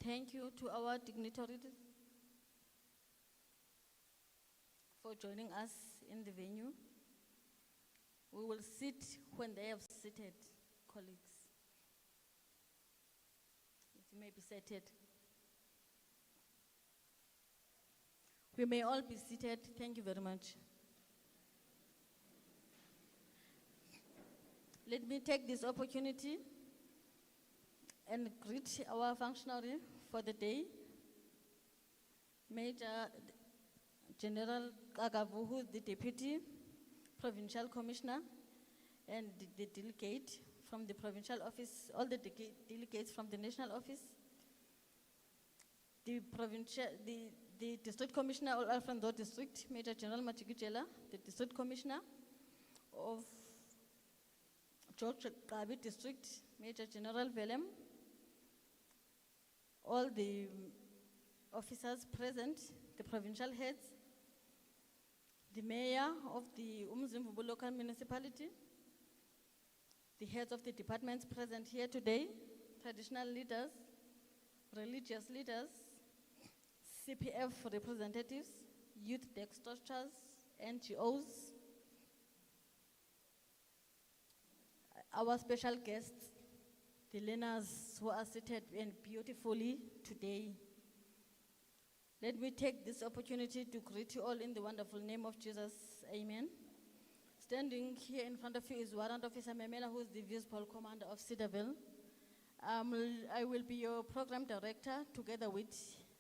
Thank you to our dignitaries for joining us in the venue. We will sit when they have seated, colleagues. If you may be seated. We may all be seated. Thank you very much. Let me take this opportunity and greet our functionary for the day, Major General Kagavu, who is the Deputy Provincial Commissioner, and the delegate from the provincial office, all the delegates from the national office, the District Commissioner of Alfredo District, Major General Matikijela, the District Commissioner of George Kabi District, Major General Velem, all the officers present, the provincial heads, the mayor of the Umzimvubu local municipality, the heads of the departments present here today, traditional leaders, religious leaders, CPF representatives, youth desk structures, NGOs, our special guests, the learners who are seated and beautifully today. Let me take this opportunity to greet you all in the wonderful name of Jesus. Amen. Standing here in front of you is Warrant Officer Memela, who is the Visible Commander of Cedarville. I will be your program director together with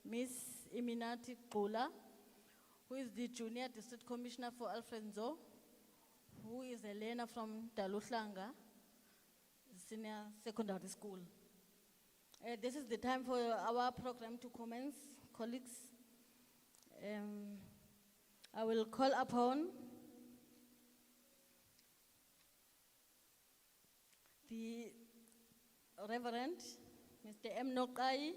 Ms. Iminati Kola, who is the Junior District Commissioner for Alfredo, who is a learner from Daluhlanga Senior Secondary School. This is the time for our program to commence, colleagues. I will call upon the Reverend Mr. M. Nokai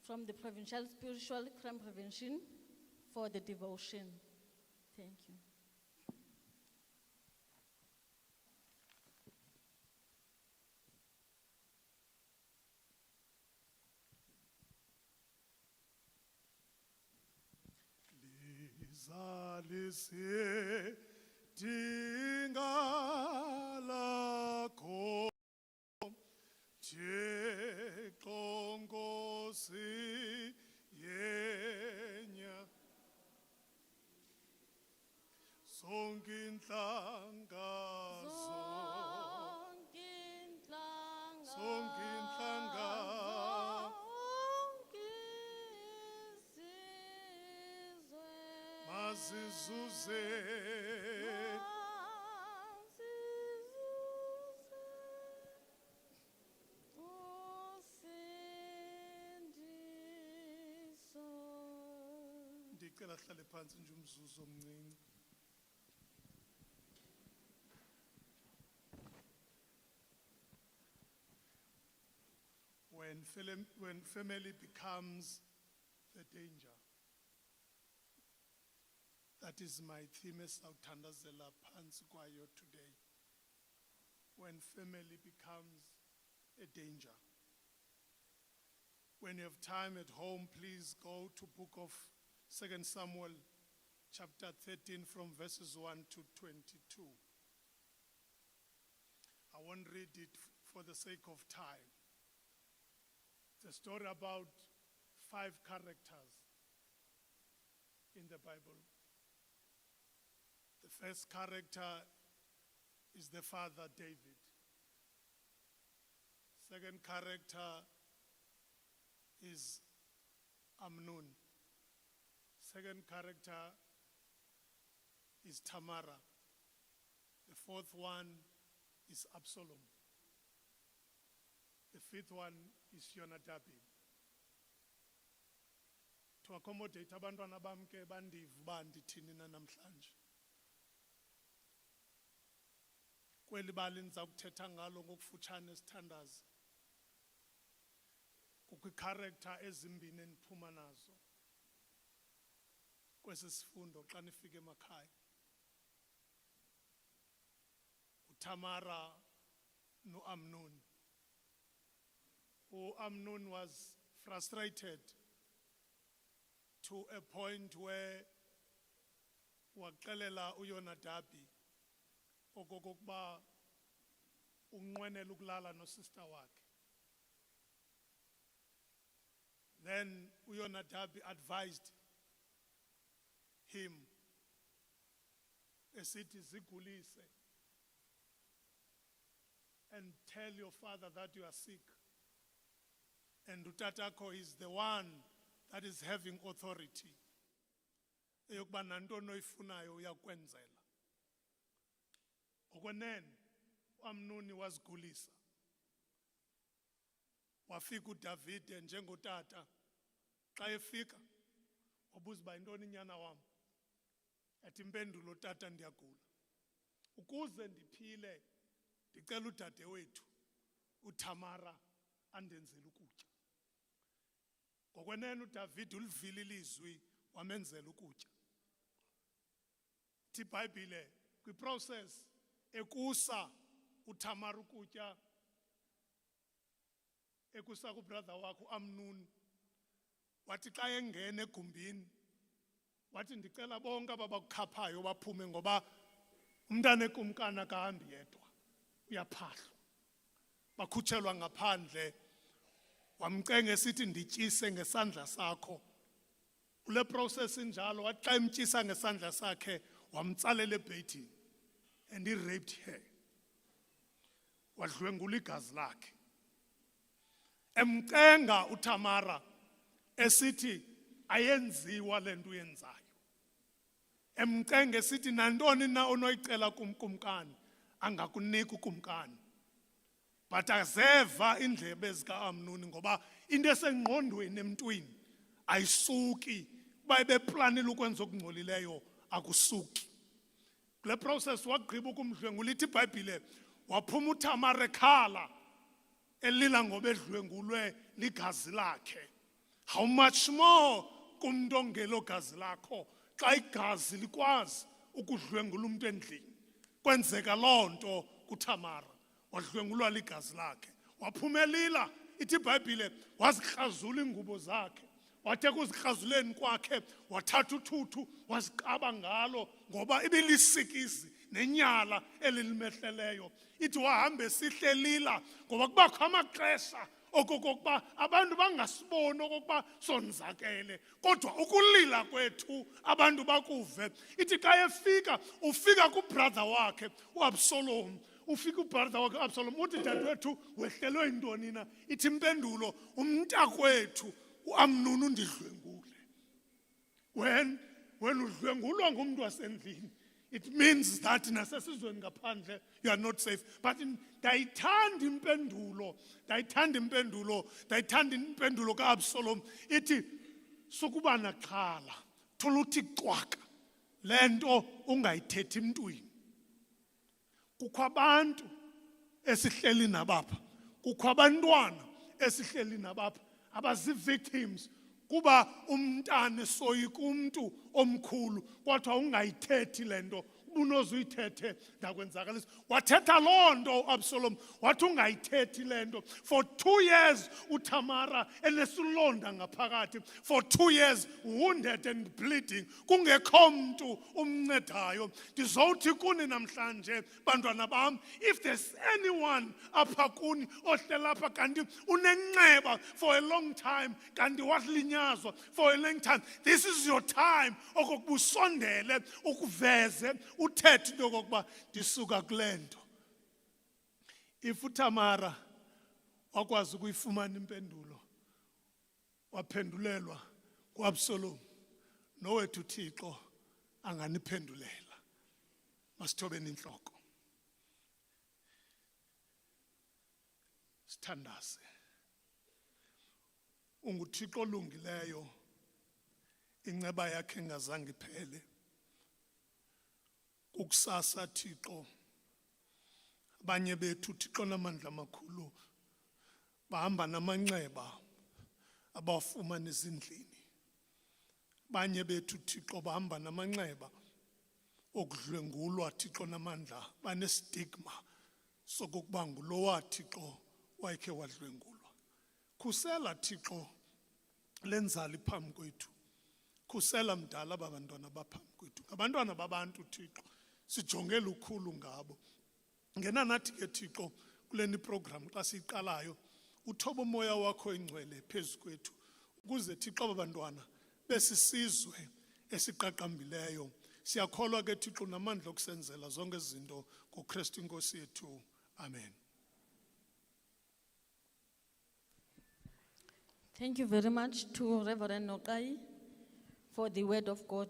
from the Provincial Spiritual Crime Prevention for the devotion. Thank you. Zalise dingalako Chekongosi yenya Songinhlangazo Mazizuze ndicela hlale phansi nje umzuzu omncinci. When family becomes the danger, that is my theme esawuthandazela phansi kwayo today. When family becomes a danger. When you have time at home, please go to book of 2 Samuel chapter 13 from verses 1 to 22. I won't read it for the sake of time. It's a story about 5 characters in the Bible. The first character is the father, David. Second character is Amnon. Second character is Tamara. The fourth one is Absalom. The fifth one is Jonadab. To accommodate abantwana bami ke bandiva ndithini na namhlanje. Kweli bali niza kuthetha ngalo ngokufutshane esithandaza. Kukho character ezimbini eniphuma nazo kwesi sifundo xa nifike emakhaya. uTamara noAmnon. Amnon was frustrated to a point where waxelela uYonadabi okokuba unqwenela ukulala no-sister wakhe. Then uYonadabi advised him, esithi zigulise and tell your father that you are sick. And utatako is the one that is having authority. Eyokuba nantoni oyifunayo uyakwenzela. Okwenene uAmnoni wazigulisa. Wafika uDavide njengotata. Xa efika wabuza uba yintoni nyana wam. Athi impendulo tata ndiyagula. Ukuze ndiphile ndicela udade wethu uThamara andenzele ukutya. Ngokwenene uDavide ulivile ilizwi wamenzela ukutya. Thi iBhayibhile kwiprocess ekusa uThamara ukutya ekusa kubrother wakhe uAmnoni wathi xa engena egumbini wathi ndicela bonke ababakukhaphayo baphume ngoba umntana ekumkana kahambi yedwa uyaphahlwa. Bakhutshelwa ngaphandle wamcenga esithi ndityise ngesandla sakho. Kule process injalo wathi xa emtyisa ngesandla sakhe wamtsalela ebhedini and he raped her. Wadlwengula igazi lakhe. Emcenga uThamara esithi ayenziwa lento uyenzayo. Emcenga esithi nantoni na onoyicela kumkumkani angakunika ukumkani. But azeva indlebe zikaAmnoni ngoba into esengqondweni emntwini ayisuki kuba ebeplanile ukwenza okungcolileyo akusuki. Kule process wagqiba ukumdlwengula ithi iBhayibhile waphuma uThamara ekhala elila ngoba edlwengulwe ligazi lakhe. How much more kumntu ongelo gazi lakho xa igazi likwazi ukudlwengula umuntu endlini. Kwenzeka loo nto kuThamara wadlwengulwa ligazi lakhe. Waphumelila ithi iBhayibhile wazikrazula ingubo zakhe. Wathe kuzikrazuleni kwakhe wathatha uthuthu waziqaba ngalo ngoba ibilisikizi nenyala elilimehleleyo. Ithi wahamba esihlelila ngoba kubakho amaxesha okokuba abantu bangasiboni okokuba sonzakele kodwa ukulila kwethu abantu bakuve. Ithi xa efika ufika kubrother wakhe uAbsalom. Ufika ubrother wakhe uAbsalom uthi dadewethu wehlelwe yintoni na? Ithi impendulo umntakwethu uAmnoni undidlwengule. When udlwengulwa ngumuntu wasendlini it means that nasesizweni ngaphandle you are not safe. But ndayithanda impendulo kaAbsalom ithi sukuba naxhala tholuthi cwaka lento ungayithethi emntwini. Kukho abantu esihleli nabapha, kukho abantwana esihleli nabapha abazi-victims kuba umntana esoyika umuntu omkhulu kodwa ungayithethi lento unozuyithethe ndakwenzakalisa. Wathetha loo nto uAbsalom wathi ungayithethi lento. For 2 years uThamara enesilonda ngaphakathi. For 2 years wounded and bleeding. Kungekho mntu umncedayo. Ndizowuthi kuni namhlanje bantwana bam, if there's anyone apha kuni ohlela apha kanti unenxeba for a long time kanti walinyazwa for a long time, this is your time okokuba usondele ukuveze uthethe into okokuba ndisuka kule nto. If uThamara wakwazi ukuyifumana impendulo waphendulelwa kuAbsalom, nowethu uThixo anganiphendulela. Masithobeni inhloko sithandaze. UnguThixo olungileyo, inceba yakhe engazange iphele. Kukusasa Thixo abanye bethu Thixo namandla amakhulu bahamba namanxeba abafumana ezindlini. Abanye bethu Thixo bahamba namanxeba okudlwengulwa Thixo namandla, banestigma sokuba ngulowa Thixo wakhe wadlwengulwa. Khusela Thixo lenzali phambi kwethu. Khusela mdala babantwana baphambi kwethu. Abantwana babantu Thixo, sijongela ukhulu ngabo. Ngena nathi ke Thixo kuleni program xa siyiqalayo, uthoba umoya wakho engcwele phezu kwethu, ukuze Thixo babantwana besisizwe esiqaqambileyo. Siyakholwa ke Thixo namandla okusenzela zonke izinto ngoKristu inkosi yethu. Amen. Thank you very much to Reverend Nokai for the word of God.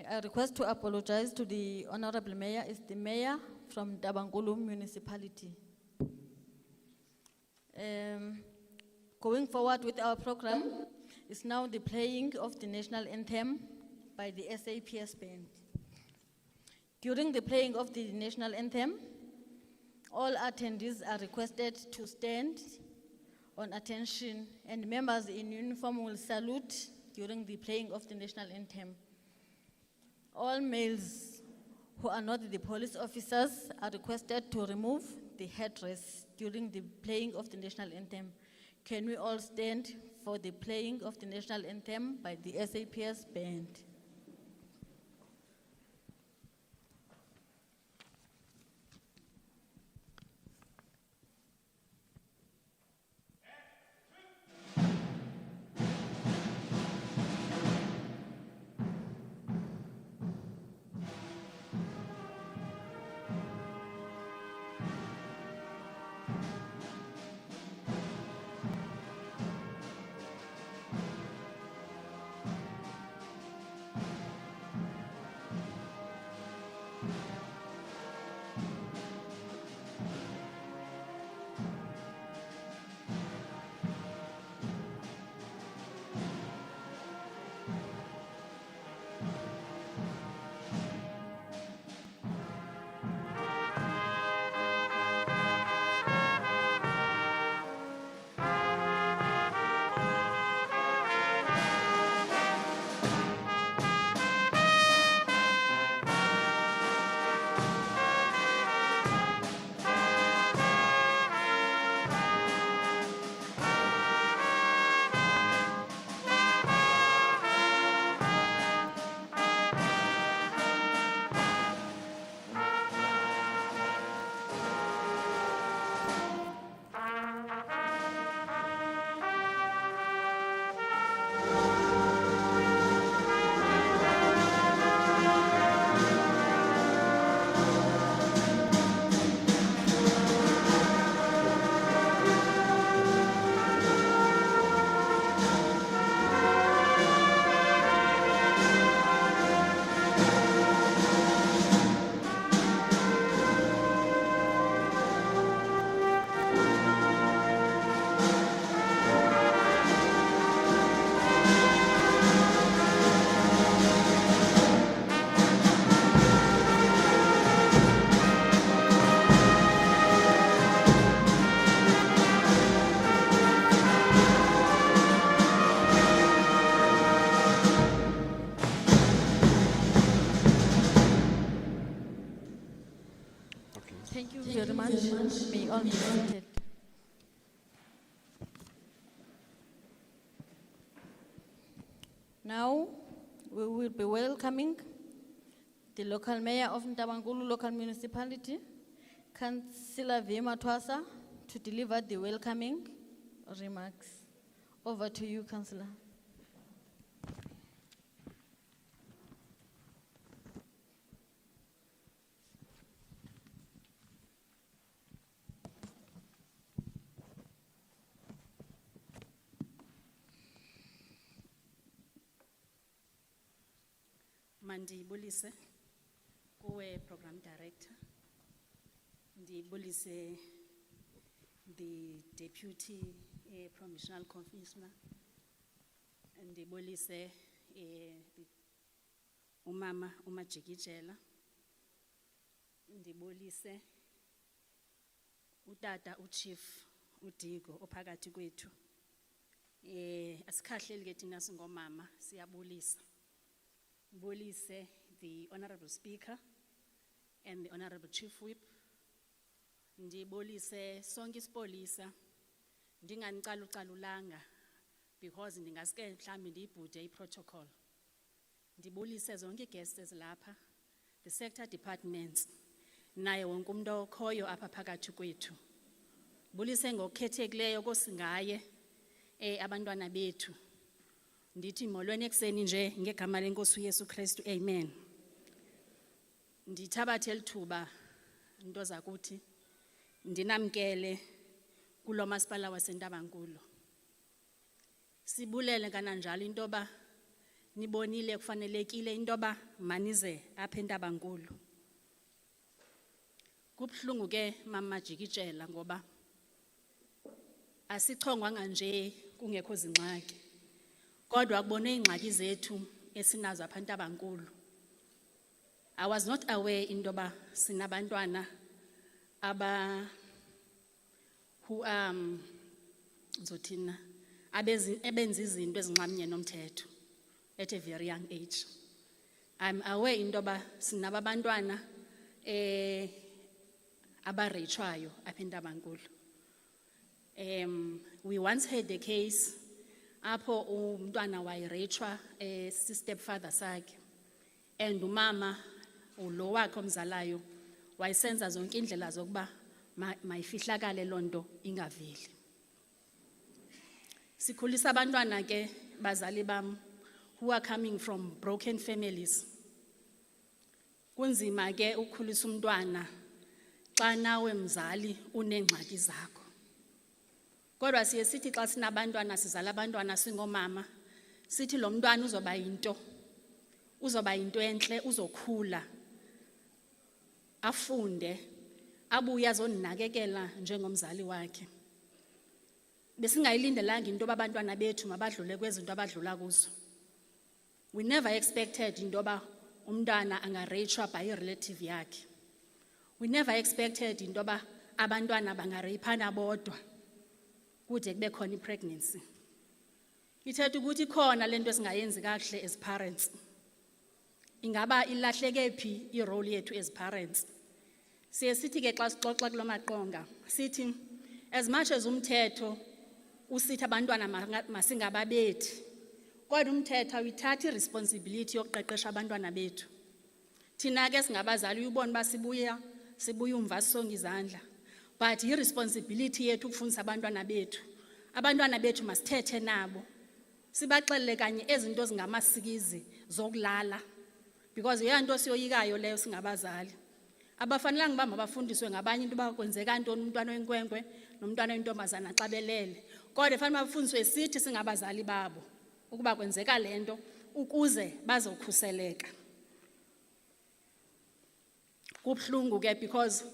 I request to apologize to the Honorable Mayor. It's the Mayor from Ntabankulu Municipality. Going forward with our program is now the playing of the national anthem by the SAPS band. During the playing of the national anthem, all attendees are requested to stand on attention, and members in uniform will salute during the playing of the national anthem. All males who are not the police officers are requested to remove the headdress during the playing of the national anthem. Can we all stand for the playing of the national anthem by the SAPS band? Thank you very much. May all be seated. Now, we will be welcoming the local mayor of Ntabankulu local municipality, Councillor Vema Twasa, to deliver the welcoming remarks. Over to you, Councillor. Mandibulise kuwe program director, ndibulise the deputy provincial commissioner, ndibulise umama umajikijela, ndibulise utata uchief uDigo ophakathi kwethu. Asikhahleli ke thina singomama siyabulisa. Bulise the Honorable Speaker and the Honorable Chief Whip. Ndibulise sonke isipolisa, ndinganicalucalulanga because ndingaske mhlambi ndiyibhude iprotocol. Ndibulise zonke ii-guests ezilapha, the sector departments, naye wonke umuntu okhoyo apha phakathi kwethu. Bulise ngokukhethekileyo kosingaye abantwana bethu. Ndithi molweni ekuseni nje ngegama lenkosi uYesu Kristu, amen. Ndithabathe lithuba into zakuthi ndinamkele kulo masipala waseNtabankulu. Sibulele kananjalo intoba nibonile kufanelekile intoba manize apha eNtabankulu. Kubhlungu ke mama Jikijela ngoba asichongwanga nje kungekho zingxaki. Kodwa kubone ingxaki zethu esinazo apha eNtabankulu. I was not aware intoba sinabantwana who zothina abenza izinto ezinxamnye nomthetho at a very young age. I'm aware intoba sinabantwana abareyitshwayo apha eNtabankulu. We once had a case apho umntwana wayireyitshwa si-stepfather sakhe, and umama ulo wakhe omzalayo wayesenza zonke indlela zokuba mayifihlakale loo nto ingaveli. Sikhulisa abantwana ke bazali bam who are coming from broken families. Kunzima ke ukukhulisa umntwana xa nawe mzali unengxaki zakho. Kodwa siye sithi xa sinabantwana sizala abantwana singomama, sithi lo mntwana uzoba yinto entle, uzokhula, afunde, abuye azoninakekela njengomzali wakhe. Besingayilindelanga intoba abantwana bethu mabadlule kwezinto abadlula kuzo. We never expected intoba umntwana angareyitshwa by i-relative yakhe. We never expected intoba abantwana bangareyphana bodwa kude kube khona i-pregnancy. Ithetha ukuthi khona le nto esingayenzi kakuhle as parents. Ingaba ilahleke phi i-role yethu as parents? Siye sithi ke xa sixoxa kulo maqonga, sithi as much as umthetho usithi abantwana masingababethi, kodwa umthetho awuyithathi i-responsibility yokuqeqesha abantwana bethu. Thina ke singabazali uyubona uba sibuya umva sisonga izandla, but yi-responsibility yethu ukufundisa abantwana bethu. Abantwana bethu masithethe nabo, sibaxelele kanye ezinto zingamasikizi zokulala, because yeyona nto siyoyikayo leyo singabazali. Abafanelanga uba mabafundiswe ngabanye into uba kwenzeka ntoni umntwana wenkwenkwe nomntwana wentombazana xa belele, kodwa fanele bafundiswe sithi singabazali babo ukuba kwenzeka le nto ukuze bazokhuseleka. Kubhlungu ke because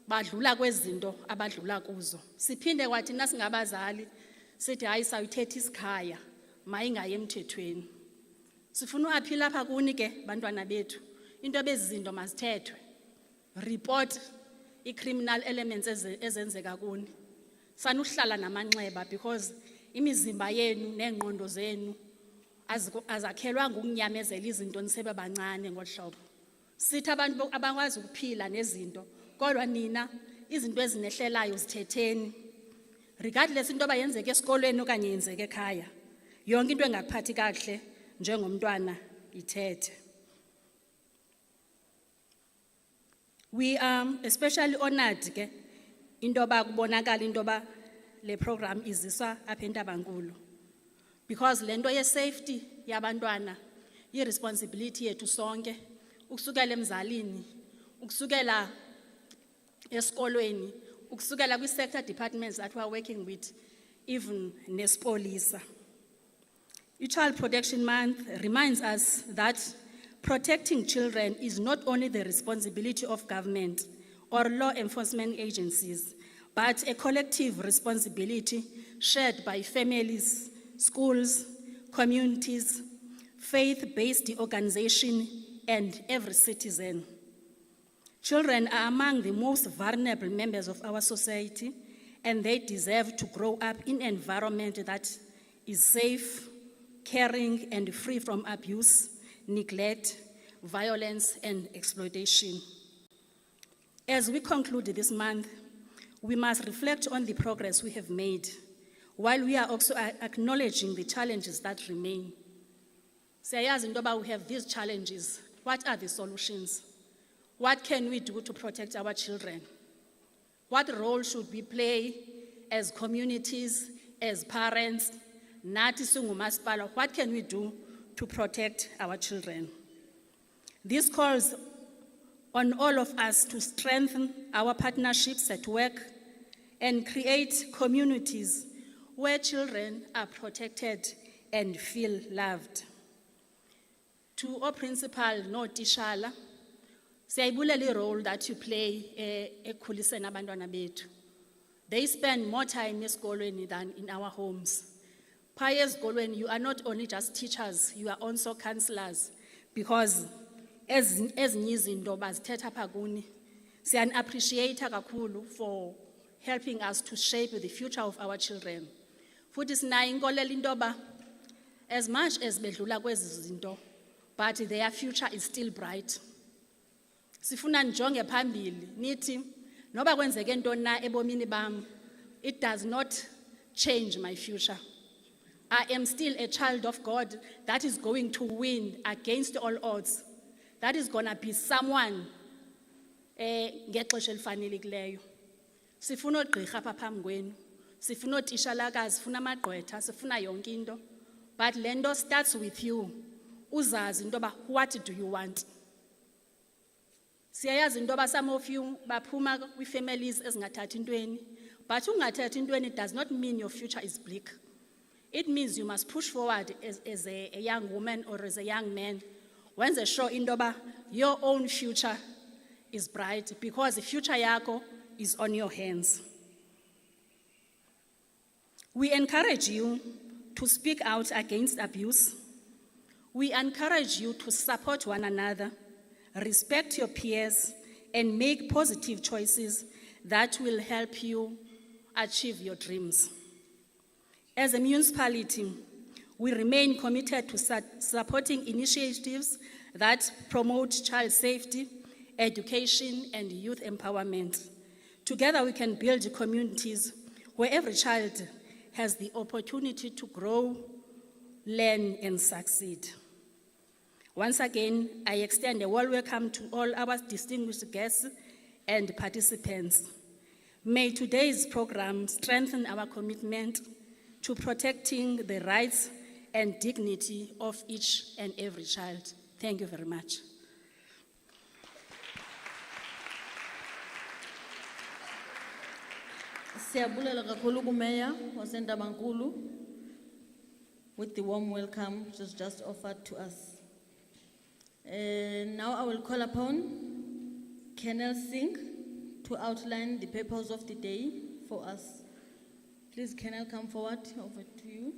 badlula kwezinto abadlula kuzo. Siphinde kwathi nasingabazali sithi hayi sawuthetha isikhaya mayingayi emthethweni. Sifuna uaphila apha kuni ke bantwana bethu into bezizinto mazithethwe. Report i-criminal elements ezenzeka kuni. Sanuhlala namanxeba because imizimba yenu nengqondo zenu azakhelwanga ukunyamezela izinto nisebe bancane ngohlobo. Sithi abantu abakwazi ukuphila nezinto, kodwa nina izinto ezinehlelayo zithetheni. Regardless into abayenzeke esikolweni okanye yenzeke ekhaya, yonke into engakuphathi kakuhle njengomntwana ithethe. We are especially honored ke into yoba kubonakala into yoba le program iziswa apha eNtabankulu, because le nto ye-safety yabantwana yi-responsibility yethu sonke, ukusukela emzalini, ukusukela esikolweni, ukusukela kwi-sector departments that we are working with, even nespolisa. I-Child Protection Month reminds us that protecting children is not only the responsibility of government or law enforcement agencies, but a collective responsibility shared by families, schools, communities, faith-based organizations, and every citizen. Children are among the most vulnerable members of our society, and they deserve to grow up in an environment that is safe, caring, and free from abuse, neglect, violence, and exploitation. As we conclude this month, we must reflect on the progress we have made. while we are also acknowledging the challenges that remain. Siyayazi into yoba we have these challenges. What are the solutions? What can we do to protect our children? What role should we play as communities, as parents, nathi singumasipala? What can we do to protect our children? This calls on all of us to strengthen our partnerships at work and create communities where children are protected and feel loved. To our principal, no tishala, siyayibulela role that you play ekukhuliseni abantwana bethu. They spend more time esikolweni than in our homes. Phaya esikolweni, you are not only just teachers, you are also counselors, because ezinye izinto bazithetha apha kuni. Siyan-appreciate kakhulu for helping us to shape the future of our children. Futhi sinayo inkolelo into yoba as much as bedlula kwezi zinto, but their future is still bright. Sifuna njonge phambili, nithi noba kwenzeke ntoni na ebomini bam, it does not change my future. I am still a child of God that is going to win against all odds. That is going to be someone ngexesha elifanelekileyo. Sifuna oogqirha apha phambi kwenu, sifuna ootishalakazi, sifuna amagqwetha, sifuna yonke into. But le nto starts with you. Uzazi into yoba what do you want? Siyayazi into yoba some of you baphuma kwi-families ezingathathi ntweni, but ungathathi ntweni does not mean your future is bleak. It means you must push forward as a young woman or as a young man. Wenze sure into yoba your own future is bright, because the future yakho is on your hands. We encourage you to speak out against abuse. We encourage you to support one another, respect your peers, and make positive choices that will help you achieve your dreams. As a municipality, we remain committed to supporting initiatives that promote child safety, education, and youth empowerment. Together, we can build communities where every child has the opportunity to grow, learn, and succeed. Once again, I extend a warm welcome to all our distinguished guests and participants. May today's program strengthen our commitment to protecting the rights and dignity of each and every child. Thank you very much. Siyabulela kakhulu kuMeya waseNtabankulu with the warm welcome which was just offered to us. Now I will call upon Colonel Singh to outline the purpose of the day for us. Please, Colonel, come forward. Over to you.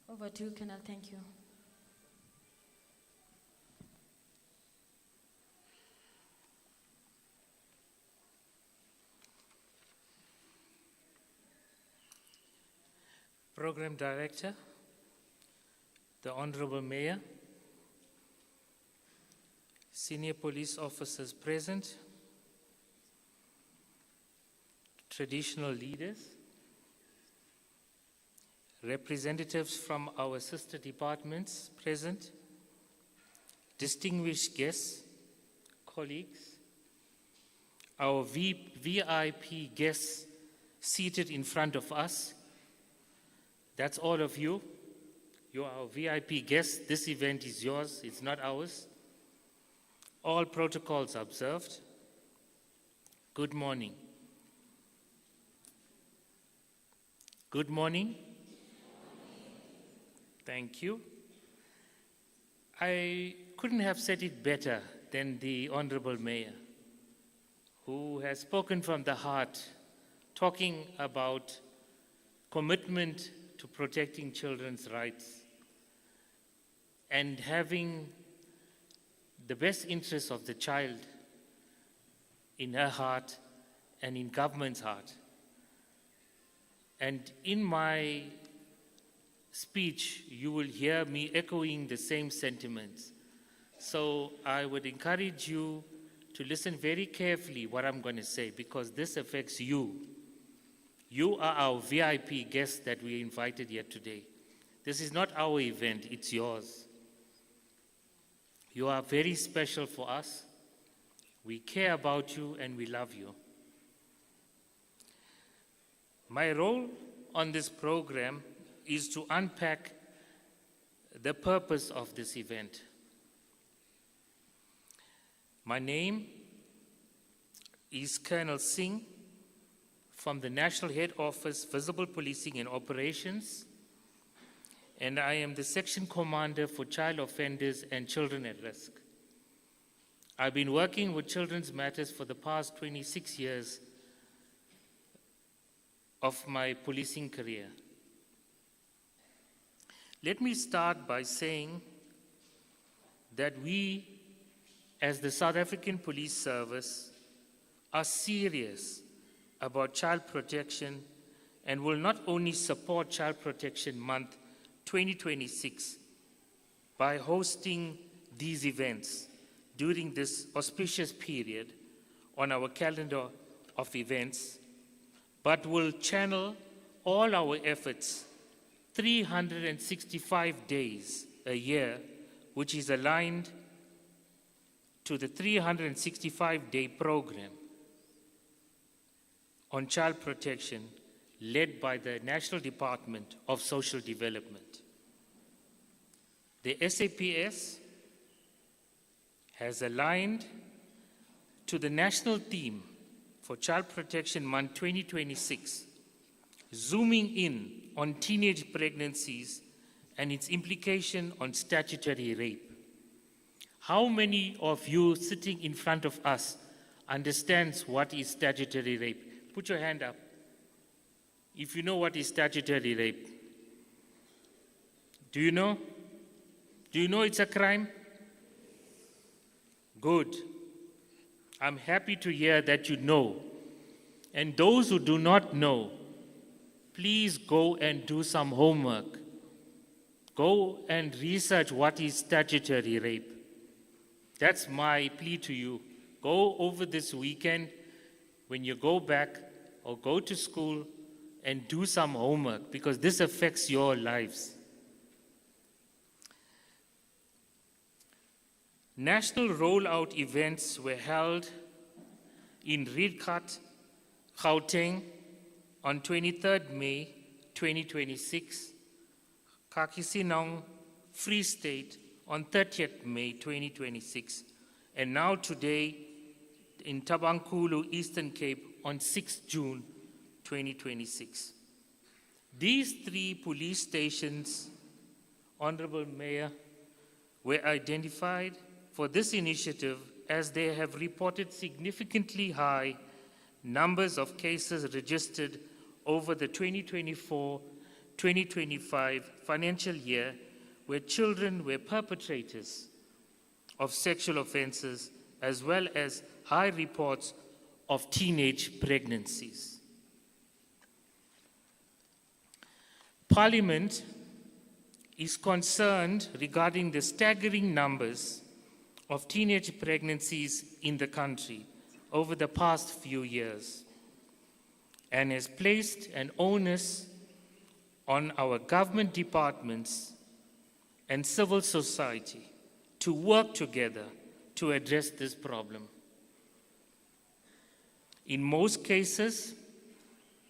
Over to you, Colonel. Thank you. Program Director, the Honorable Mayor, senior police officers present, traditional leaders, representatives from our sister departments present, distinguished guests, colleagues, our VIP guests seated in front of us. That's all of you. You are our VIP guests. This event is yours, it's not ours. All protocols observed. Good morning. Good morning. Thank you. I couldn't have said it better than the Honorable Mayor, who has spoken from the heart, talking about commitment to protecting children's rights and having the best interests of the child in her heart and in government's heart. And in my speech, you will hear me echoing the same sentiments. So I would encourage you to listen very carefully what I'm going to say, because this affects you. You are our VIP guests that we invited here today. This is not our event, it's yours. You are very special for us. We care about you and we love you. My role on this program is to unpack the purpose of this event. My name is Colonel Singh from the National Head Office, Visible Policing and Operations, and I am the Section Commander for Child Offenders and Children at Risk. I've been working with children's matters for the past 26 years of my policing career. Let me start by saying that we, as the South African Police Service, are serious about child protection and will not only support Child Protection Month 2026 by hosting these events during this auspicious period on our calendar of events, but will channel all our efforts 365 days a year, which is aligned to the 365-day program on child protection led by the National Department of Social Development. The SAPS has aligned to the national theme for Child Protection Month 2026, zooming in on teenage pregnancies and its implication on statutory rape. How many of you sitting in front of us understands what is statutory rape? Put your hand up if you know what is statutory rape. Do you know? Do you know it's a crime? Good. I'm happy to hear that you know. And those who do not know, please go and do some homework. Go and research what is statutory rape. That's my plea to you. Go over this weekend when you go back or go to school and do some homework, because this affects your lives. National rollout events were held in Redcat, Gauteng on 23rd May 2026, Kakisinong, Free State on 30th May 2026, and now today in Ntabankulu, Eastern Cape on 6th June 2026. These three police stations, Honorable Mayor, were identified for this initiative as they have reported significantly high numbers of cases registered over the 2024-2025 financial year, where children were perpetrators of sexual offenses, as well as high reports of teenage pregnancies. Parliament is concerned regarding the staggering numbers of teenage pregnancies in the country over the past few years, and has placed an onus on our government departments and civil society to work together to address this problem. In most cases,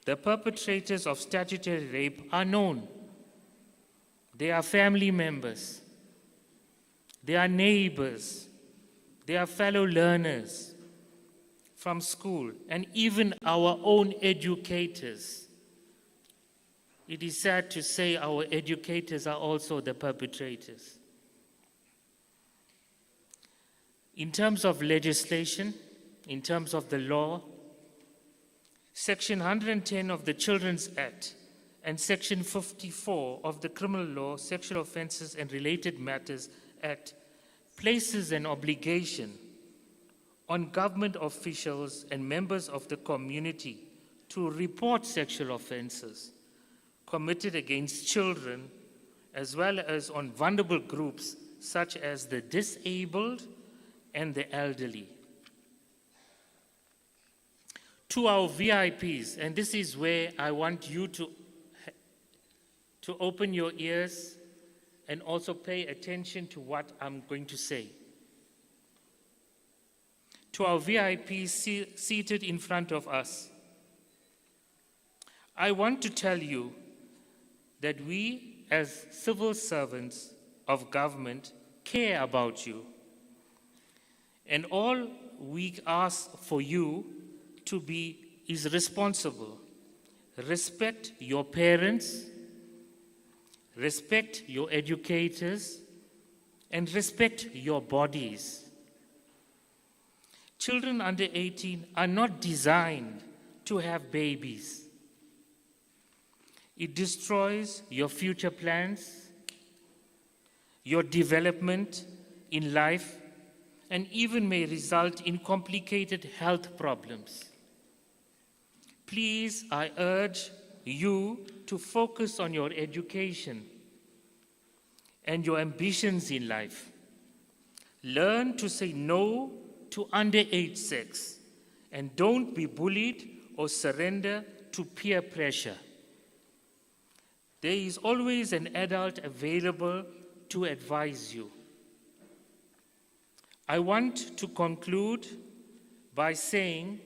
the perpetrators of statutory rape are known. They are family members, they are neighbors, they are fellow learners from school, and even our own educators. It is sad to say our educators are also the perpetrators. In terms of legislation, in terms of the law, Section 110 of the Children's Act and Section 54 of the Criminal Law, Sexual Offences and Related Matters Act places an obligation on government officials and members of the community to report sexual offences committed against children, as well as on vulnerable groups such as the disabled and the elderly. To our VIPs, and this is where I want you to open your ears and also pay attention to what I'm going to say. To our VIPs seated in front of us, I want to tell you that we, as civil servants of government, care about you. And all we ask for you to be is responsible. Respect your parents, respect your educators, and respect your bodies. Children under 18 are not designed to have babies. It destroys your future plans, your development in life, and even may result in complicated health problems. Please, I urge you to focus on your education and your ambitions in life. Learn to say no to underage sex, and don't be bullied or surrender to peer pressure. There is always an adult available to advise you. I want to conclude by saying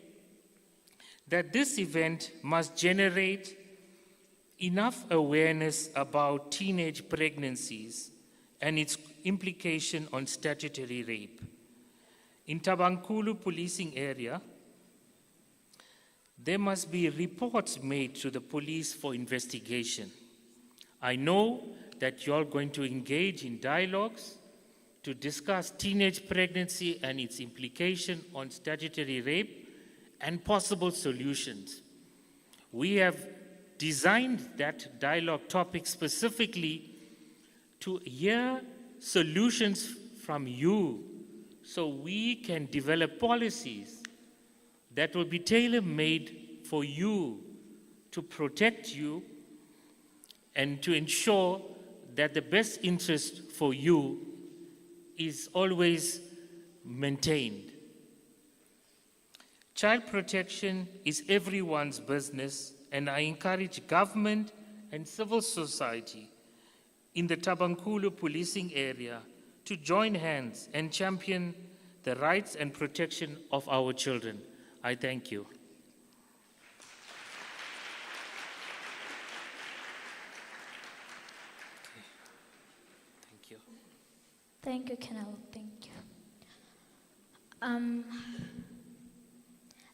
that this event must generate enough awareness about teenage pregnancies and its implication on statutory rape. In Ntabankulu policing area, there must be reports made to the police for investigation. I know that you're going to engage in dialogues to discuss teenage pregnancy and its implication on statutory rape and possible solutions. We have designed that dialogue topic specifically to hear solutions from you so we can develop policies that will be tailor-made for you to protect you and to ensure that the best interest for you is always maintained. Child protection is everyone's business, and I encourage government and civil society in the Ntabankulu policing area to join hands and champion the rights and protection of our children. I thank you. Thank you. Thank you, Kenel. Thank you.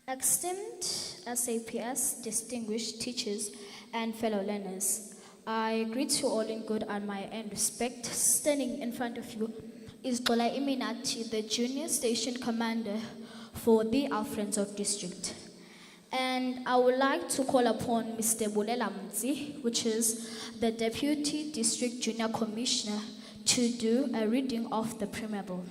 Esteemed SAPS, distinguished teachers and fellow learners, I greet you all in good and my end respect. Standing in front of you is Gola Iminati, the Junior Station Commander for the Alfredsburg District. And I would like to call upon Mr. Bulela Mzi, which is the Deputy District Junior Commissioner, to do a reading of the preamble.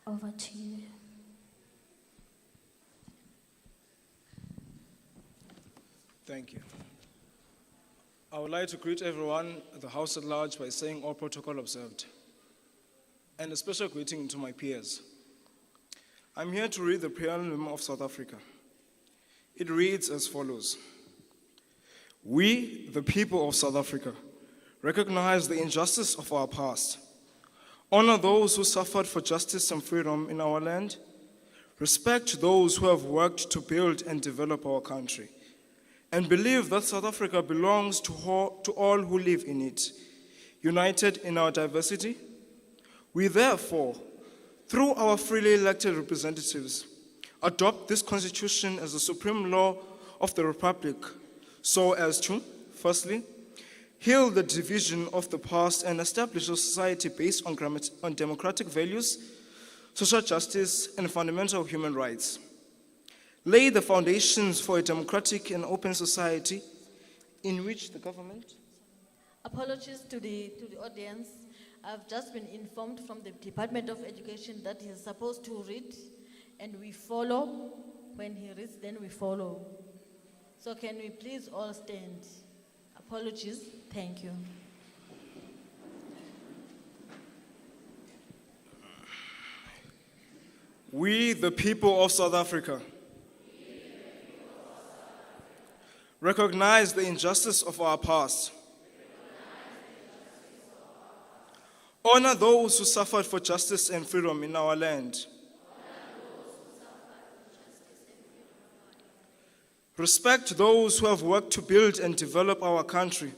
Over to you. Thank you. I would like to greet everyone at the House at large by saying all protocol observed, and a special greeting to my peers. I'm here to read the preamble of South Africa. It reads as follows. We, the people of South Africa, recognize the injustice of our past, honor those who suffered for justice and freedom in our land, respect those who have worked to build and develop our country, and believe that South Africa belongs to all who live in it, united in our diversity. We therefore, through our freely elected representatives, adopt this constitution as the supreme law of the Republic, so as to, firstly, heal the division of the past and establish a society based on democratic values, social justice, and fundamental human rights. lay the foundations for a democratic and open society in which the government Apologies to the audience. I've just been informed from the Department of Education that he's supposed to read and we follow. When he reads, then we follow. So can we please all stand? Apologies. Thank you. We, the people of South Africa, recognize the injustice of our past. Honor those who suffered for justice and freedom in our land. Respect those who have worked to build and develop our country.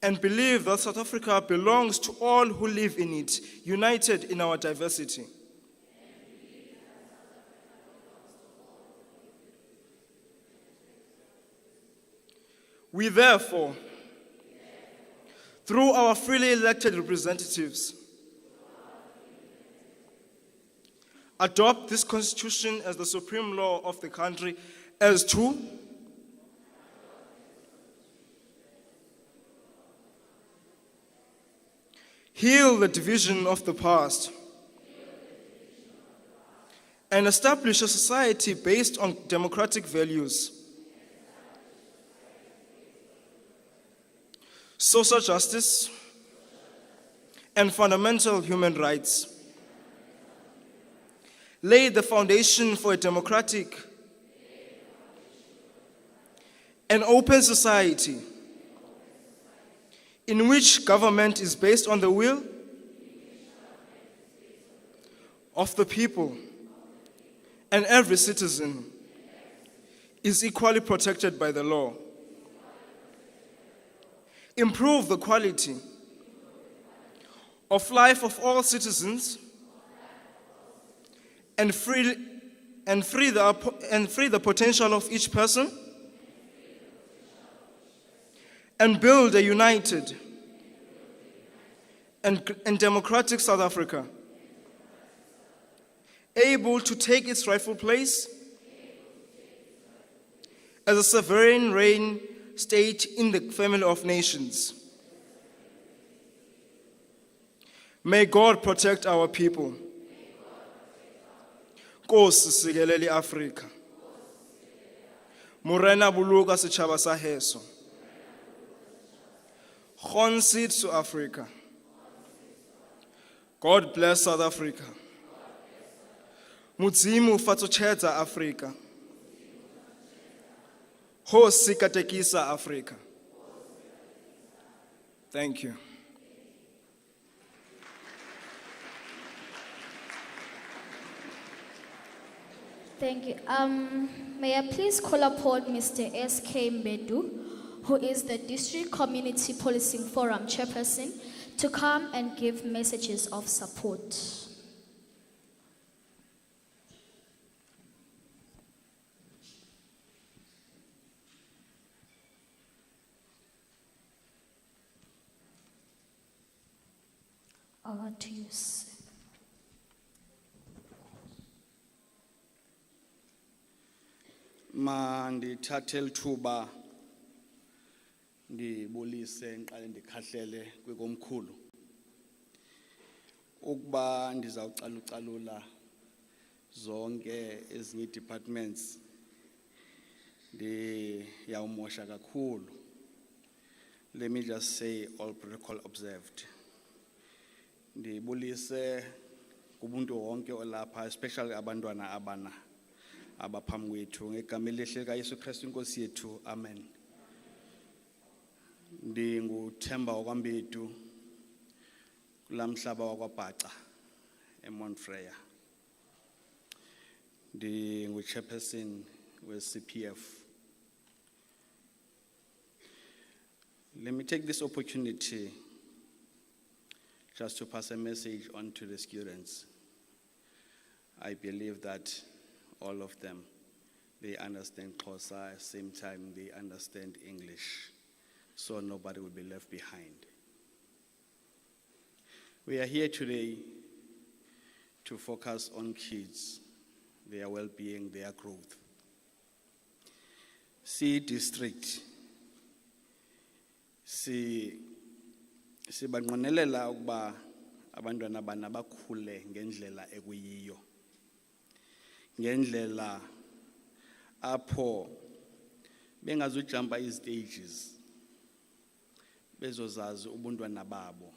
And believe that South Africa belongs to all who live in it, united in our diversity. We therefore, through our freely elected representatives, adopt this constitution as the supreme law of the country as to heal the division of the past and establish a society based on democratic values, social justice, and fundamental human rights. Lay the foundation for a democratic and open society in which government is based on the will of the people and every citizen is equally protected by the law. Improve the quality of life of all citizens and free the potential of each person and build a united and democratic South Africa, able to take its rightful place as a sovereign reign state in the family of nations. May God protect our people. Nkosi sikelele Africa. Morena buluka setjhaba sa heso. Concede to Africa. God bless South Africa. Mudzimu fatsochedza Africa. Hosi katekisa Africa. Thank you. Thank you. May I please call upon Mr. S.K. Mbedu, who is the District Community Policing Forum Chairperson, to come and give messages of support. Over to you, sir. Mandithathe lithuba ndibulise ngiqale ndikhahlele kwikomkhulu ukuba ndizawucalucalula zonke ezinye departments ndiyawumosha kakhulu. Let me just say all protocol observed. Ndibulise kubuntu wonke olapha, especially abantwana abana abaphambi kwethu, ngegama elihle likaYesu Kristu inkosi yethu, amen. NdinguThemba wakwambedu kulaa mhlaba wakwaBhaca eMontfreya. Ndingu-chairperson we-CPF. Let me take this opportunity just to pass a message on to the students. I believe that all of them, they understand Xhosa, at the same time they understand English, so nobody will be left behind. We are here today to focus on kids, their well-being, their growth. District, sibanqonelela ukuba abantwana bana bakhule ngendlela ekuyiyo, ngendlela apho bengazujumpa istages bezozazi ubuntwana babo,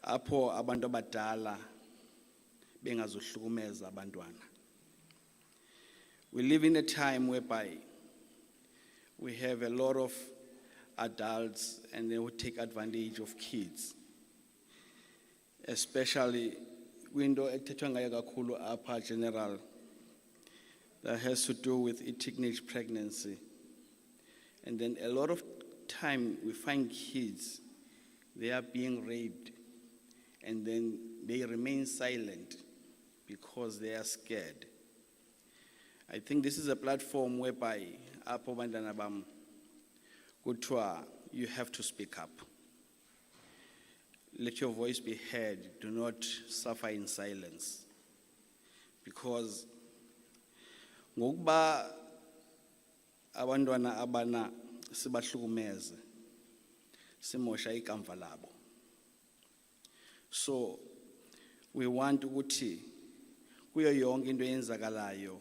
apho abantu abadala bengazohlukumeza abantwana. We live in a time whereby we have a lot of adults and they would take advantage of kids, especially window ethethwa ngayo kakhulu apha general, that has to do with teenage pregnancy. And then a lot of time we find kids, they are being raped and then they remain silent because they are scared. I think this is a platform whereby apho bantwana bam kuthiwa you have to speak up. Let your voice be heard. Do not suffer in silence. Because ngokuba abantwana abana sibahlukumeze simosha ikamva labo. So we want ukuthi kuyo yonke into eyenzakalayo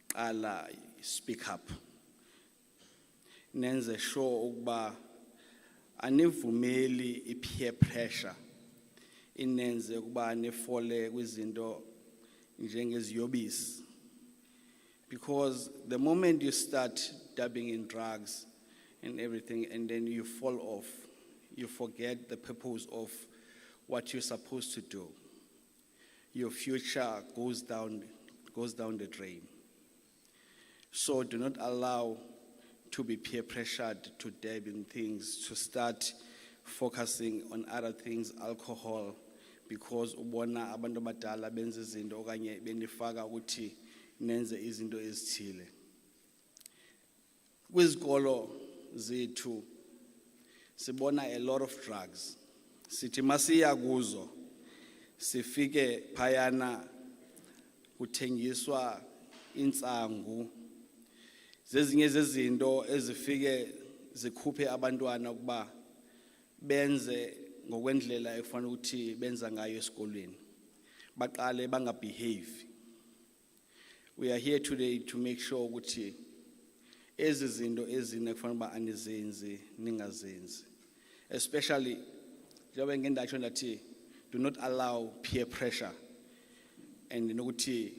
qala speak up. Nenze sure ukuba anivumeli i-peer pressure inenze ukuba nefole kwizinto njengeziyobisi. Because the moment you start dabbing in drugs and everything and then you fall off, you forget the purpose of what you're supposed to do. Your future goes down the drain. So do not allow to be peer pressured to dab in things, to start focusing on other things, alcohol, because ubona abantu abadala benza izinto okanye benifaka ukuthi nenze izinto ezithile. Kwizikolo zethu sibona a lot of drugs. Sithi masiya kuzo sifike phayana kuthengiswa intsangu, zezinye zezinto ezifike zikhuphe abantwana ukuba benze ngokwendlela efanele ukuthi benza ngayo esikolweni, baqale bangabehave. We are here today to make sure ukuthi ezi zinto ezine kufanele uba anizenzi ningazenzi, especially njengoba ngendatsho ndathi do not allow peer pressure and nokuthi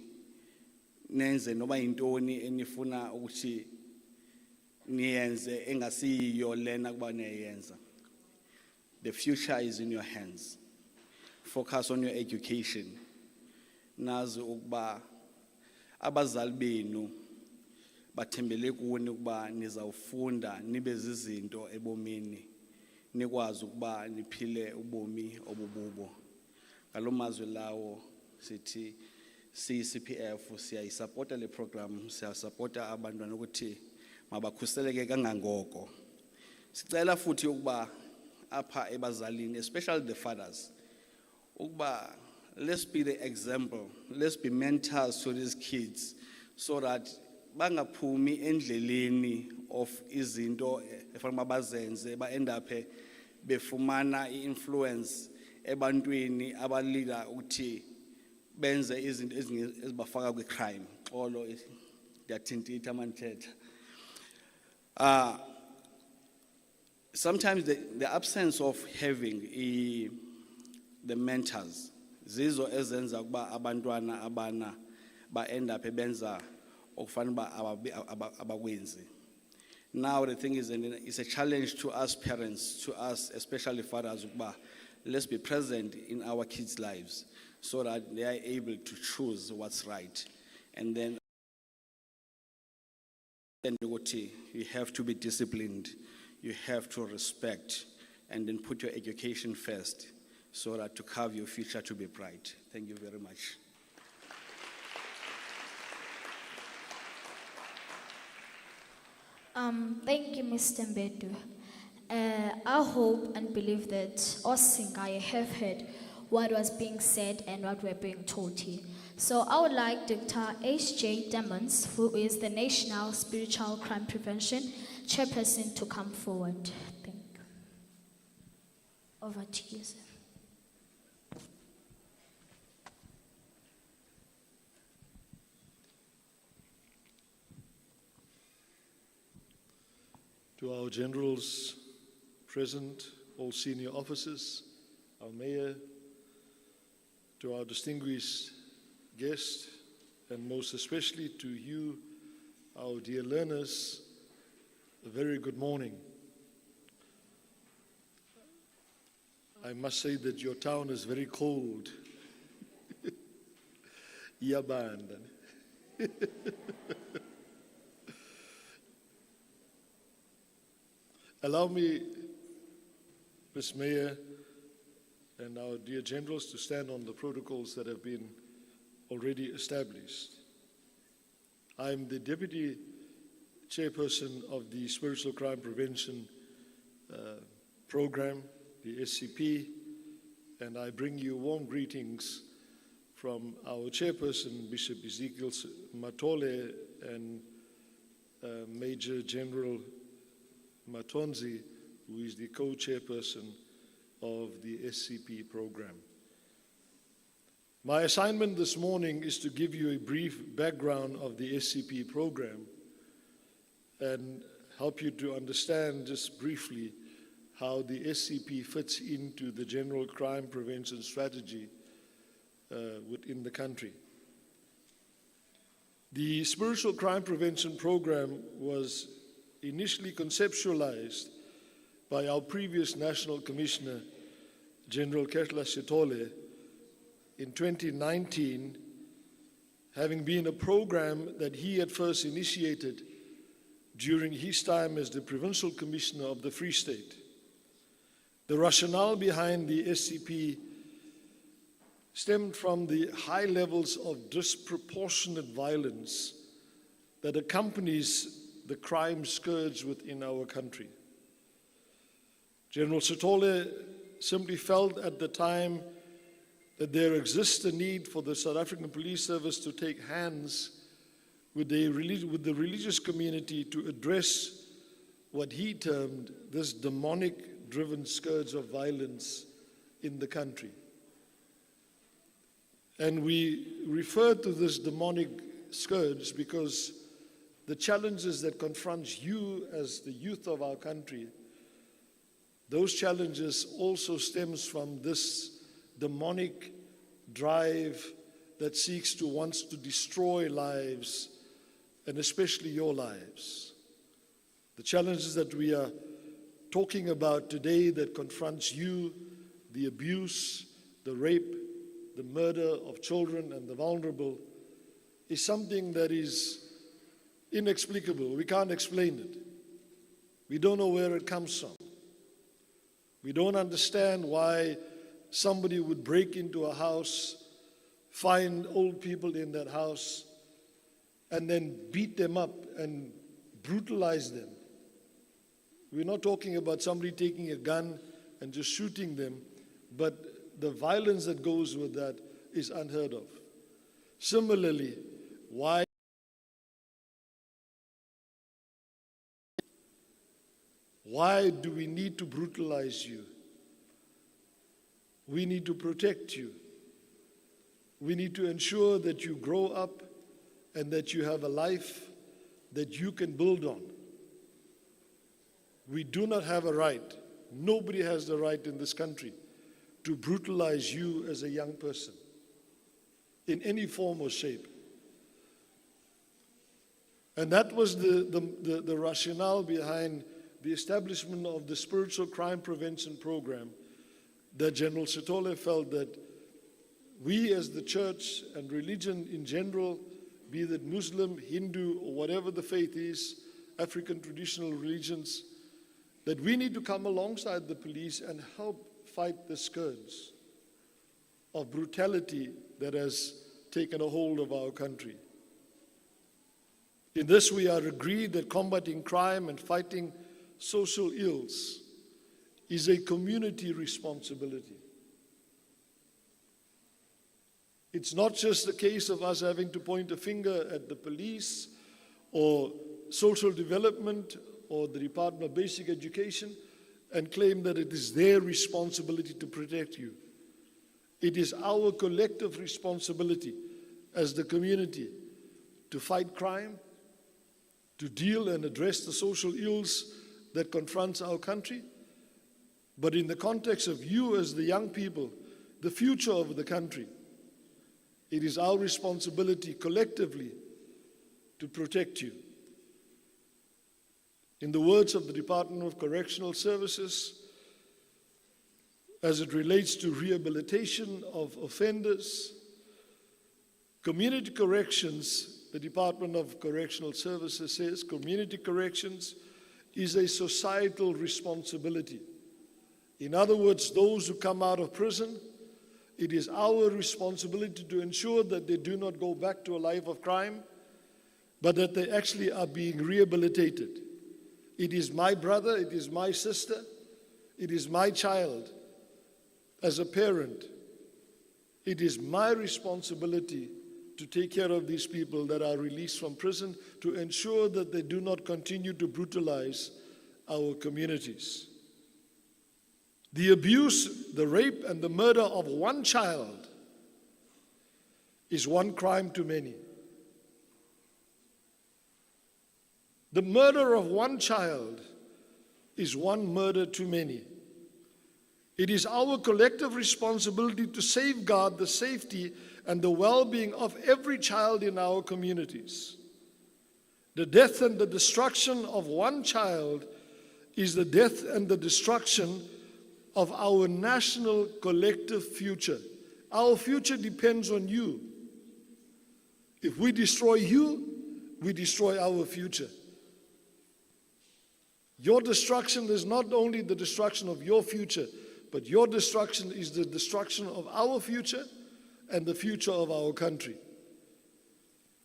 nenze noba yintoni enifuna ukuthi niyenze engasiyiyo lena kuba niyenza. The future is in your hands. Focus on your education. Nazi ukuba abazali benu bathembele kuni ukuba nizawufunda nibe zizinto ebomini, nikwazi ukuba niphile ubomi obububo. Ngalo mazwi lawo sithi CPF siyayisupporta le program, siyasupporta abantwana ukuthi mabakhuseleke kangangoko. Sicela futhi ukuba apha ebazalini, especially the fathers, ukuba let's be the example, let's be mentors to these kids so that bangaphumi endleleni of izinto efanele bazenze ba end up befumana influence ebantwini abalila ukuthi benze izinto ezibafaka kwi-crime. Xolo ndiyathintitha manthetha. Sometimes the absence of having the mentors zizo ezenza ukuba abantwana abana ba end up benza okufanele ba abakwenzi. Now the thing is, it's a challenge to us parents, to us especially fathers, let's be present in our kids' lives so that they are able to choose what's right. And then you have to be disciplined, you have to respect, and then put your education first so that to carve your future to be bright. Thank you very much. Thank you, Mr. Mbedu. I hope and believe that Osinga have heard what was being said and what we're being taught here. So I would like Dr. H.J. Demons, who is the National Spiritual Crime Prevention Chairperson, to come forward. Thank you. Over to you, sir. To our generals present, all senior officers, our mayor, to our distinguished guests, and most especially to you, our dear learners, a very good morning. I must say that your town is very cold. Iyabanda. Allow me, Ms. Mayor, and our dear generals to stand on the protocols that have been already established. I'm the Deputy Chairperson of the Spiritual Crime Prevention Program, the SCP, and I bring you warm greetings from our Chairperson, Bishop Ezekiel Matole, and Major General Matonzi, who is the co-chairperson of the SCP program. My assignment this morning is to give you a brief background of the SCP program and help you to understand just briefly how the SCP fits into the general crime prevention strategy within the country. The Spiritual Crime Prevention Program was initially conceptualized by our previous National Commissioner, General Ketla Sitole, in 2019, having been a program that he had first initiated during his time as the Provincial Commissioner of the Free State. The rationale behind the SCP stemmed from the high levels of disproportionate violence that accompanies the crime scourge within our country. General Sitole simply felt at the time that there exists a need for the South African Police Service to take hands with the religious community to address what he termed this demonic-driven scourge of violence in the country. And we refer to this demonic scourge because the challenges that confront you as the youth of our country, those challenges also stems from this demonic drive that wants to destroy lives, and especially your lives. The challenges that we are talking about today that confronts you, the abuse, the rape, the murder of children and the vulnerable, is something that is inexplicable. We can't explain it. We don't know where it comes from. We don't understand why somebody would break into a house, find old people in that house, and then beat them up and brutalize them. We're not talking about somebody taking a gun and just shooting them, but the violence that goes with that is unheard of. Similarly, why do we need to brutalize you? We need to protect you. We need to ensure that you grow up and that you have a life that you can build on. We do not have a right, nobody has the right in this country to brutalize you as a young person in any form or shape. And that was the rationale behind the establishment of the Spiritual Crime Prevention Program, that General Sitole felt that we as the church and religion in general, be that Muslim, Hindu, or whatever the faith is, African traditional religions, that we need to come alongside the police and help fight the scourge of brutality that has taken a hold of our country. In this, we are agreed that combating crime and fighting social ills is a community responsibility. It's not just a case of us having to point a finger at the police or social development or the Department of Basic Education and claim that it is their responsibility to protect you. It is our collective responsibility as the community to fight crime, to deal and address the social ills that confronts our country. But in the context of you as the young people, the future of the country, it is our responsibility collectively to protect you. In the words of the Department of Correctional Services, as it relates to rehabilitation of offenders, community corrections, the Department of Correctional Services says, community corrections is a societal responsibility. In other words, those who come out of prison, it is our responsibility to ensure that they do not go back to a life of crime, but that they actually are being rehabilitated. It is my brother, it is my sister, it is my child. As a parent, it is my responsibility to take care of these people that are released from prison, to ensure that they do not continue to brutalize our communities. The abuse, the rape, and the murder of one child is one crime too many. The murder of one child is one murder too many. It is our collective responsibility to safeguard the safety and the well-being of every child in our communities. The death and the destruction of one child is the death and the destruction of our national collective future. Our future depends on you. If we destroy you, we destroy our future. Your destruction is not only the destruction of your future, but your destruction is the destruction of our future and the future of our country.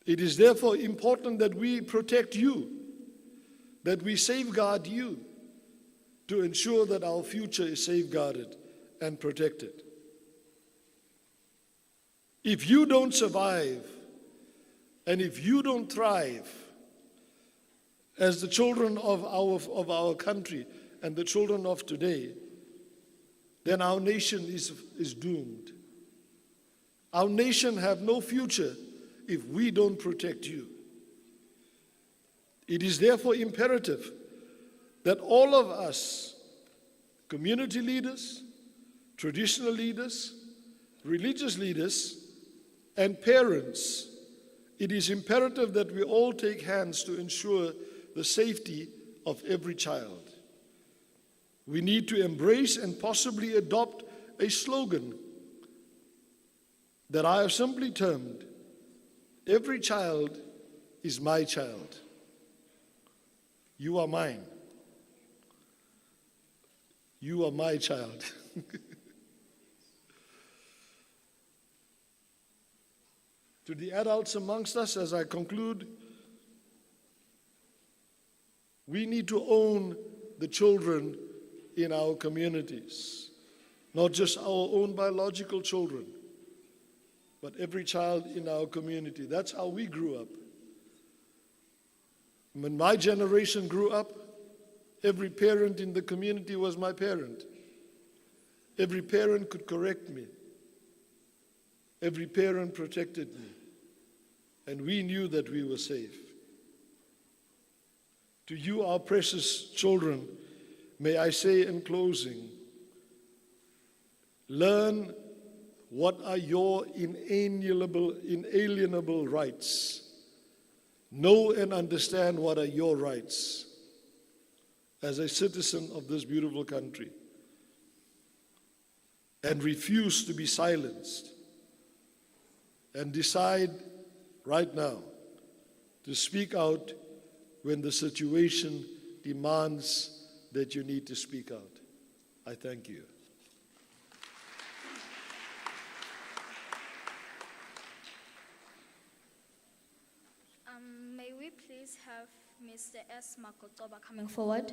It is therefore important that we protect you, that we safeguard you, to ensure that our future is safeguarded and protected. If you don't survive, and if you don't thrive, as the children of our country and the children of today, then our nation is doomed. Our nation have no future if we don't protect you. It is therefore imperative that all of us, community leaders, traditional leaders, religious leaders, and parents, it is imperative that we all take hands to ensure the safety of every child. We need to embrace and possibly adopt a slogan that I have simply termed, "Every child is my child. You are mine. You are my child." To the adults amongst us, as I conclude, we need to own the children in our communities, not just our own biological children, but every child in our community. That's how we grew up. When my generation grew up, every parent in the community was my parent. Every parent could correct me. Every parent protected me. And we knew that we were safe. To you, our precious children, may I say in closing, learn what are your inalienable rights. Know and understand what are your rights as a citizen of this beautiful country. And refuse to be silenced. And decide right now to speak out when the situation demands that you need to speak out. I thank you. May we please have Mr. S. Makotoba coming forward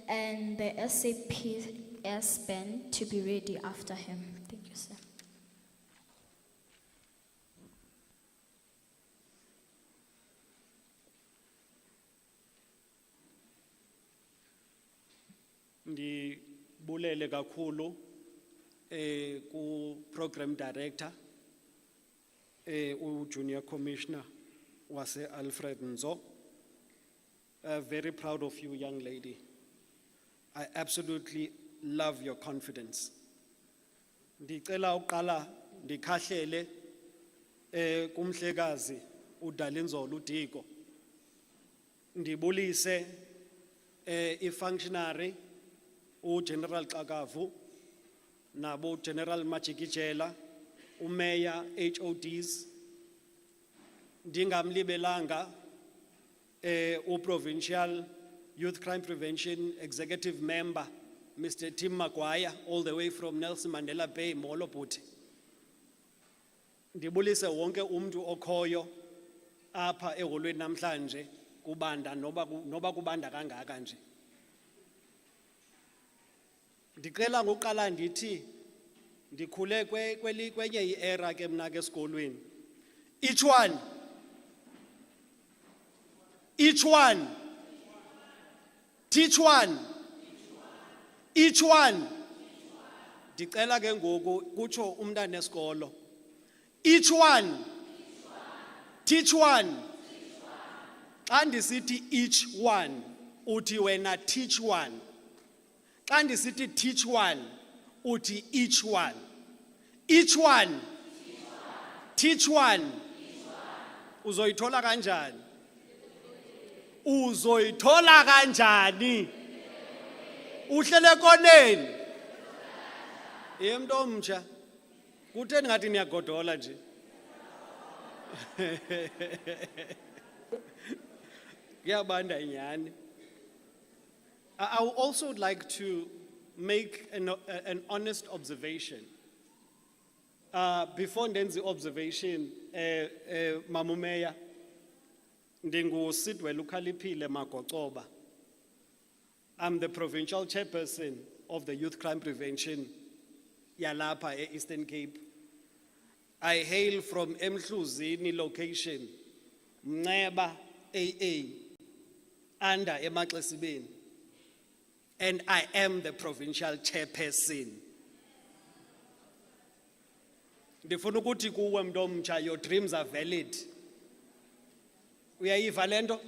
and the SAPS band to be ready after him. Thank you, sir. ndibulele kakhulu ku program director u junior commissioner wase Alfred Nzo. Very proud of you, young lady. I absolutely love your confidence. Ndicela uqala ndikhahlele kumhlekazi uDalinzolo uDiko. Ndibulise i-functionary uGeneral Xakavu nabo General Machikijela, uMayor, HODs. Ndingamlibelanga u-Provincial Youth Crime Prevention Executive Member, Mr. Tim Maguire, all the way from Nelson Mandela Bay, Molo Buti. Ndibulise wonke umuntu okhoyo apha eholweni namhlanje kubanda noba kubanda kangaka nje. Ndicela ngoqala ndithi ndikhule kwenye iera ke mna ke esikolweni. Each one, teach one, each one. Ndicela ke ngoku kutsho umntana esikolo. Each one, teach one. Xa ndisithi each one, uthi wena teach one. Xa ndisithi teach one, uthi each one. Each one, teach one. Uzoyithola kanjani? Uzoyithola kanjani? Uhlele koneni? Yemntu omtsha. Kutheni ngathi niyagodola nje? Kuyabanda inyani. I would also like to make an honest observation. Before ndenzi observation, Mamumeya, ndingu Sidwell Ukhaliphile Magocoba. I'm the provincial chairperson of the Youth Crime Prevention Yalapa Eastern Cape. I hail from Mhluzini location, Mneba AA, under Emaxesibeni. And I am the provincial chairperson. Ndifuna ukuthi kuwe mntu omtsha, your dreams are valid. Uyayiva lento?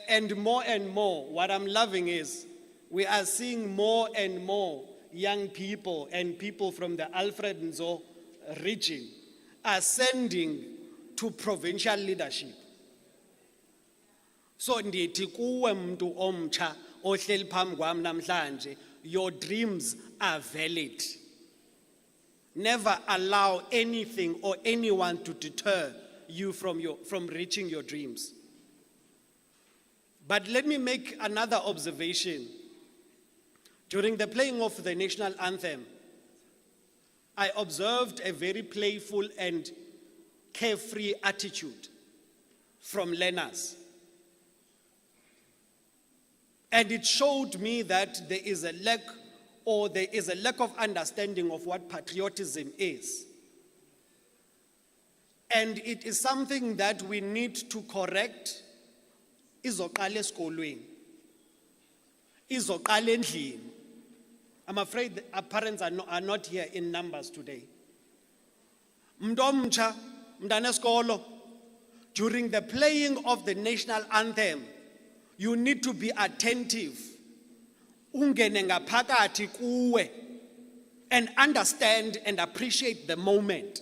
And more, what I'm loving is, we are seeing more and more young people and people from the Alfred Nzo region ascending to provincial leadership. So ndithi kuwe mntu omtsha ohleli phambi kwami namhlanje, your dreams are valid. Never allow anything or anyone to deter you from reaching your dreams. But let me make another observation. During the playing of the national anthem, I observed a very playful and carefree attitude from learners. And it showed me that there is a lack of understanding of what patriotism is. And it is something that we need to correct. Izoqala esikolweni. Izoqala endlini. I'm afraid our parents are not here in numbers today. Mntu omtsha, mntana esikolo, during the playing of the national anthem, you need to be attentive. Ungene ngaphakathi kuwe and understand and appreciate the moment.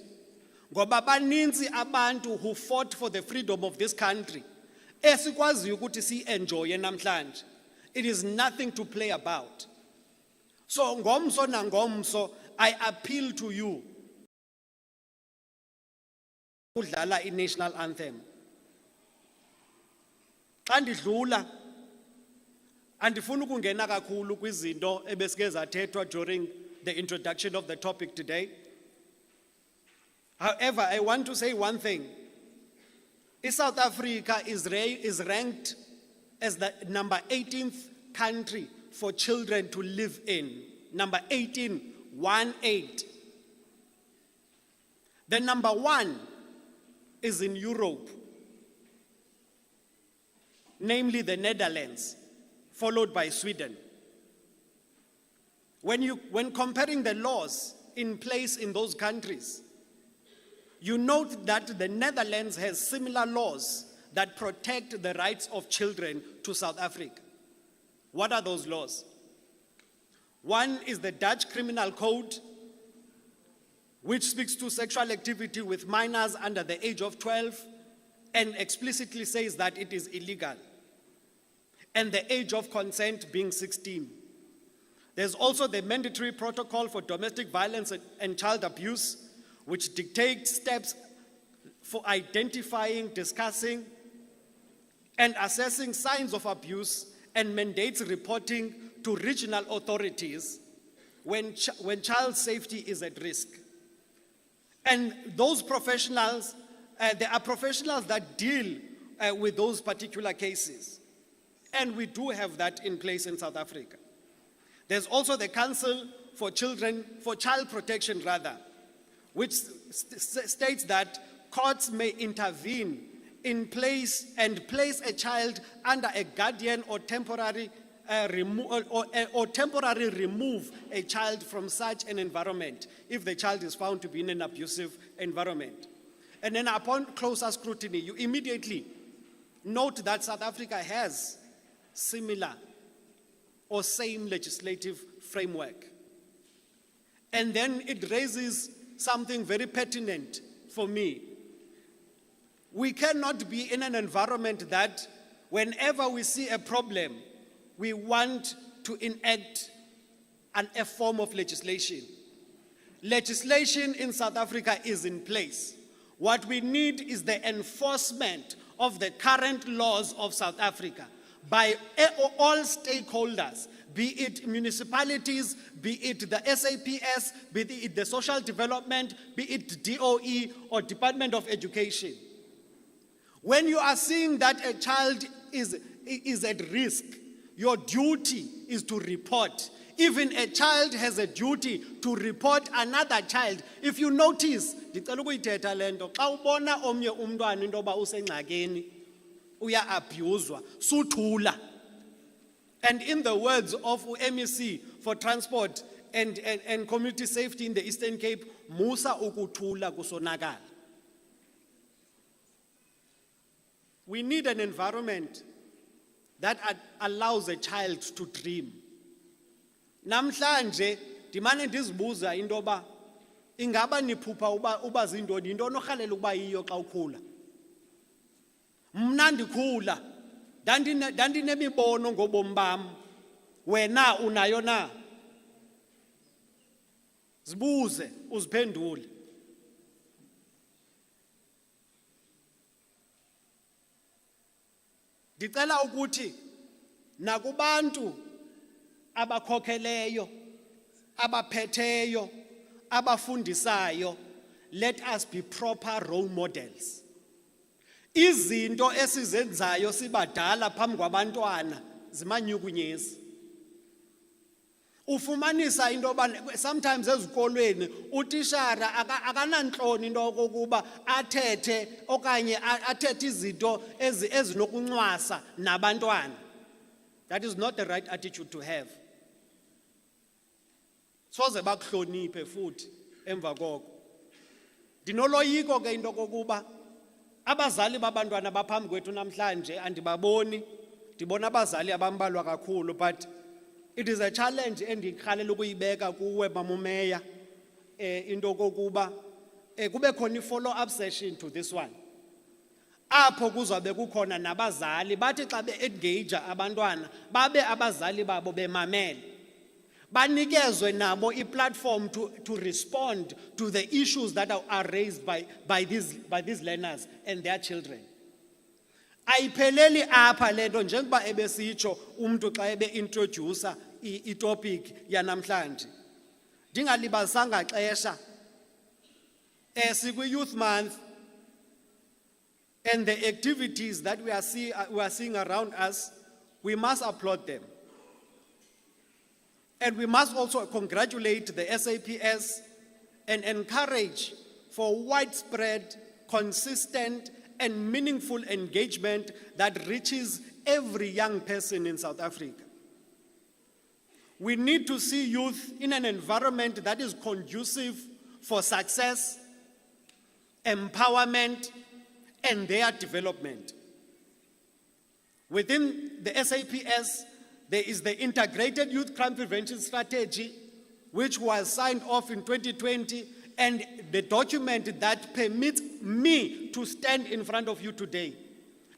Ngoba baninzi abantu who fought for the freedom of this country. Esikwaziyo ukuthi si-enjoye namhlanje. It is nothing to play about. So ngomso nangomso, I appeal to you. Udlala i-national anthem. Xa ndidlula, andifuna ukungena kakhulu kwizinto ebesike zathethwa during the introduction of the topic today. However, I want to say one thing. South Africa is ranked as the number 18th country for children to live in. Number 18, 1-8. The number 1 is in Europe, namely the Netherlands, followed by Sweden. When comparing the laws in place in those countries, you note that the Netherlands has similar laws that protect the rights of children to South Africa. What are those laws? One is the Dutch Criminal Code, which speaks to sexual activity with minors under the age of 12 and explicitly says that it is illegal, and the age of consent being 16. There's also the Mandatory Protocol for Domestic Violence and Child Abuse, which dictates steps for identifying, discussing, and assessing signs of abuse and mandates reporting to regional authorities when child safety is at risk. And those professionals, there are professionals that deal with those particular cases. And we do have that in place in South Africa. There's also the Council for Child Protection, which states that courts may intervene in place and place a child under a guardian or temporary remove a child from such an environment if the child is found to be in an abusive environment. And then upon closer scrutiny, you immediately note that South Africa has similar or same legislative framework. And then it raises something very pertinent for me. We cannot be in an environment that whenever we see a problem, we want to enact a form of legislation. Legislation in South Africa is in place. What we need is the enforcement of the current laws of South Africa by all stakeholders, be it municipalities, be it the SAPS, be it the social development, be it DOE or Department of Education. When you are seeing that a child is at risk, your duty is to report. Even a child has a duty to report another child. If you notice, ndicela ukuyithetha lento, xa ubona omnye umntwana into yoba usengxakini, uya-abhuzwa, suthula. And in the words of MEC for Transport and Community Safety in the Eastern Cape, musa ukuthula kusonakala. We need an environment that allows a child to dream. Namhlanje ndimane ndizibuza into yoba ingaba niphupha uba zindoni into onorhalela ukuba yiyo xa ukhula. Mna ndikhula ndandinemibono ngobomi bam, wena unayo na? Zibuze uziphendule. Ndicela ukuthi nakubantu abakhokheleyo, abaphetheyo, abafundisayo, let us be proper role models. Izinto esizenzayo sibadala phambi kwabantwana zimanyukunyezi. Ufumanisa into yoba sometimes ezikolweni utishara akanantloni into yokokuba athethe okanye athethe izinto ezinokunxwasa nabantwana. That is not the right attitude to have. Soze bakuhloniphe futhi emva koko. Ndinoloyiko ke into yokokuba abazali babantwana baphambi kwethu namhlanje andibaboni, ndibona abazali abambalwa kakhulu, but it is a challenge endikhalela ukuyibeka kuwe mamumeya into kokuba kube khona follow up session to this one. Apho kuzabe kukhona nabazali bathi xa be-engage abantwana babe abazali babo bemamele. Banikezwe nabo i-platform to respond to the issues that are raised by these learners and their children. Ayipheleli apha lento njengoba ebesitsho umuntu xa ebe-introducer i-topic yanamhlanje. Ndingalibazisanga xesha sikwi-Youth Month, and the activities that we are seeing around us, we must applaud them. And we must also congratulate the SAPS and encourage for widespread, consistent, and meaningful engagement that reaches every young person in South Africa. We need to see youth in an environment that is conducive for success, empowerment, and their development. Within the SAPS, there is the Integrated Youth Crime Prevention Strategy, which was signed off in 2020, and the document that permits me to stand in front of you today,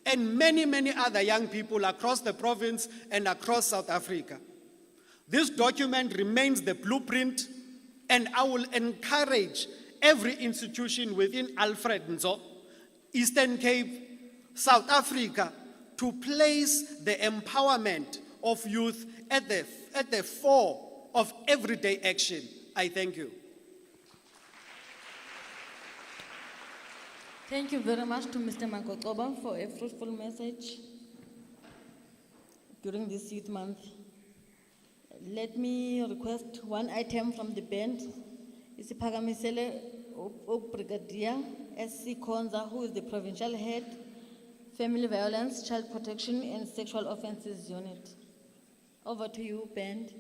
and many, many other young people across the province and across South Africa. This document remains the blueprint, and I will encourage every institution within Alfred Nzo, Eastern Cape, South Africa, to place the empowerment of youth at the fore of everyday action. I thank you. Thank you very much to Mr. Makotoba for a fruitful message during this Youth Month. Let me request one item from the band. Isiphakamisele Brigadier SC Konza, who is the Provincial Head, Family Violence, Child Protection and Sexual Offences Unit. Over to you, band.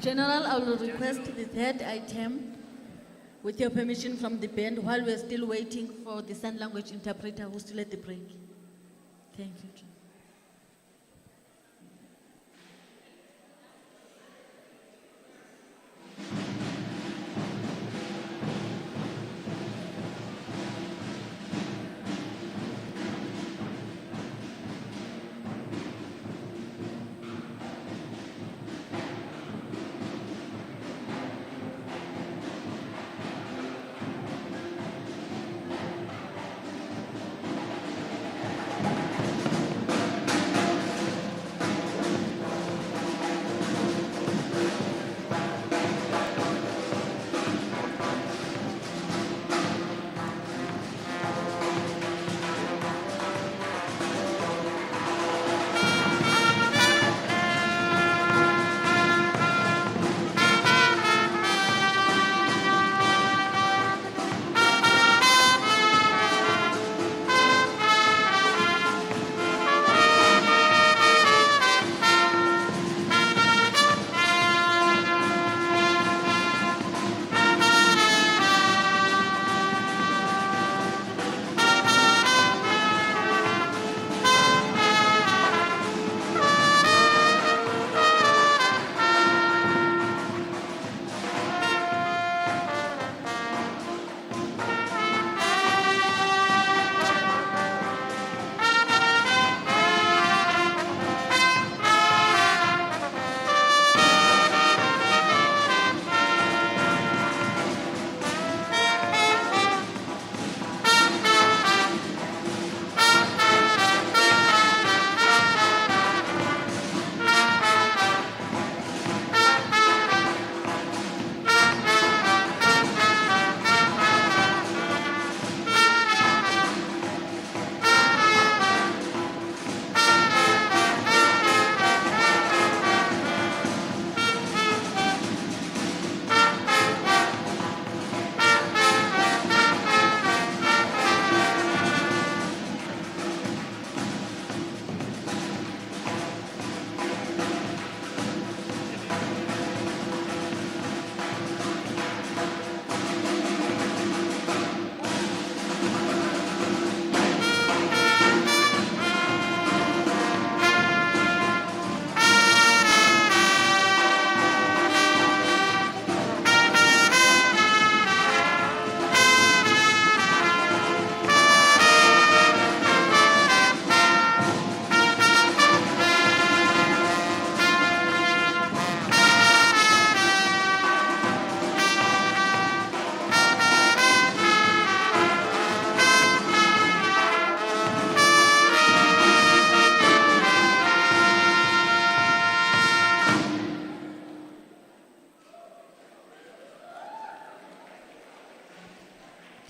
General, I will request the third item, with your permission from the band, while we're still waiting for the sign language interpreter who's still at the break. Thank you, John.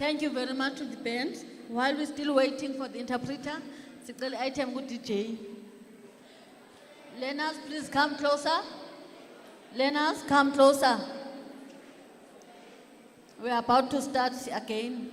Thank you very much to the band. While we're still waiting for the interpreter, sicela item good DJ. Learners, please come closer. Learners, come closer. We're about to start again.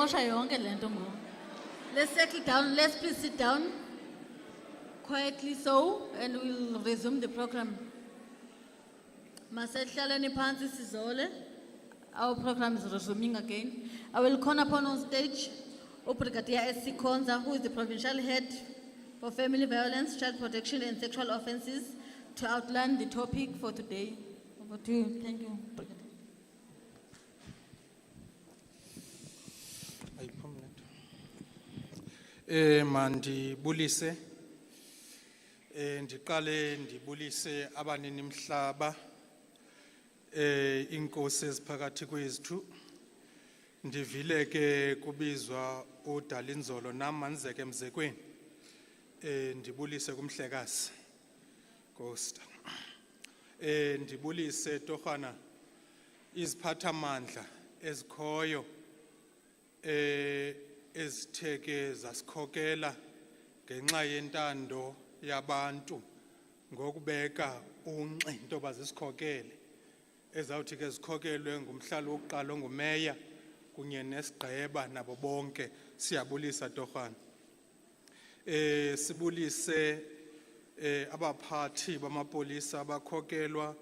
Uzorosha yonke le nto ngoku. Let's settle down, let's please sit down. Quietly so, and we'll resume the program. Masehlaleni phansi sizole. Our program is resuming again. I will call upon on stage Brigadier S.C. Konza, who is the Provincial Head for Family Violence, Child Protection and Sexual Offences, to outline the topic for today. Over to you. Thank you, Brigadier. Mandibulise ndiqale ndibulise abanini mhlaba inkosi eziphakathi kwethu ndivile ke kubizwa uDalinzolo nam manizeke emzekweni ndibulise kumhlekazi Costa ndibulise torhana iziphathamandla ezikhoyo ezitheke zasikhokela ngenxa yentando yabantu ngokubeka unxinto bazisikhokele ezawuthi ke zikhokelwe ngumhlalo wokuqala ongumeya kunye nesigqeba nabo bonke siyabulisa torhana sibulise abaphathi bamapolisa abakhokelwa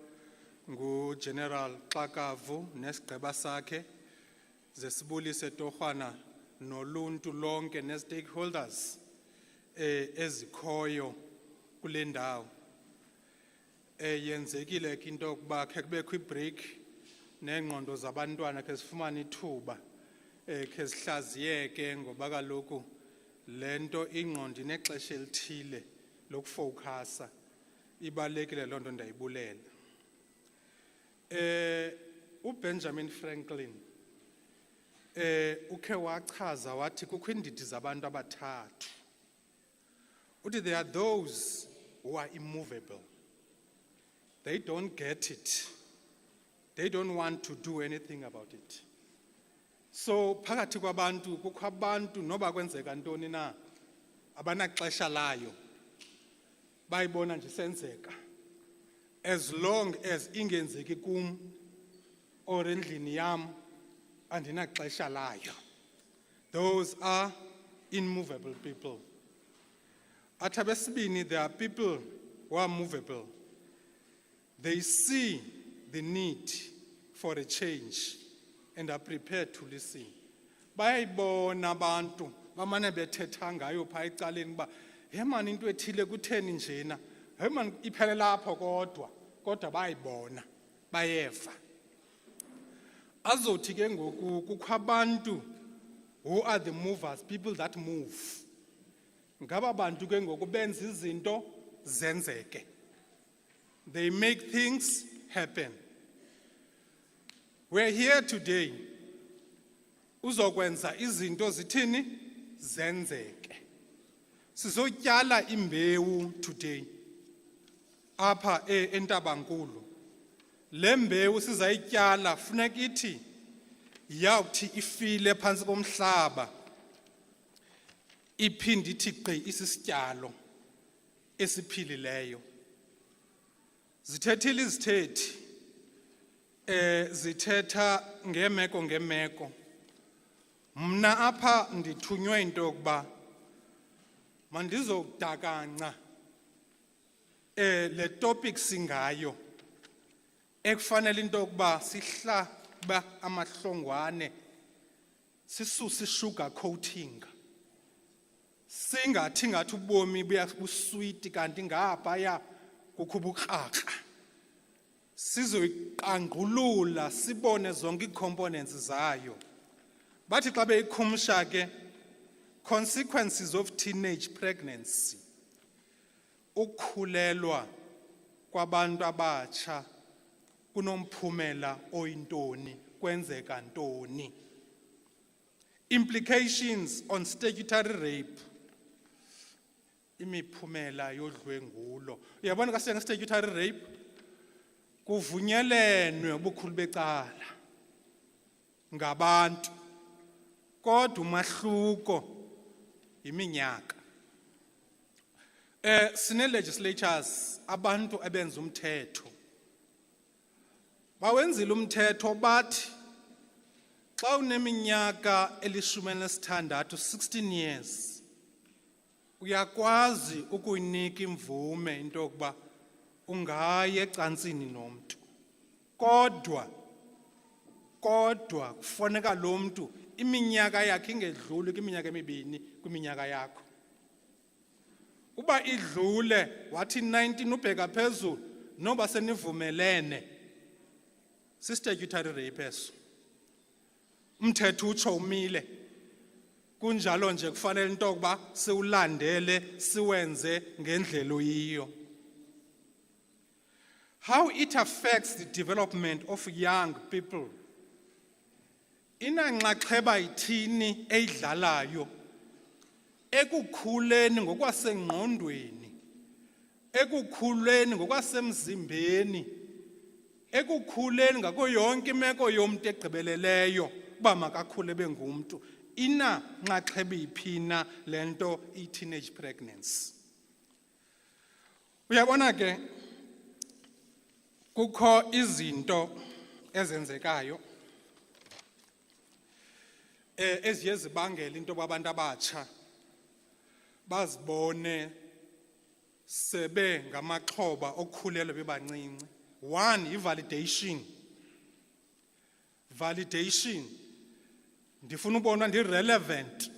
nguGeneral Xakavu nesigqeba sakhe zesibulise torhana noluntu lonke ne-stakeholders ezikhoyo kule ndawo yenzekile ke into yokuba khe kubekho ibreak neengqondo zabantwana khe zifumane ithuba khe zihlaziyeke ngoba kaloku le nto ingqondo inexesha elithile lokufowukhasa ibalulekile loo nto ndayibulela uBenjamin Franklin ukhe wachaza wathi kukho iindidi zabantu abathathu uthi there are those who are immovable. They don't get it. They don't want to do anything about it. So phakathi kwabantu kukho abantu noba kwenzeka ntoni na abanaxesha layo bayibona nje senzeka as long as ingenzeki kum or endlini yam andinaxesha layo. Those are immovable people. At abesibini, there are people who are movable. They see the need for a change and are prepared to listen. Bayayibona abantu bamane bethetha ngayo phaa ecaleni uba man into ethile kutheni njena man iphele lapho kodwa bayayibona bayeva. Azothi ke ngoku kukho abantu who are the movers, people that move. Ngaba bantu ke ngoku benza izinto zenzeke. They make things happen. We're here today uzokwenza izinto zithini zenzeke. Sizotyala imbewu today apha eNtabankulu. Le mbewu sizayityala funeka ithi yawuthi ifile phantsi komhlaba iphinde ithi gqi isisityalo esiphilileyo. Zithethile izithethi zithetha ngemeko. Mna apha ndithunywe into yokuba mandizodakanca le topic singayo ekufanele into yokuba sihlaba amahlongwane sisuse sugar coating singathi ngathi ubomi buswiti kanti ngaphaya kukho ubukrakra sizoyiqangqulula sibone zonke ii-components zayo. Bathi xa beyikhumsha ke consequences of teenage pregnancy, ukukhulelwa kwabantu abatsha kunomphumela oyintoni, kwenzeka ntoni. Implications on statutory rape, imiphumela yodlwengulo. Uyabona ka statutory rape kuvunyelenwe ubukhulu becala ngabantu kodwa umahluko iminyaka. Sine legislatures abantu abenza umthetho bawenzile umthetho bathi Xa uneminyaka elishumi elinesithandathu, 16 years, uyakwazi ukuyinika imvume into yokuba ungaye ecantsini nomntu. Kodwa kufuneka lo mntu iminyaka yakhe ingedluli kwiminyaka emibini kwiminyaka yakho. Uba idlule wathi 19 ubheka phezulu noba senivumelene, si-statutory rape eso. Umthetho utsho umile. Kunjalo nje kufanele into yokuba siwulandele siwenze ngendlela oyiyo. How it affects the development of young people. Inanxaxheba ithini eyidlalayo ekukhuleni ngokwasengqondweni, ekukhuleni ngokwasemzimbeni, ekukhuleni ngako yonke imeko yomntu egqibeleleyo uba makakhule bengumntu. Inanxaxheba iphina lento i-teenage pregnancy. Uyabona ke kukho izinto ezenzekayo eziye zibangela into abantu abatsha bazibone sebe ngamaxhoba okukhulelwa bebancinci. One, i-validation. Validation. Ndifuna ubona ndi-relevant.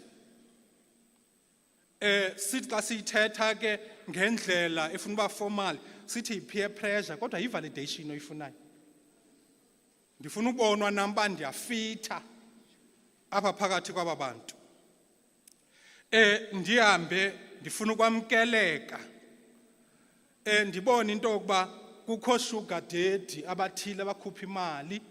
Sithi xa siyithetha ke ngendlela efuna uba formal, sithi yi-peer pressure, kodwa yi-validation oyifunayo. Ndifuna ubonwa nam uba ndiyafitha apha phakathi kwaba bantu. Ndihambe ndifuna ukwamkeleka. Ndibone into yokuba kukho sugar daddy abathile abakhupha imali.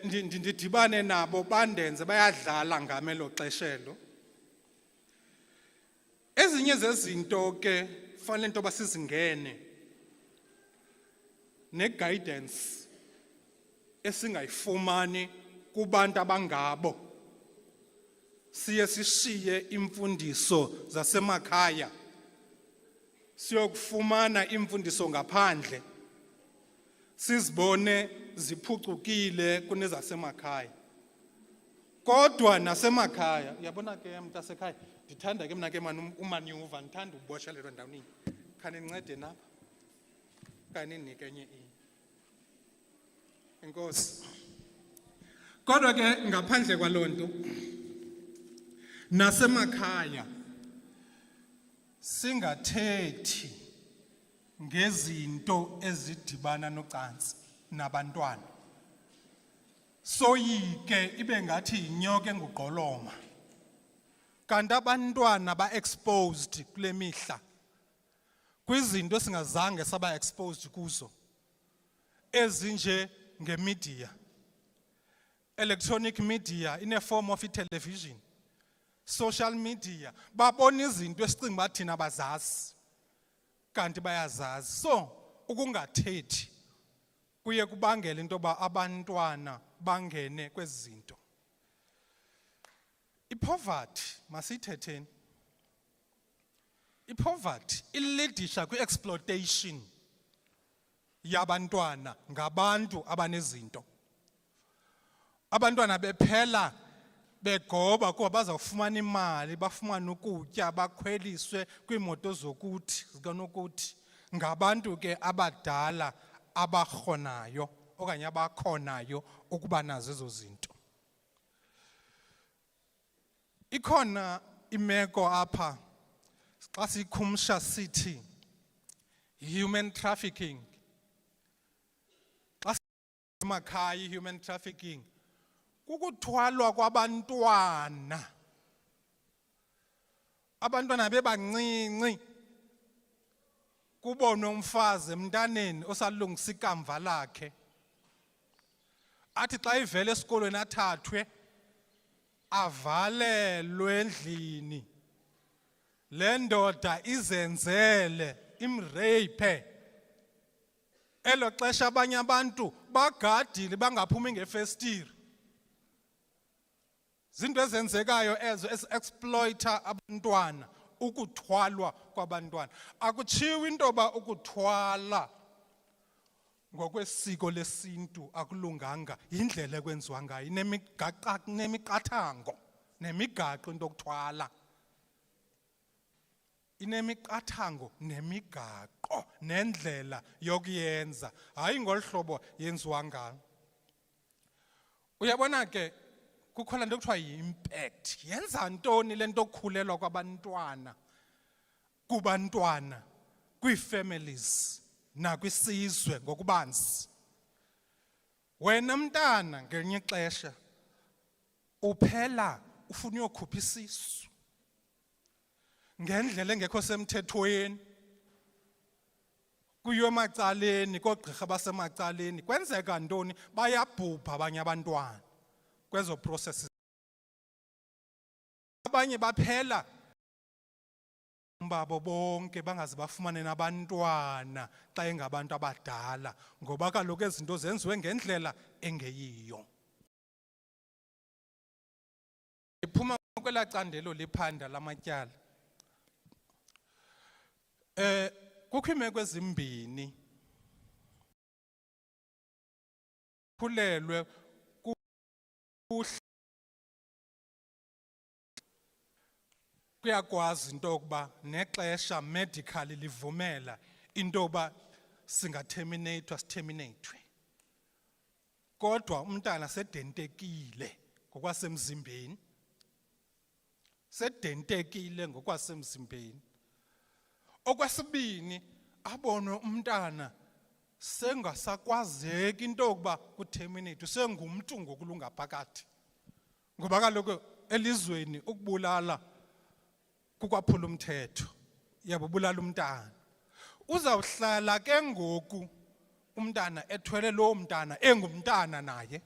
Ndidibane nabo bandenze bayadlala ngamelo xeshelo. Ezinye zezinto ke fanele into basizingene ne-guidance esingayifumani kubantu abangabo. Siye sishiye imfundiso zasemakhaya siyokufumana imfundiso ngaphandle, sizibone ziphucukile kunezasemakhaya. Kodwa nasemakhaya, uyabona ke mntasekhaya, ndithanda ke mna ke umanyuva, ndithanda uboshelelwa ndaweni. Khani nincede napha, kani ninike enye Enkosi. Kodwa ke ngaphandle kwaloo nto, nasemakhaya singathethi ngezinto ezidibana nocansi nabantwana. Soyike ibe ngathi inyoka engugqoloma. Kanti abantwana ba-exposed kule mihla kwizinto singazange saba-exposed kuzo, ezinje ngemedia, electronic media in a form of television, social media. Babona izinto esicinga uba thina bazazi kanti bayazazi. So ukungathethi kuye kubangela into yoba abantwana bangene kwezi zinto. I-poverty masiyithetheni. I-poverty ilidisha kwi-exploitation yabantwana ngabantu abanezinto. Abantwana bephela begoba kuba bazawufumana imali, bafumane ukutya, bakhweliswe kwiimoto zokuthi zikanokuthi ngabantu ke abadala abakhonayo okanye abakhonayo ukuba nazo ezo zinto. Ikhona imeko apha xa sikhumsha sithi human trafficking. Xa emakhaya human trafficking kukuthwalwa kwabantwana. Abantwana bebancinci kubonwe umfazi emntaneni osalungisa ikamva lakhe. Athi xa ivele esikolweni athathwe avalelwe endlini. Le ndoda izenzele imreyiphe. Elo xesha abanye abantu bagadile bangaphumi ngefestire. Zinto ezenzekayo ezo ezi-exploiter abantwana, ukuthwalwa kwabantwana. Akutshiwo into yoba ukuthwala ngokwesiko lesintu akulunganga indlela ekwenziwa ngayo inemiqathango nemigaqo into okuthwala inemiqathango nemigaqo nendlela yokuyenza hayi ngolhlobo yenziwa ngalo. Uyabona ke kukho lento kuthiwa yi-impact. Yenza ntoni lento okukhulelwa kwabantwana kubantwana kwii-families nakwisizwe ngokubanzi? Wena mntana ngelinye ixesha uphela ufuna uyokhupha isisu ngendlela engekho semthethweni kuyo emacaleni koogqirha basemacaleni. Kwenzeka ntoni? Bayabhubha abanye abantwana kwezo processes. Abanye baphela babo bonke bangaze bafumane nabantwana xa engabantu abadala ngoba kaloku ezinto zenziwe ngendlela engeyiyo. Iphuma kwela candelo liphanda lamatyala. Kukho iimeko ezimbini khulelwe kuyakwazi into yokuba nexesha medically livumela into yokuba siterminethwe, kodwa umntana sedentekile ngokwasemzimbeni, Okwesibini, abonwe umntana sengasakwazeki into yokuba kuterminate, sengumntu ngokulunga phakathi. Ngoba kaloku elizweni ukubulala kukwaphula umthetho, yabubulala umntana. Uzawuhlala ke ngoku umntana ethwele loo mntana engumntana naye.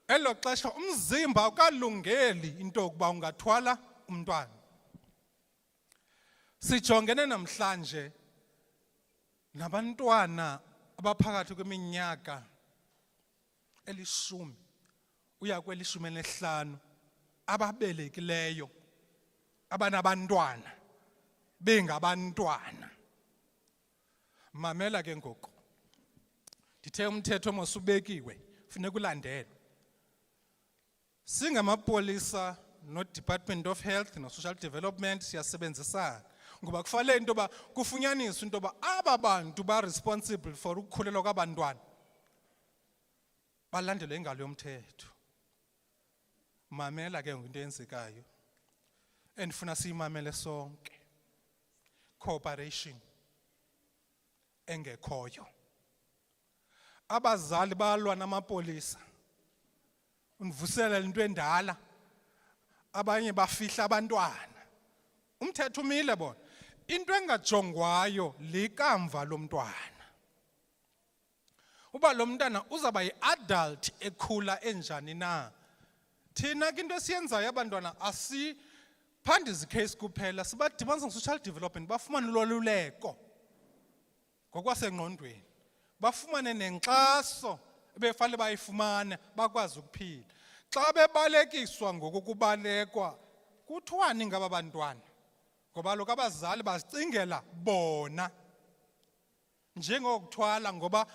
Elo xesha umzimba awukalungeli into yokuba ungathwala umntwana. Sijongene namhlanje nabantwana abaphakathi kweminyaka 10 uya kwe-15 ababelekileyo abanabantwana bengabantwana. Mamela ke ngoku, ndithe umthetho mosubekiwe funeka ulandelwe. Singamapolisa no-Department of Health no-Social Development siyasebenzisana ngoba kufanele into yoba kufunyaniswe into yoba aba bantu ba-responsible for ukukhulelwa kwabantwana balandelwe ingalo yomthetho. Mamela ke into eyenzekayo endifuna siyimamele sonke, cooperation engekhoyo. Abazali balwa namapolisa undivusela into endala, abanye bafihla abantwana. Umthetho umile bona. Into engajongwayo likamva lomntwana. Uba lo mntana uzaba yi-adult ekhula enjani na. Thina ke into esiyenzayo abantwana asiphandi izicase kuphela, sibadibanisa ngo-social development bafumane uloluleko ngokwasengqondweni, bafumane nenkxaso ebefanele bayifumane bakwazi ukuphila. Xa bebalekiswa ngokubalekwa kuthiwani ngaba bantwana? Ngoba lokho abazali bazicingela bona njengokuthwala ngoba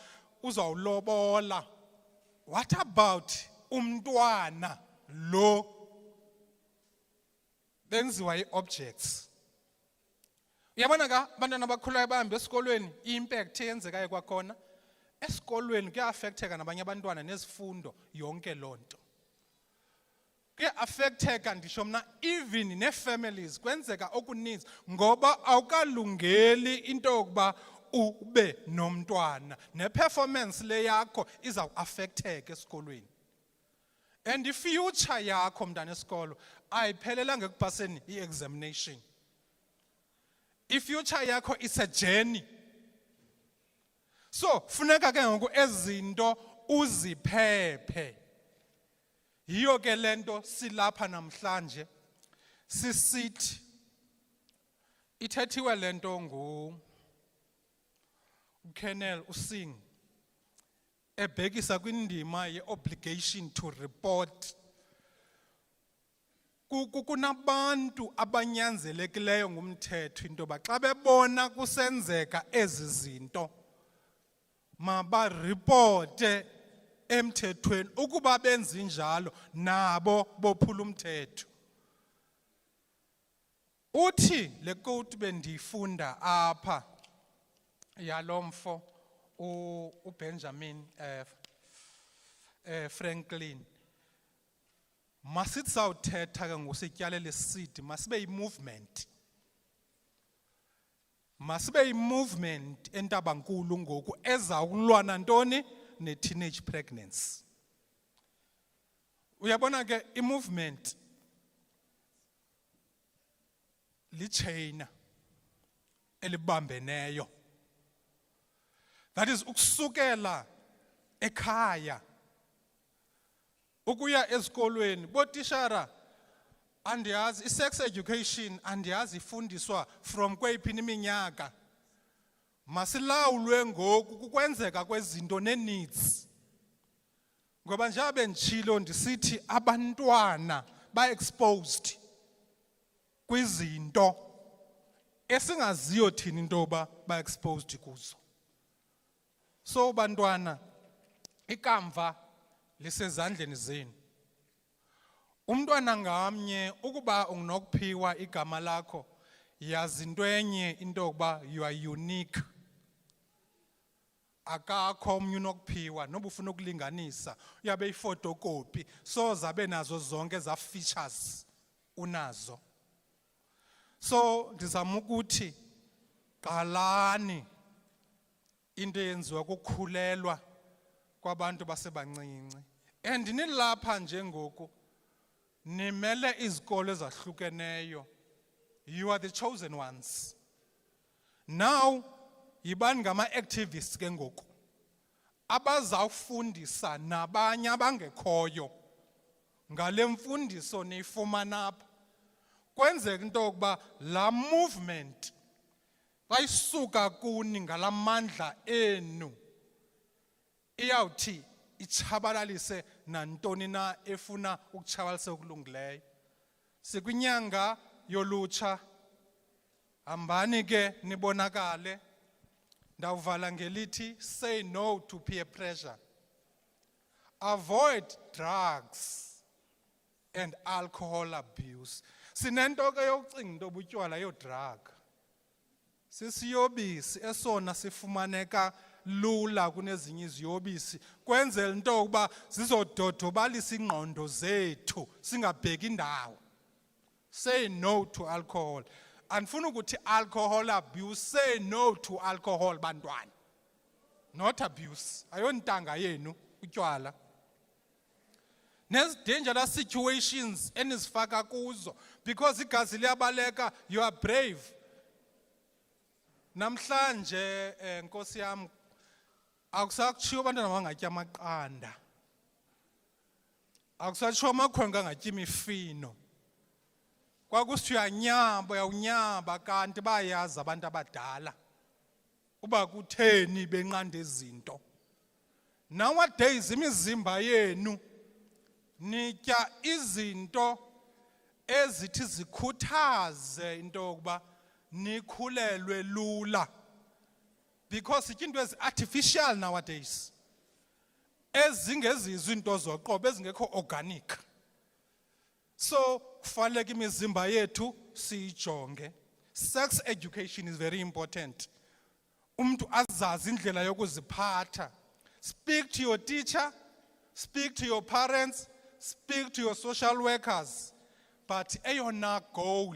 uzawulobola. What about umntwana lo benziwa i-objects? Uyabona ka abantwana abakhulayo bahamba esikolweni, i-impact eyenzekayo kwakhona esikolweni kuya-affecteka nabanye abantwana nezifundo, yonke loo nto kuya-affecteka ndisho mna even nee-families, kwenzeka okuninzi ngoba awukalungeli into yokuba ube nomntwana, ne-performance le yakho izawuaffecteka esikolweni. And i-future yakho mntana esikolo ayiphelelanga ekupaseni i-examination. I-future yakho is a journey. So funeka ke ngoku ezinto uziphephe. Yiyo ke lento silapha namhlanje sisithi ithethiwe lento uKenneth Using ebhekisa kwindima ye-obligation to report. Kunabantu abanyanzelekileyo ngumthetho into yoba xa bebona kusenzeka ezi zinto mabaripote emthethweni ukuba benzi njalo nabo bophula umthetho. Uthi le quote bendifunda apha yalomfo uBenjamin Franklin. Masithi sawuthetha ke ngosityalele seed, masibe yi-movement. Masibe yi-movement eNtabankulu ngoku ezawulwa nantoni ne-teenage pregnancy. Uyabona ke i-movement lichaina elibambeneyo. That is ukusukela ekhaya ukuya ezikolweni. Botishara andiyazi i-sex education andiyazi ifundiswa from kweyiphi iminyaka. Masilawulwe ngoku kukwenzeka kwezinto ne-needs. Ngoba njengoba nditshilo ndisithi abantwana ba-exposed kwizinto esingaziyo thina into yoba ba-exposed kuzo. So bantwana, ikamva lisezandleni zenu. Umntwana ngamnye ukuba ungnokuphiwa igama lakho, yazi into enye into yokuba you are unique. Akakho omnye unokuphiwa noba ufuna ukulinganisa uyabe ifotokopi so zabe nazo zonke za features unazo. So ndizama ukuthi qalani into eyenziwa kukhulelwa kwabantu basebancinci. And nilapha njengoku nimele izikolo ezahlukeneyo. You are the chosen ones. Now yibani ngama-activists ke ngoku abazawufundisa nabanye abangekhoyo ngale mfundiso niyifumana apha. Kwenzeka into yokuba la movement bayisuka kuni ngalamandla enu iyawuthi ichabalalise nantoni na efuna ukuchabalisa okulungileyo. Sikwinyanga yolutsha, hambani ke nibonakale. Ndawuvala ngelithi say no to peer pressure. Avoid drugs and alcohol abuse. Sinento ke yokucinga into butywala yo drug. Sisiyobisi esona sifumaneka lula kunezinye iziyobisi kwenzela into yokuba zizododobalisa ingqondo zethu singabheki indawo. Say no to alcohol. Andifuna ukuthi alcohol abuse, say no to alcohol bantwana. Not abuse. Ayontanga yenu utywala. Nezi dangerous situations enizifaka kuzo because igazi liyabaleka, you are brave. Namhlanje Nkosi yam akusakutshiwo abantwana bangatya amaqanda. Akusatshiwo amakhwenkwe angatya imifino. Kwakusithi uyawunyamba kanti bayazi abantu abadala uba kutheni benqanda izinto. Nowadays imizimba yenu nitya izinto ezithi zikhuthaze into yokuba nikhulelwe lula because izinto ezi-artificial nowadays ezingezizo into zoqobo ezingekho organic. So kufanele imizimba yethu siyijonge. Sex education is very important. Umuntu azazi indlela yokuziphatha. Speak to your teacher, speak to your parents, speak to your social workers. But eyona goal,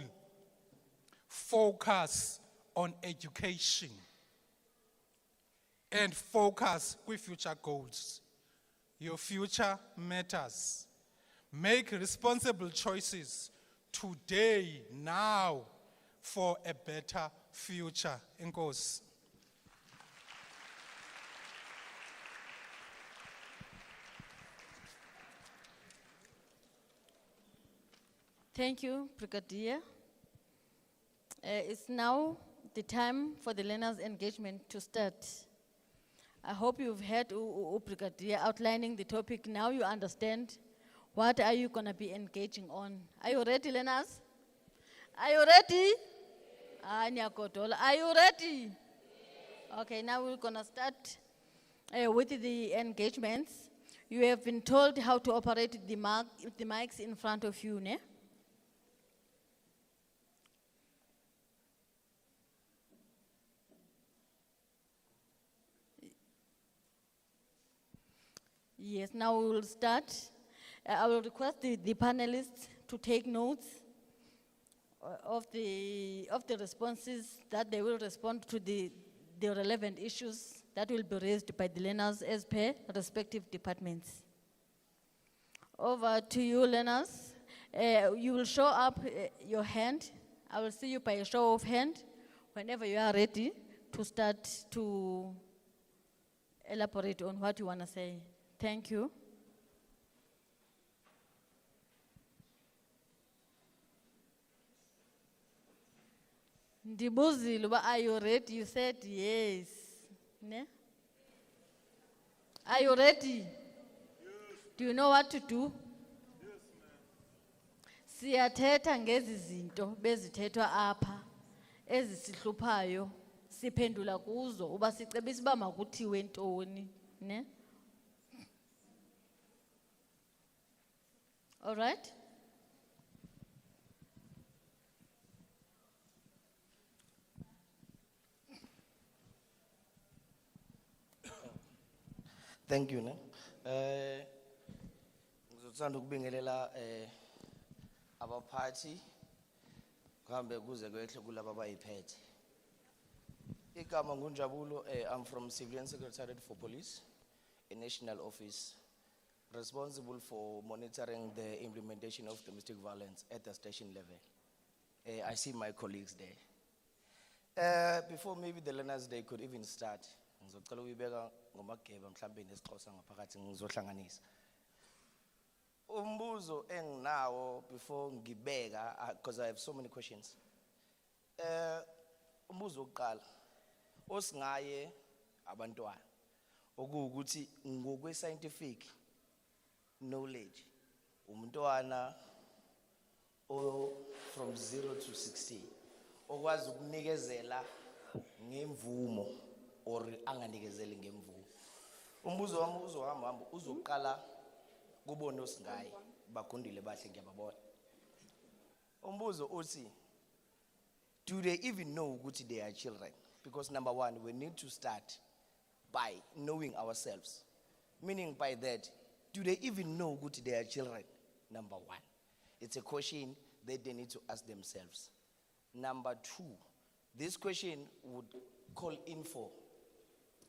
focus on education and focus with future goals. Your future matters. Make responsible choices today, now, for a better future. Enkosi. Thank you, Brigadier. It's now the time for the learners' engagement to start. I hope you've heard Brigadier outlining the topic. Now you understand what are you going to be engaging on. Are you ready, learners? Are you ready? Are you ready? Okay, now we're going to start With the engagements, you have been told how to operate the mics in front of you, ne? Yes, now we will start. I will request the panelists to take notes of the responses that they will respond to the relevant issues that will be raised by the learners as per respective departments. Over to you, learners. You will show up your hand. I will see you by a show of hand whenever you are ready to start to elaborate on what you want to say. Thank you. Ndibuzile uba, are you ready? You said yes. Ne? Are you ready? Yes. Do you know what to do? Yes, ma'am. Siyathetha ngezi zinto bezithethwa apha ezisihluphayo siphendula kuzo uba sicebisa uba makuthiwe ntoni, ne? All right? Thank you, ne? Ngizothanda ukubingelela abaphathi kuhambe kuze kwehle kulabo abayiphethe. Igama nguNjabulo, I'm from Civilian Secretariat for Police, a national office responsible for monitoring the implementation of domestic violence at the station level. I see my colleagues there. Before maybe the learners they could even start, ngizocela uyibeka ngomageba mhlambe nesixhosa ngaphakathi ngizohlanganisa. Umbuzo enginawo before ngibeka because I have so many questions. Umbuzo oqala osingaye abantwana okuwukuthi ngokwe scientific knowledge umntwana from 0 to 16 okwazi ukunikezela ngemvumo or anganikezeli ngemvumo. Umbuzo wami uzohamba uzoqala kubona osingaye bagundile bahle ngiyababona. Umbuzo uthi, do they even know ukuthi they are children? Because number one, we need to start by knowing ourselves. Meaning by that, do they even know ukuthi they are children? Number one, it's a question that they need to ask themselves. Number two, this question would call in for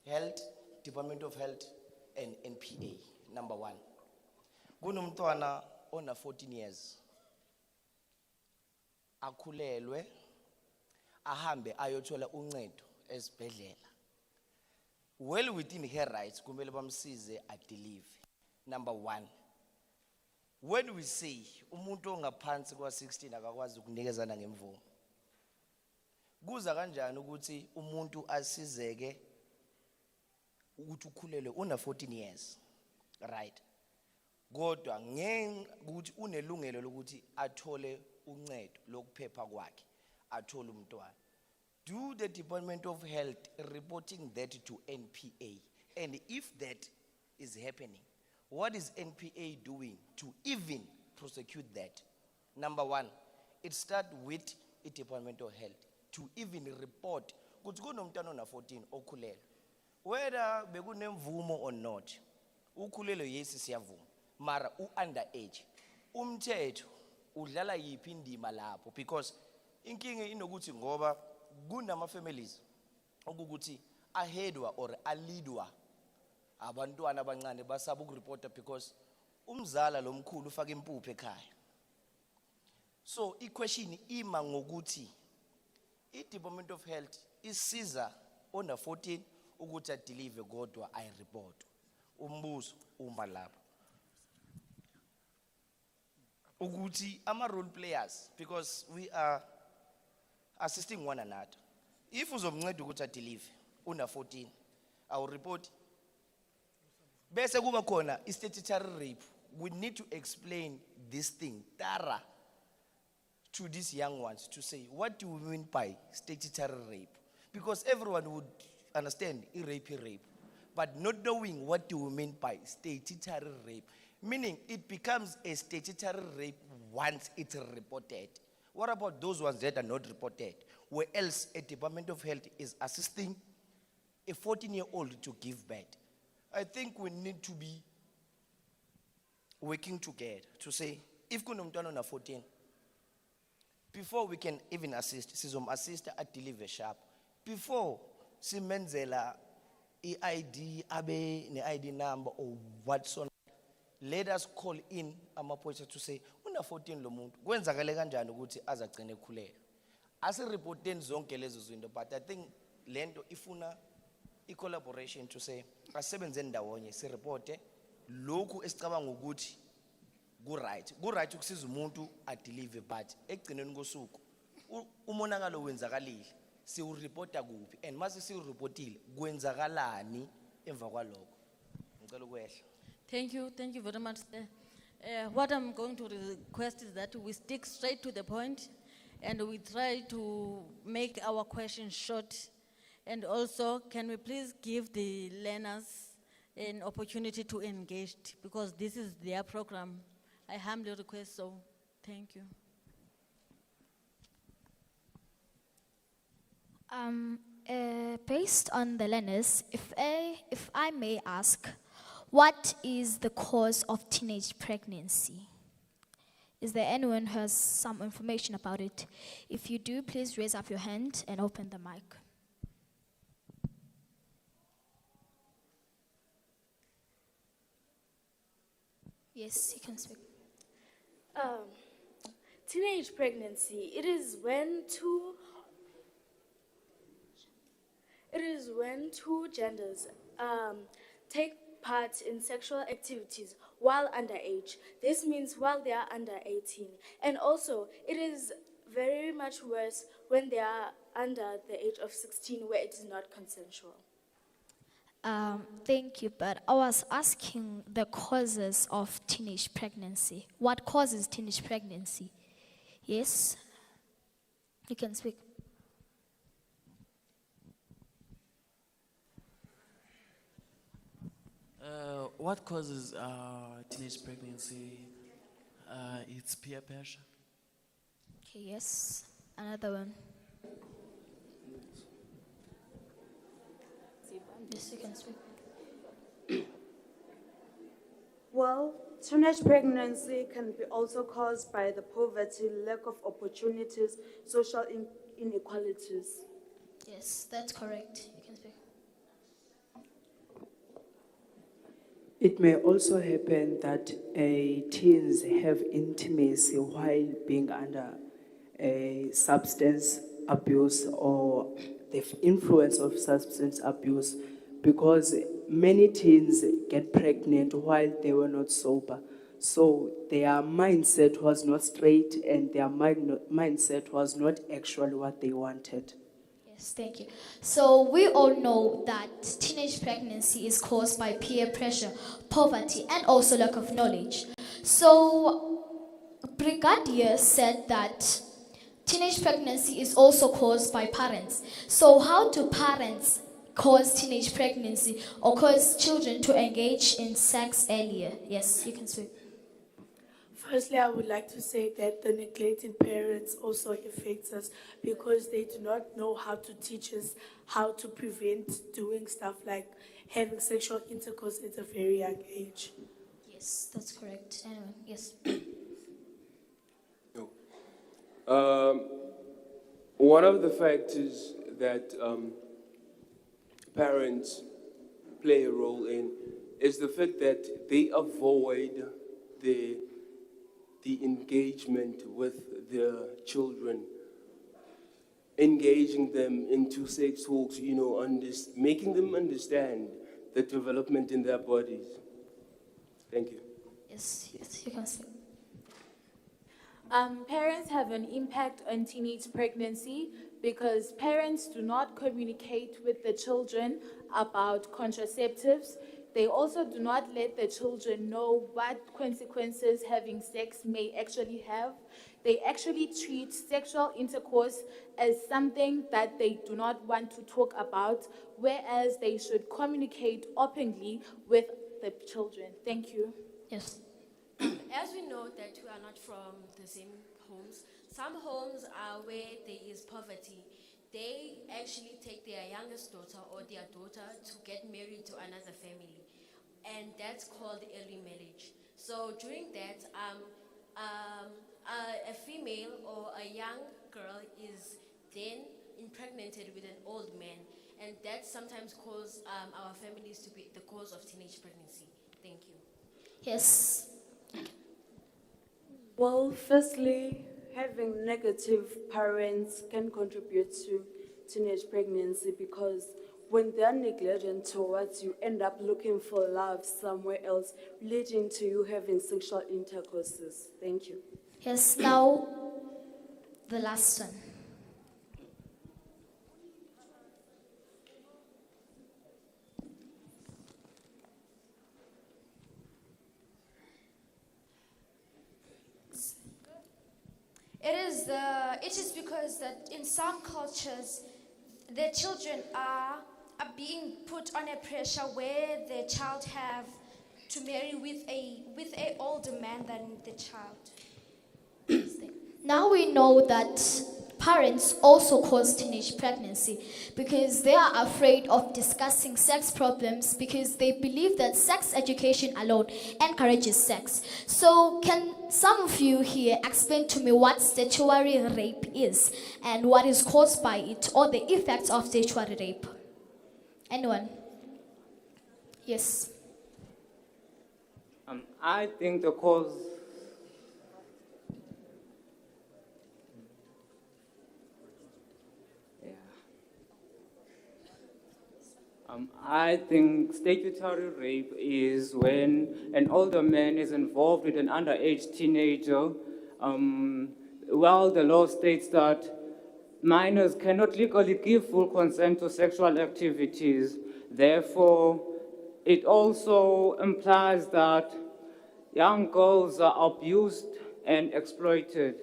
Health, Department of Health, and NPA. Number one, kunomntwana ona 14 years, akhulelwe, ahambe ayothola uncedo esibhedlela. Well within her rights, kumele bamsize adelive. Number one, when we say umuntu ongaphansi kwa 16 akakwazi ukunikezana ngemvumo, kuza kanjani ukuthi umuntu asizeke ukuthi ukhulelwe una 14 years, right? Kodwa ukuthi unelungelo lokuthi athole uncedo lokuphepha kwakhe, athole umntwana. Do the Department of Health reporting that to NPA? And if that is happening, what is NPA doing to even prosecute that? Number one, it starts with the Department of Health to even report ukuthi kunomntwana ona 14 okhulelwe. Whether bekunemvumo or not, ukhulelwe yes siyavuma, mara underage. Umthetho udlala yiphi indima lapho? Because inkinga inokuthi ngoba kunama families okukuthi ahedwa or alidwa abantwana abancane basaba ukureporta because umzala lomkhulu ufaka impuphu ekhaya. So iquestion ima ngokuthi i-Department of Health isiza ona 14 ukuthi adelive kodwa ayireport. Umbuzo uma lapho ukuthi ama role players, because we are assisting one another. If uzomnceda ukuthi adelive una 14 I will report. Bese kuba khona statutory rape. We need to explain this thing thorough to these young ones to say, what do we mean by statutory rape? Because everyone would understand rape. but not knowing what do we mean by statutory rape. Meaning it becomes a statutory rape once it's reported. What about those ones that are not reported? Where else a Department of Health is assisting a 14-year-old to give birth? I think we need to be working together to say, if kunomntwana na 14, before we can even assist, assist at deliver sharp. Before simenzela ID, abe ne ID number or whatsoever, let us call in amaphoyisa to say, una 14 lo muntu, kwenzakale kanjani ukuthi azagcine ekhulelwe. Asirepoteni zonke lezo zinto, but I think lento ifuna i-collaboration to say, asebenze ndawonye, sireporte, lokhu esicabanga ukuthi ku-right ukusiza umuntu adelive, but ekugcineni kosuku umonakalo wenzakalile siwuripota kuphi, and mase siwuripotile kwenzakalani emva kwalokho. Ngicela ukwehla. Thank you very much. What I'm going to request is that we stick straight to the point and we try to make our questions short. And also, can we please give the learners an opportunity to engage, because this is their program. I humbly request so. Thank you. Based on the learners, if I may ask, what is the cause of teenage pregnancy? Is there anyone who has some information about it? If you do, please raise up your hand and open the mic. Yes, you can speak. Teenage pregnancy, it is when two genders take part in sexual activities while underage. This means while they are under 18. And also, it is very much worse when they are under the age of 16, where it is not consensual. Thank you, but I was asking the causes of teenage pregnancy. What causes teenage pregnancy? Yes? You can speak. What causes teenage pregnancy? It's peer pressure. Okay, yes. Another one. Yes, you can speak. Well, teenage pregnancy can be also caused by the poverty, lack of opportunities, social inequalities. Yes, that's correct. You can speak. It may also happen that teens have intimacy while being under a substance abuse or the influence of substance abuse, because many teens get pregnant while they were not sober. So their mindset was not straight and their mindset was not actually what they wanted. Yes, thank you. So we all know that teenage pregnancy is caused by peer pressure, poverty, and also lack of knowledge. So Brigadier said that teenage pregnancy is also caused by parents. So how do parents cause teenage pregnancy or cause children to engage in sex earlier? Yes, you can speak. Firstly, I would like to say that the neglected parents also affects us because they do not know how to teach us how to prevent doing stuff like having sexual intercourse at a very young age. Yes, that's correct. Anyone? Yes. One of the factors that parents play a role in is the fact that they avoid the engagement with their children, engaging them into sex talks, making them understand the development in their bodies. Thank you. Yes, you can speak. Parents have an impact on teenage pregnancy because parents do not communicate with the children about contraceptives. They also do not let the children know what consequences having sex may actually have. They actually treat sexual intercourse as something that they do not want to talk about, whereas they should communicate openly with the children. Thank you. Yes. As we know that we are not from the same homes, some homes are where there is poverty. They actually take their youngest daughter or their daughter to get married to another family, and that's called early marriage. So during that, a female or a young girl is then impregnated with an old man, and that sometimes causes our families to be the cause of teenage pregnancy. Thank you. Yes. Well, firstly, having negative parents can contribute to teenage pregnancy because when they're negligent towards you, end up looking for love somewhere else, leading to you having sexual intercourses. Thank you. Yes, now the last one. It is because that in some cultures, the children are being put on a pressure where the child have to marry with a older man than the child. Now we know that parents also cause teenage pregnancy because they are afraid of discussing sex problems because they believe that sex education alone encourages sex. So can some of you here explain to me what statutory rape is and what is caused by it or the effects of statutory rape? Anyone? Yes. I think the cause I think statutory rape is when an older man is involved with an underage teenager. While the law states that minors cannot legally give full consent to sexual activities, therefore, it also implies that young girls are abused and exploited.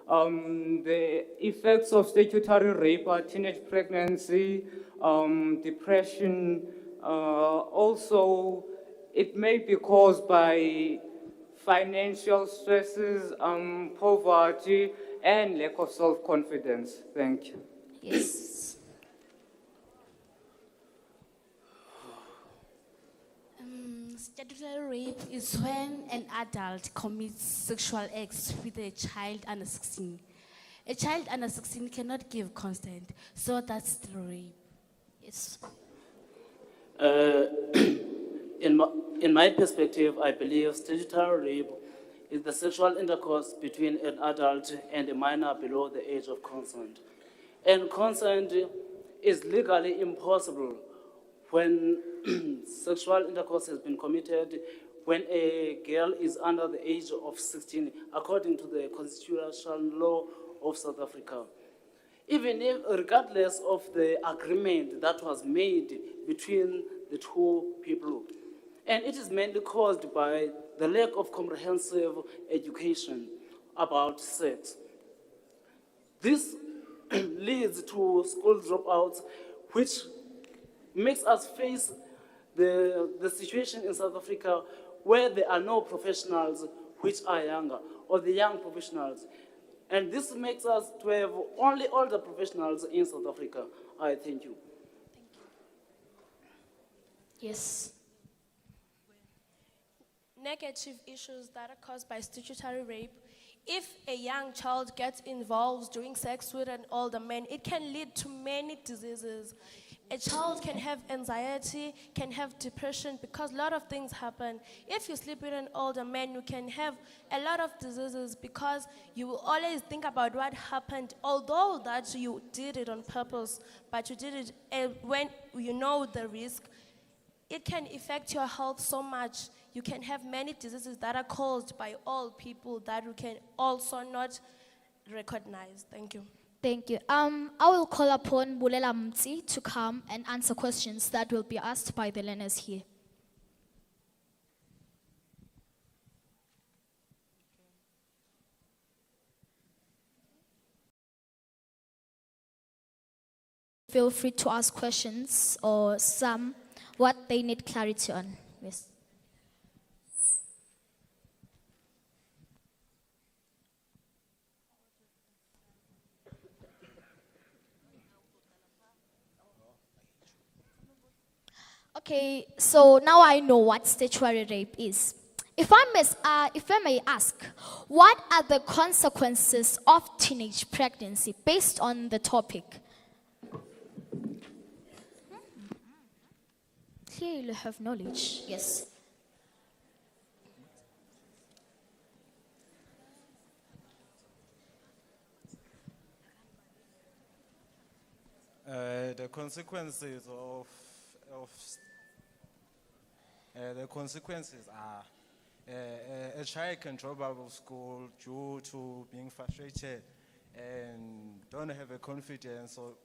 The effects of statutory rape are teenage pregnancy, depression. Also, it may be caused by financial stresses, poverty, and lack of self-confidence. Thank you. Yes. Statutory rape is when an adult commits sexual acts with a child under 16. A child under 16 cannot give consent, so that's the rape. Yes. In my perspective, I believe statutory rape is the sexual intercourse between an adult and a minor below the age of consent. And consent is legally impossible when sexual intercourse has been committed when a girl is under the age of 16, according to the constitutional law of South Africa. Even if, regardless of the agreement that was made between the two people. And it is mainly caused by the lack of comprehensive education about sex. This leads to school dropouts, which makes us face the situation in South Africa where there are no professionals which are younger, or the young professionals. And this makes us to have only older professionals in South Africa. I thank you. Yes. Negative issues that are caused by statutory rape. If a young child gets involved during sex with an older man, it can lead to many diseases. A child can have anxiety, can have depression, because a lot of things happen. If you sleep with an older man, you can have a lot of diseases because you will always think about what happened, although that you did it on purpose, but you did it when you know the risk. It can affect your health so much. You can have many diseases that are caused by old people that you can also not recognize. Thank you. Thank you. I will call upon Bulela Mtsi to come and answer questions that will be asked by the learners here. feel free to ask questions or some what they need clarity on. Yes. Okay, so now I know what statutory rape is. If I may ask, what are the consequences of teenage pregnancy based on the topic? Clearly you have knowledge, yes. The consequences are a child can drop out of school due to being frustrated and don't have a confidence. So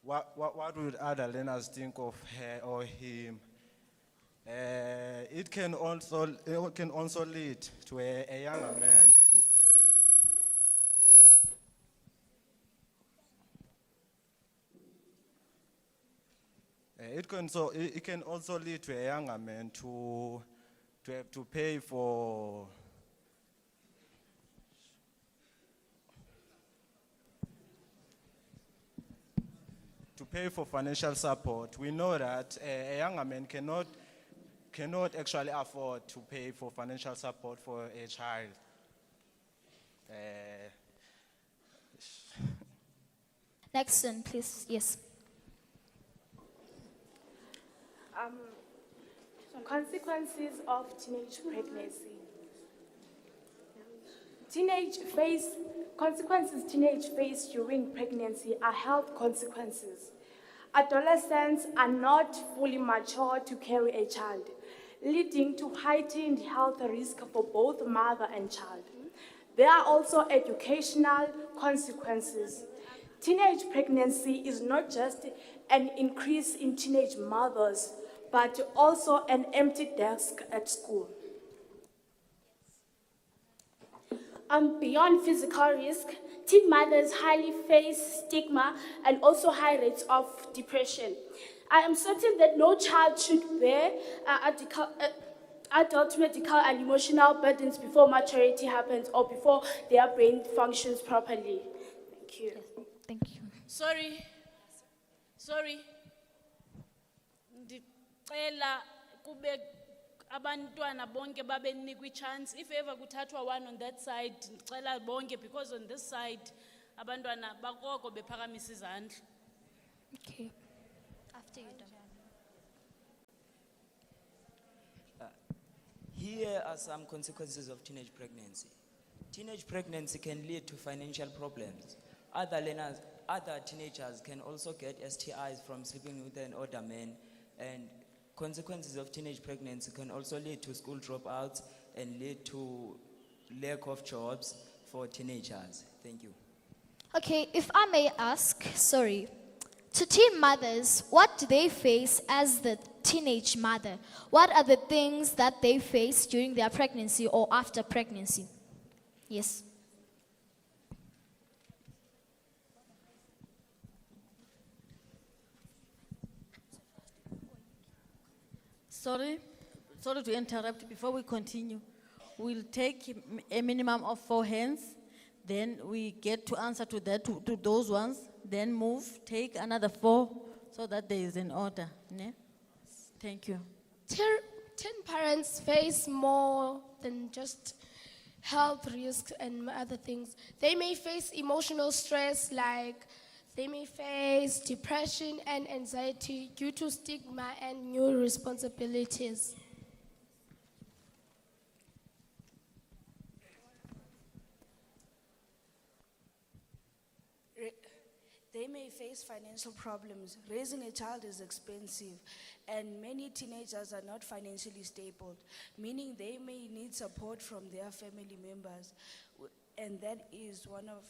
what would other learners think of her or him? It can also lead to a younger man. It can also lead to a younger man to have to pay for financial support. We know that a younger man cannot actually afford to pay for financial support for a child. Next one, please. Yes. Consequences of teenage pregnancy. Consequences teenage face during pregnancy are health consequences. Adolescents are not fully mature to carry a child, leading to heightened health risk for both mother and child. There are also educational consequences. Teenage pregnancy is not just an increase in teenage mothers, but also an empty desk at school. Beyond physical risk, teen mothers highly face stigma and also high rates of depression. I am certain that no child should bear adult medical and emotional burdens before maturity happens or before their brain functions properly. Thank you. Thank you. Sorry. Ndicela kube abantwana bonke babe nikwe chance. If ever kuthathwa one on that side, ndicela bonke, because on this side abantwana bakoko bephakamisa izandla. Okay. After you done. Here are some consequences of teenage pregnancy. Teenage pregnancy can lead to financial problems. Other teenagers can also get STIs from sleeping with an older man, and consequences of teenage pregnancy can also lead to school dropouts and lead to lack of jobs for teenagers. Thank you. Okay, if I may ask, to teen mothers, what do they face as the teenage mother? What are the things that they face during their pregnancy or after pregnancy? Yes. Sorry to interrupt. Before we continue, we'll take a minimum of 4 hands. Then we get to answer to those ones. Then move, take another 4, so that there is an order. Ne? Thank you. Teen parents face more than just health risks and other things. They may face emotional stress, like they may face depression and anxiety due to stigma and new responsibilities. They may face financial problems. Raising a child is expensive, and many teenagers are not financially stable, meaning they may need support from their family members, and that is one of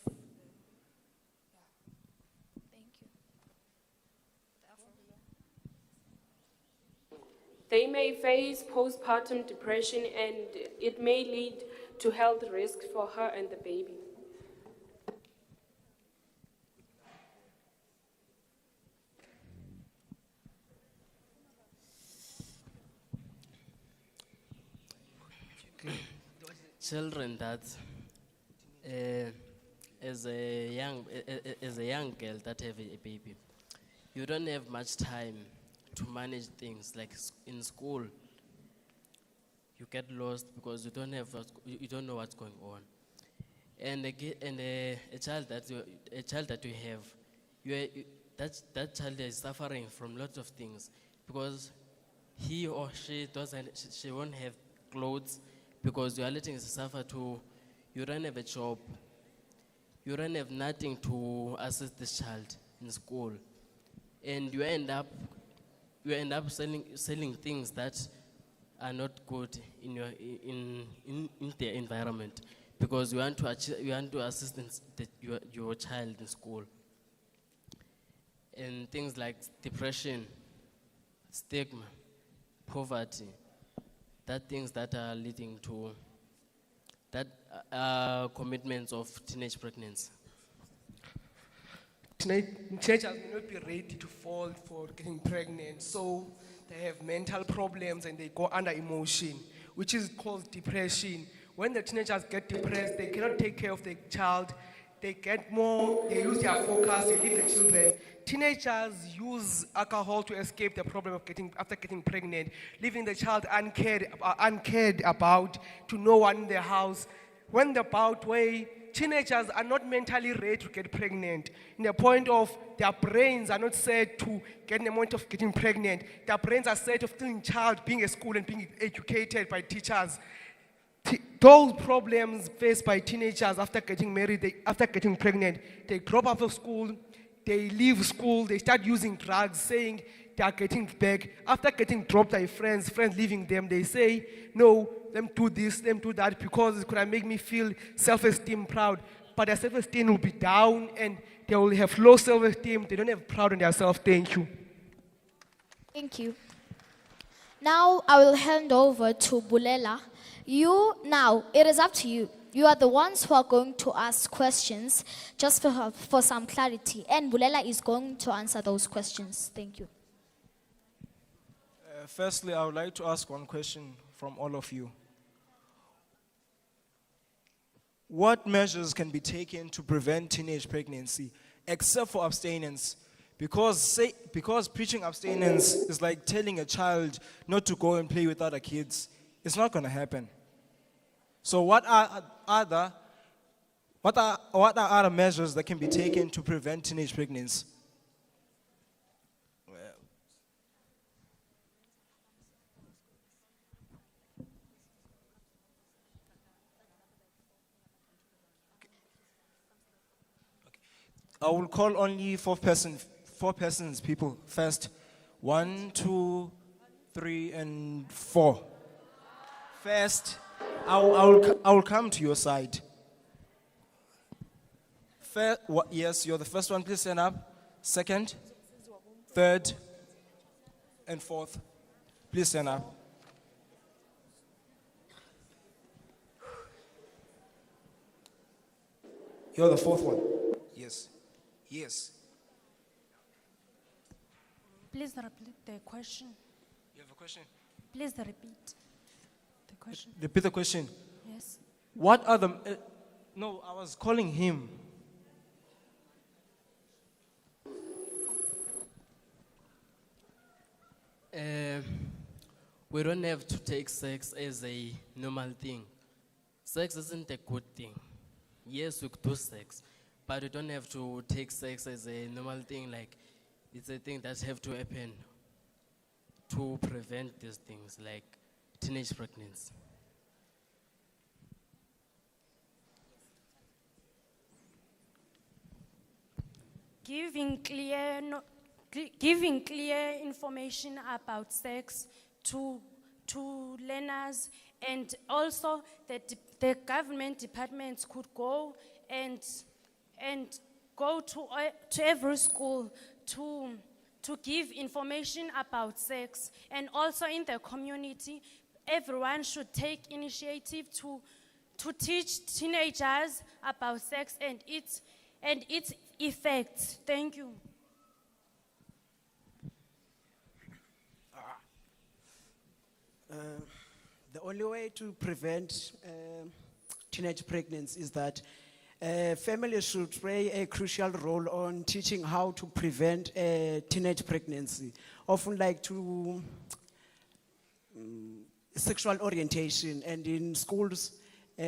They may face postpartum depression, and it may lead to health risks for her and the baby. children that, as a young girl that have a baby, you don't have much time to manage things like in school. You get lost because you don't have you don't know what's going on, and a child that you have, that child is suffering from lots of things because he or she won't have clothes because you are letting her suffer too. You don't have a job. You don't have nothing to assist this child in school, and you end up selling things that are not good in their environment because you want to assist your child in school. And things like depression, stigma, poverty, that things that are leading to that commitments of teenage pregnancy. Teenagers may not be ready to fall for getting pregnant, so they have mental problems and they go under emotion, which is called depression. When the teenagers get depressed, they cannot take care of the child. They lose their focus, they leave the children. Teenagers use alcohol to escape the problem of after getting pregnant, leaving the child uncared about, to no one in the house. When the bout way, teenagers are not mentally ready to get pregnant. In the point of their brains are not set to get in the moment of getting pregnant. Their brains are set of still in child, being at school and being educated by teachers. Those problems faced by teenagers after getting married, after getting pregnant, they drop out of school, they leave school, they start using drugs, saying they are getting back. After getting dropped by friends leaving them, they say, no, them do this, them do that, because it could make me feel self-esteem, proud. But their self-esteem will be down and they will have low self-esteem. They don't have proud in themselves. Thank you. Thank you. Now I will hand over to Bulela. Now, it is up to you. You are the ones who are going to ask questions just for some clarity. And Bulela is going to answer those questions. Thank you. Firstly, I would like to ask one question from all of you. What measures can be taken to prevent teenage pregnancy, except for abstinence? Because preaching abstinence is like telling a child not to go and play with other kids. It's not going to happen. So what are other measures that can be taken to prevent teenage pregnancy? I will call only four persons, people. First, 1, 2, 3, and 4. First, I will come to your side. Yes, you're the first one. Please stand up. Second, third, and fourth. Please stand up. You're the fourth one. Yes. Yes. Please repeat the question. You have a question? Please repeat the question. Repeat the question. Yes. What are the... no, I was calling him. We don't have to take sex as a normal thing. Sex isn't a good thing. Yes, we could do sex, but we don't have to take sex as a normal thing, like it's a thing that have to happen to prevent these things, like teenage pregnancy. Giving clear information about sex to learners, and also that the government departments could go and go to every school to give information about sex, and also in the community, everyone should take initiative to teach teenagers about sex and its effects. Thank you. The only way to prevent teenage pregnancy is that families should play a crucial role on teaching how to prevent teenage pregnancy, often like to sexual orientation, and in schools,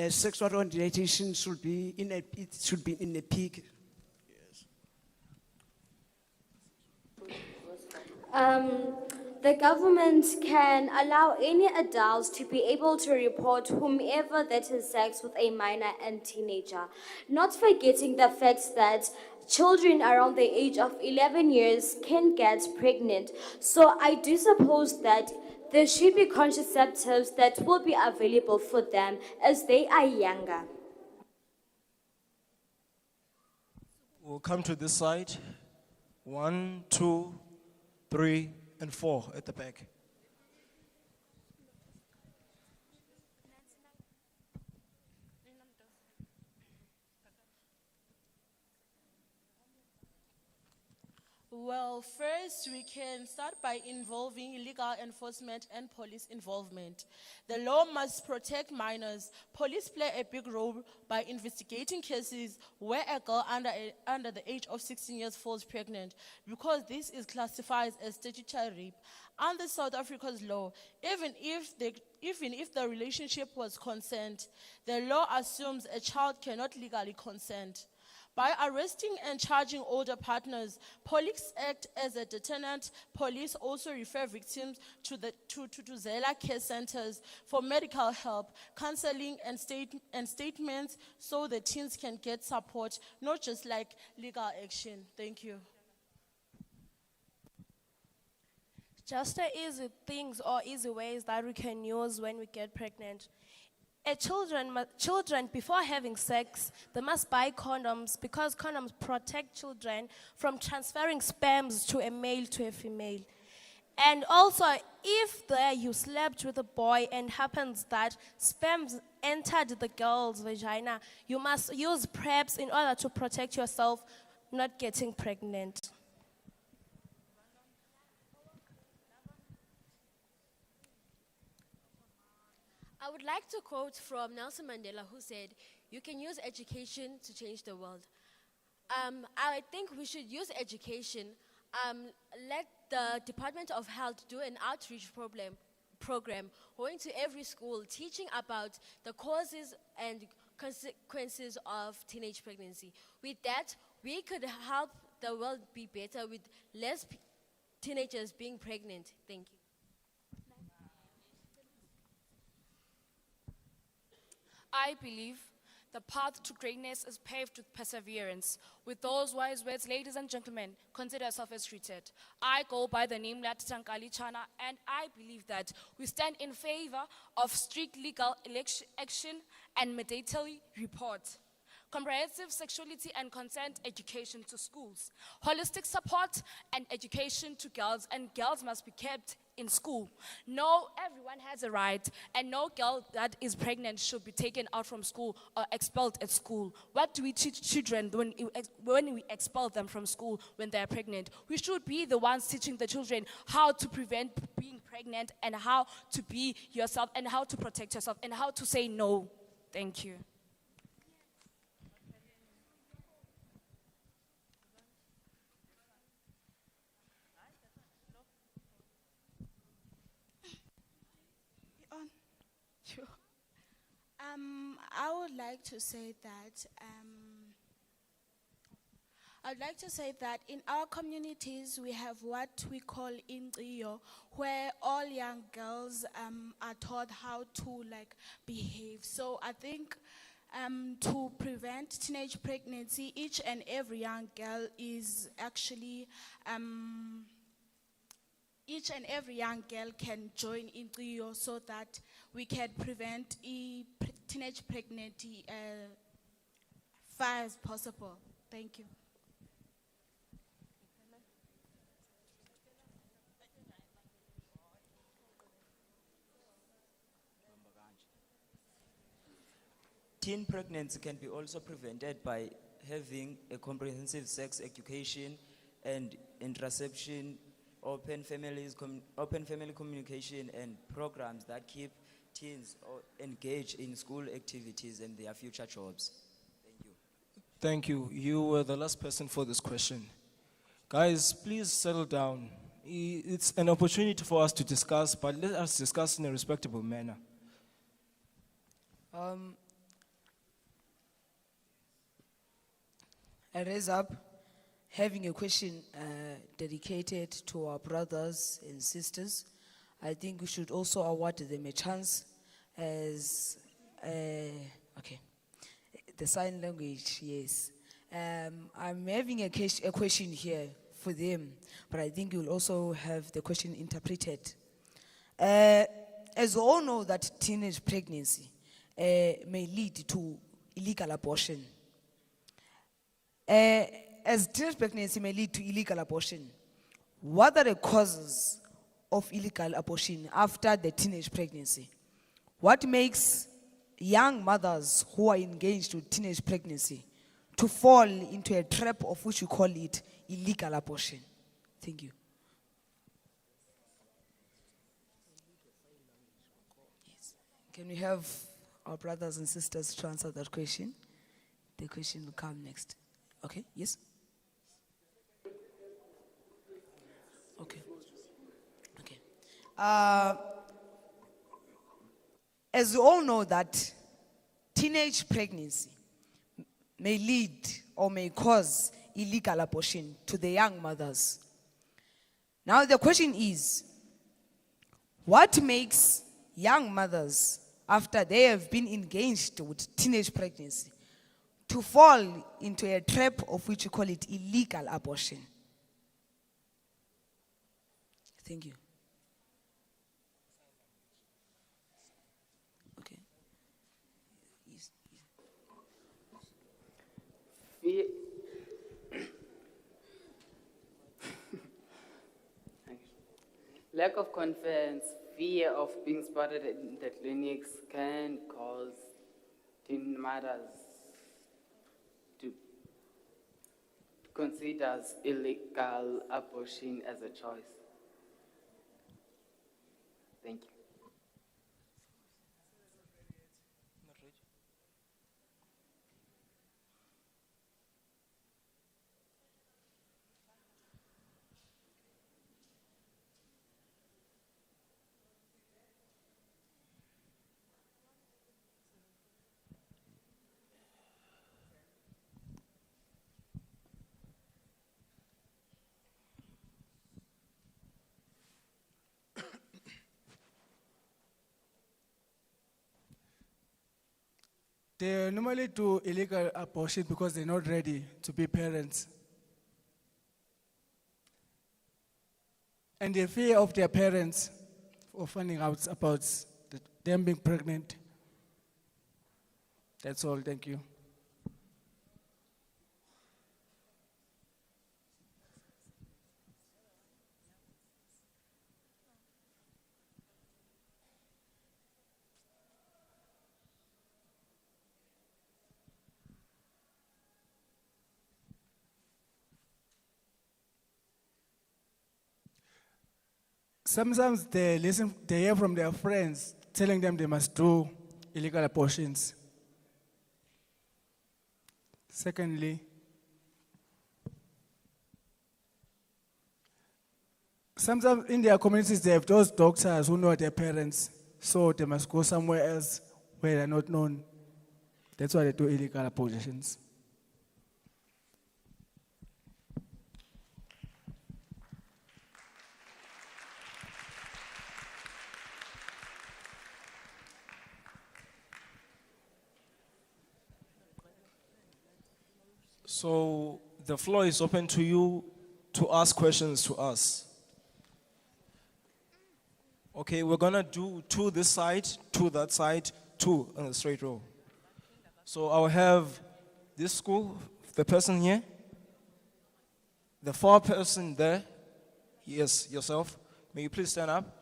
sexual orientation should be in a peak. The government can allow any adults to be able to report whomever that has sex with a minor and teenager, not forgetting the fact that children around the age of 11 years can get pregnant. So I do suppose that there should be contraceptives that will be available for them as they are younger. We'll come to this side. 1, 2, 3, and 4 at the back. Well, first we can start by involving legal enforcement and police involvement. The law must protect minors. Police play a big role by investigating cases where a girl under the age of 16 years falls pregnant, because this is classified as statutory rape. Under South Africa's law, even if the relationship was consent, the law assumes a child cannot legally consent. By arresting and charging older partners, police act as a deterrent. Police also refer victims to Zela care centers for medical help, counseling, and statements, so the teens can get support, not just like legal action. Thank you. Just easy things or easy ways that we can use when we get pregnant. Children, before having sex, they must buy condoms, because condoms protect children from transferring sperms to a male to a female. And also, if you slept with a boy and happens that sperms entered the girl's vagina, you must use PrEPs in order to protect yourself not getting pregnant. I would like to quote from Nelson Mandela, who said, "You can use education to change the world." I think we should use education. Let the Department of Health do an outreach program, going to every school, teaching about the causes and consequences of teenage pregnancy. With that, we could help the world be better with less teenagers being pregnant. Thank you. I believe the path to greatness is paved with perseverance. With those wise words, ladies and gentlemen, consider yourself as treated. I go by the name Ntabankulu Chana, and I believe that we stand in favor of strict legal action and mandatory report, comprehensive sexuality and consent education to schools, holistic support and education to girls, and girls must be kept in school. No, everyone has a right, and no girl that is pregnant should be taken out from school or expelled at school. What do we teach children when we expel them from school when they are pregnant? We should be the ones teaching the children how to prevent being pregnant, and how to be yourself, and how to protect yourself, and how to say no. Thank you. Sure. I would like to say that in our communities we have what we call inqiyo, where all young girls are taught how to behave. So I think to prevent teenage pregnancy, each and every young girl is actually each and every young girl can join inqiyo, so that we can prevent teenage pregnancy far as possible. Thank you. Teen pregnancy can be also prevented by having a comprehensive sex education and contraception, open family communication, and programs that keep teens or engage in school activities and their future jobs. Thank you. Thank you. You were the last person for this question. Guys, please settle down. It's an opportunity for us to discuss, but let us discuss in a respectable manner. I raise up having a question dedicated to our brothers and sisters. I think we should also award them a chance as, okay, the sign language, yes. I'm having a question here for them, but I think you'll also have the question interpreted. As we all know that teenage pregnancy may lead to illegal abortion. As teenage pregnancy may lead to illegal abortion, what are the causes of illegal abortion after the teenage pregnancy? What makes young mothers who are engaged with teenage pregnancy to fall into a trap of which we call it illegal abortion? Thank you. Yes. Can we have our brothers and sisters to answer that question? The question will come next. Okay, yes? Okay. Okay. As we all know that teenage pregnancy may lead or may cause illegal abortion to the young mothers. Now the question is, what makes young mothers, after they have been engaged with teenage pregnancy, to fall into a trap of which we call it illegal abortion? Thank you. Okay. Yes. Fear. Lack of confidence, fear of being spotted in the clinics can cause teen mothers to consider illegal abortion as a choice. Thank you. They normally do illegal abortion because they're not ready to be parents. And the fear of their parents of finding out about them being pregnant. That's all, thank you. Sometimes they hear from their friends telling them they must do illegal abortions. Secondly, sometimes in their communities they have those doctors who know their parents, so they must go somewhere else where they're not known. That's why they do illegal abortions. So the floor is open to you to ask questions to us. Okay, we're gonna do two this side, two that side, two on the straight row. So I'll have this school, the person here, the far person there, yes, yourself. May you please stand up?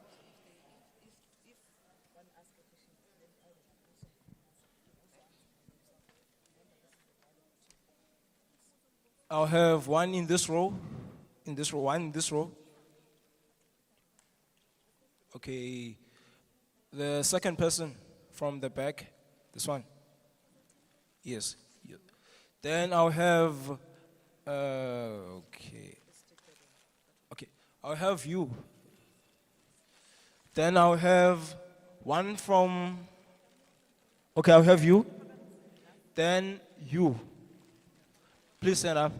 I'll have one in this row, one in this row. Okay. The second person from the back, this one. Yes. Then I'll have, okay. Okay, I'll have you. Then I'll have one from, okay, I'll have you. Then you. Please stand up.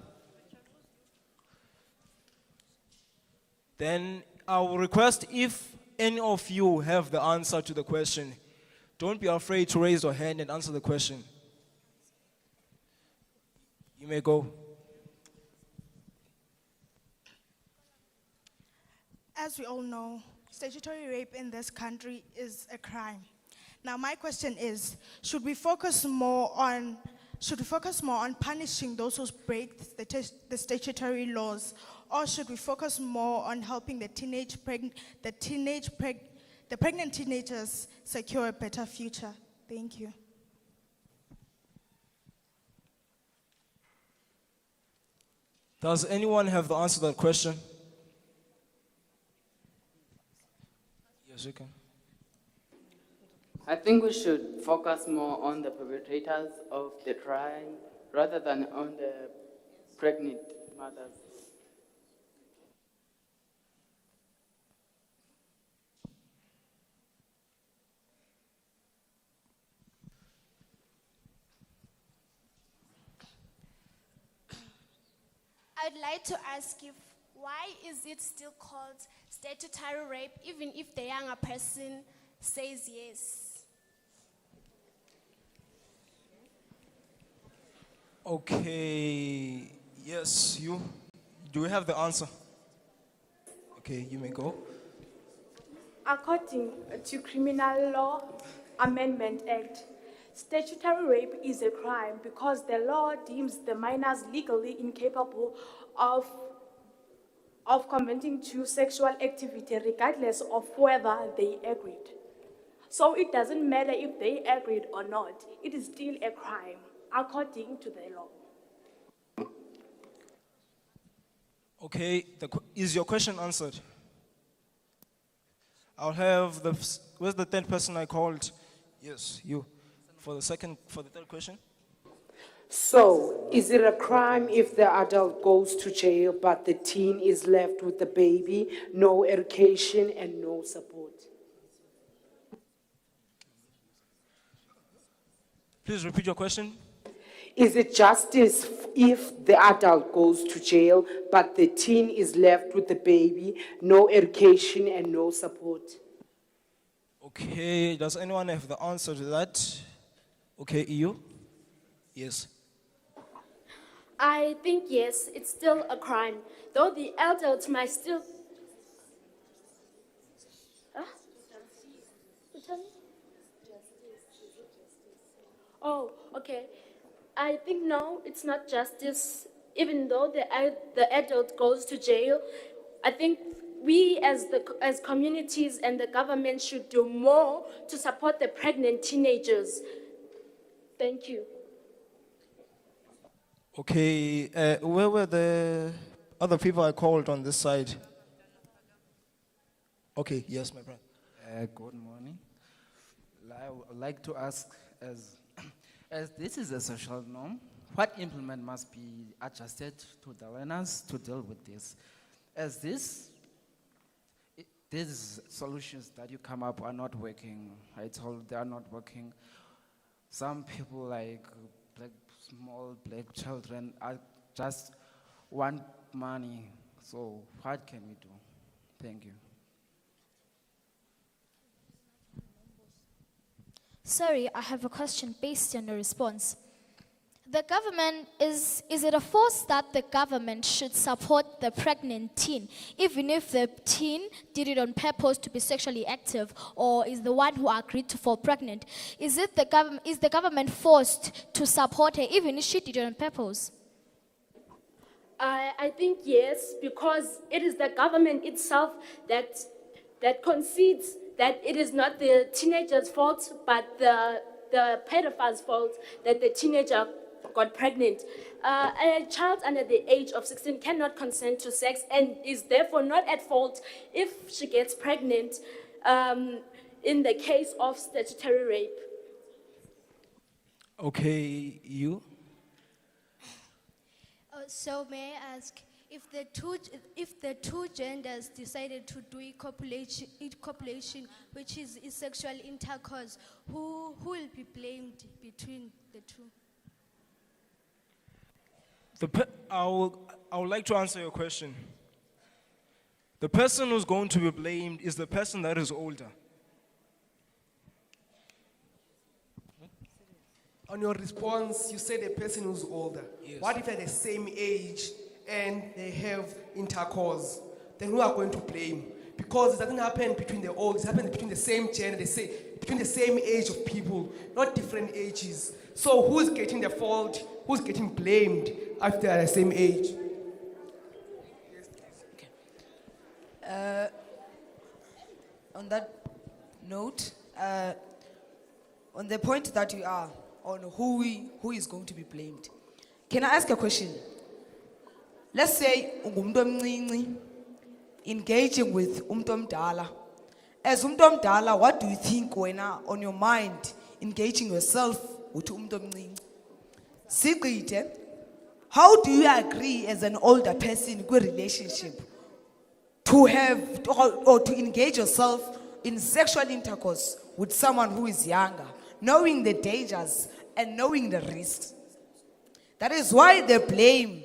Then I will request if any of you have the answer to the question, don't be afraid to raise your hand and answer the question. You may go. As we all know, statutory rape in this country is a crime. Now, my question is, should we focus more on punishing those who break the statutory laws, or should we focus more on helping the pregnant teenagers secure a better future? Thank you. Does anyone have the answer to that question? Yes, you can. I think we should focus more on the perpetrators of the crime rather than on the pregnant mothers. I'd like to ask you, why is it still called statutory rape even if the younger person says yes? Okay, yes, you. Do we have the answer? Okay, you may go. According to Criminal Law Amendment Act, statutory rape is a crime because the law deems the minors legally incapable of consenting to sexual activity regardless of whether they agreed. So it doesn't matter if they agreed or not, it is still a crime according to the law. Okay, is your question answered? I'll have where's the third person I called? Yes, you. For the third question? So, is it a crime if the adult goes to jail but the teen is left with the baby, no education and no support? Please repeat your question. Is it justice if the adult goes to jail but the teen is left with the baby, no education and no support? Okay, does anyone have the answer to that? Okay, EU? Yes. I think yes, it's still a crime, though the adults might still. Huh? Oh, okay. I think no, it's not justice. Even though the adult goes to jail, I think we as communities and the government should do more to support the pregnant teenagers. Thank you. Okay, where were the other people I called on this side? Okay, yes, my friend. Good morning. I would like to ask, as this is a social norm, what implement must be adjusted to the learners to deal with this? As these solutions that you come up are not working. I told they are not working. Some people like small black children just want money. So what can we do? Thank you. Sorry, I have a question based on your response. The government, is it a force that the government should support the pregnant teen, even if the teen did it on purpose to be sexually active, or is the one who agreed to fall pregnant? Is the government forced to support her, even if she did it on purpose? I think yes, because it is the government itself that concedes that it is not the teenager's fault, but the pedophile's fault that the teenager got pregnant. A child under the age of 16 cannot consent to sex and is therefore not at fault if she gets pregnant. in the case of statutory rape? Okay, you? So may I ask, if the two genders decided to do copulation, which is sexual intercourse, who will be blamed between the two? I would like to answer your question. The person who's going to be blamed is the person that is older. On your response, you said a person who's older. Yes. What if they're the same age and they have intercourse? Then who are going to blame? Because it doesn't happen between the old, it happens between the same gender, between the same age of people, not different ages. So who's getting the fault? Who's getting blamed if they are the same age? On that note, on the point that you are on who is going to be blamed, can I ask a question? Let's say ungumntu omncinci engaging with umntu omdala. As umntu omdala, what do you think wena on your mind engaging yourself with umntu omncinci? Sigqithe, how do you agree as an older person in a relationship to have or to engage yourself in sexual intercourse with someone who is younger, knowing the dangers and knowing the risks? That is why the blame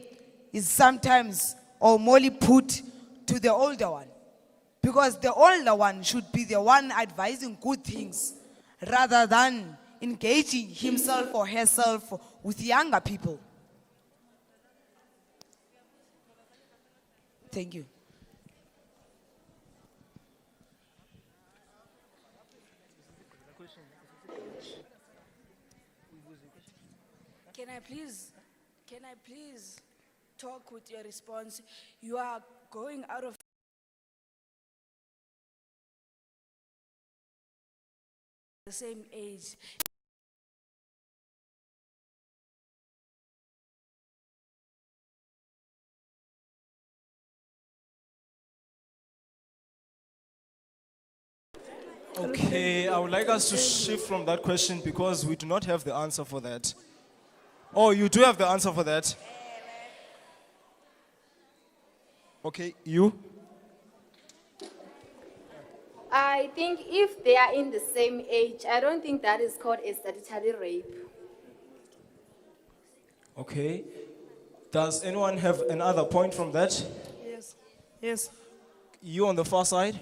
is sometimes or morely put to the older one, because the older one should be the one advising good things rather than engaging himself or herself with younger people. Thank you. Can I please talk with your response? You are going out of the same age. Okay, I would like us to shift from that question because we do not have the answer for that. Oh, you do have the answer for that? Okay, you? I think if they are in the same age, I don't think that is called a statutory rape. Okay. Does anyone have another point from that? Yes. Yes. You on the far side?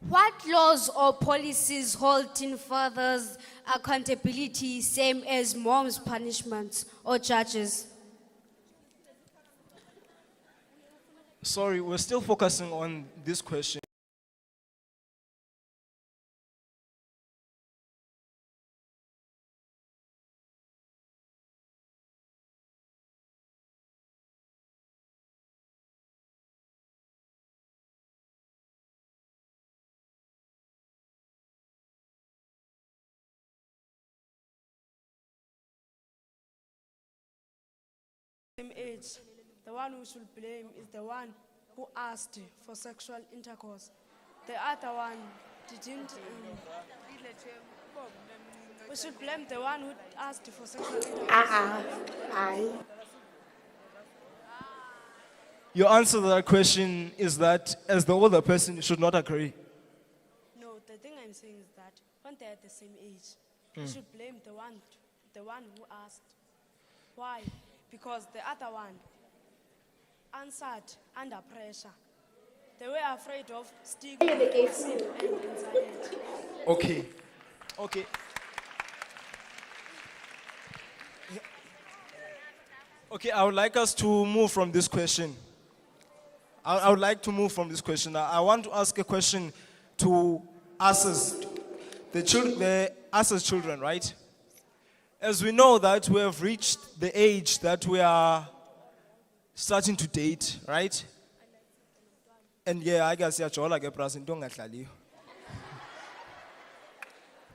What laws or policies hold teen fathers accountability same as moms' punishments or charges? Sorry, we're still focusing on this question. Same age, the one who should blame is the one who asked for sexual intercourse. The other one didn't. We should blame the one who asked for sexual intercourse. Your answer to that question is that as the older person, you should not agree. No, the thing I'm saying is that when they're at the same age, we should blame the one who asked. Why? Because the other one answered under pressure. They were afraid of stigma and anxiety. Okay. Okay. Okay, I would like us to move from this question. I would like to move from this question. I want to ask a question to us as us as children, right? As we know that we have reached the age that we are starting to date, right? And yeah, I guess yajola ke bras into ngadlaliyo.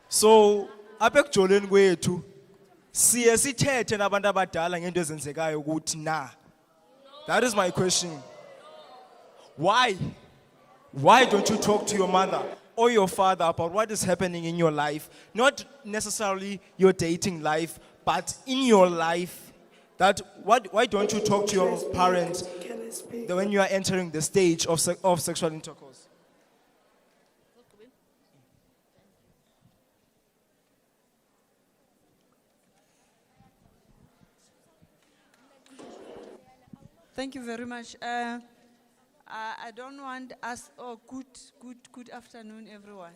So, apha ekujoleni kwethu siye sithethe nabantu abadala ngento ezenzekayo ukuthi na That is my question. Why? Why don't you talk to your mother or your father about what is happening in your life? Not necessarily your dating life, but in your life. Why don't you talk to your parents when you are entering the stage of sexual intercourse? Thank you very much. I don't want us, good afternoon, everyone.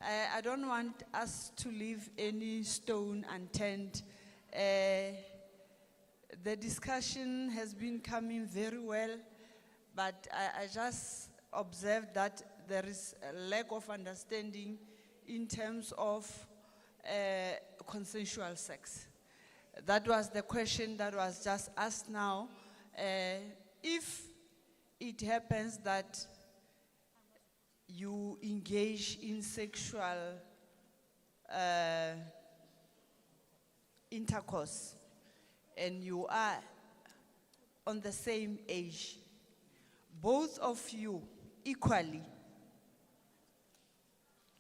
I don't want us to leave any stone unturned. The discussion has been coming very well, but I just observed that there is a lack of understanding in terms of consensual sex. That was the question that was just asked now. If it happens that you engage in sexual intercourse and you are on the same age, both of you equally,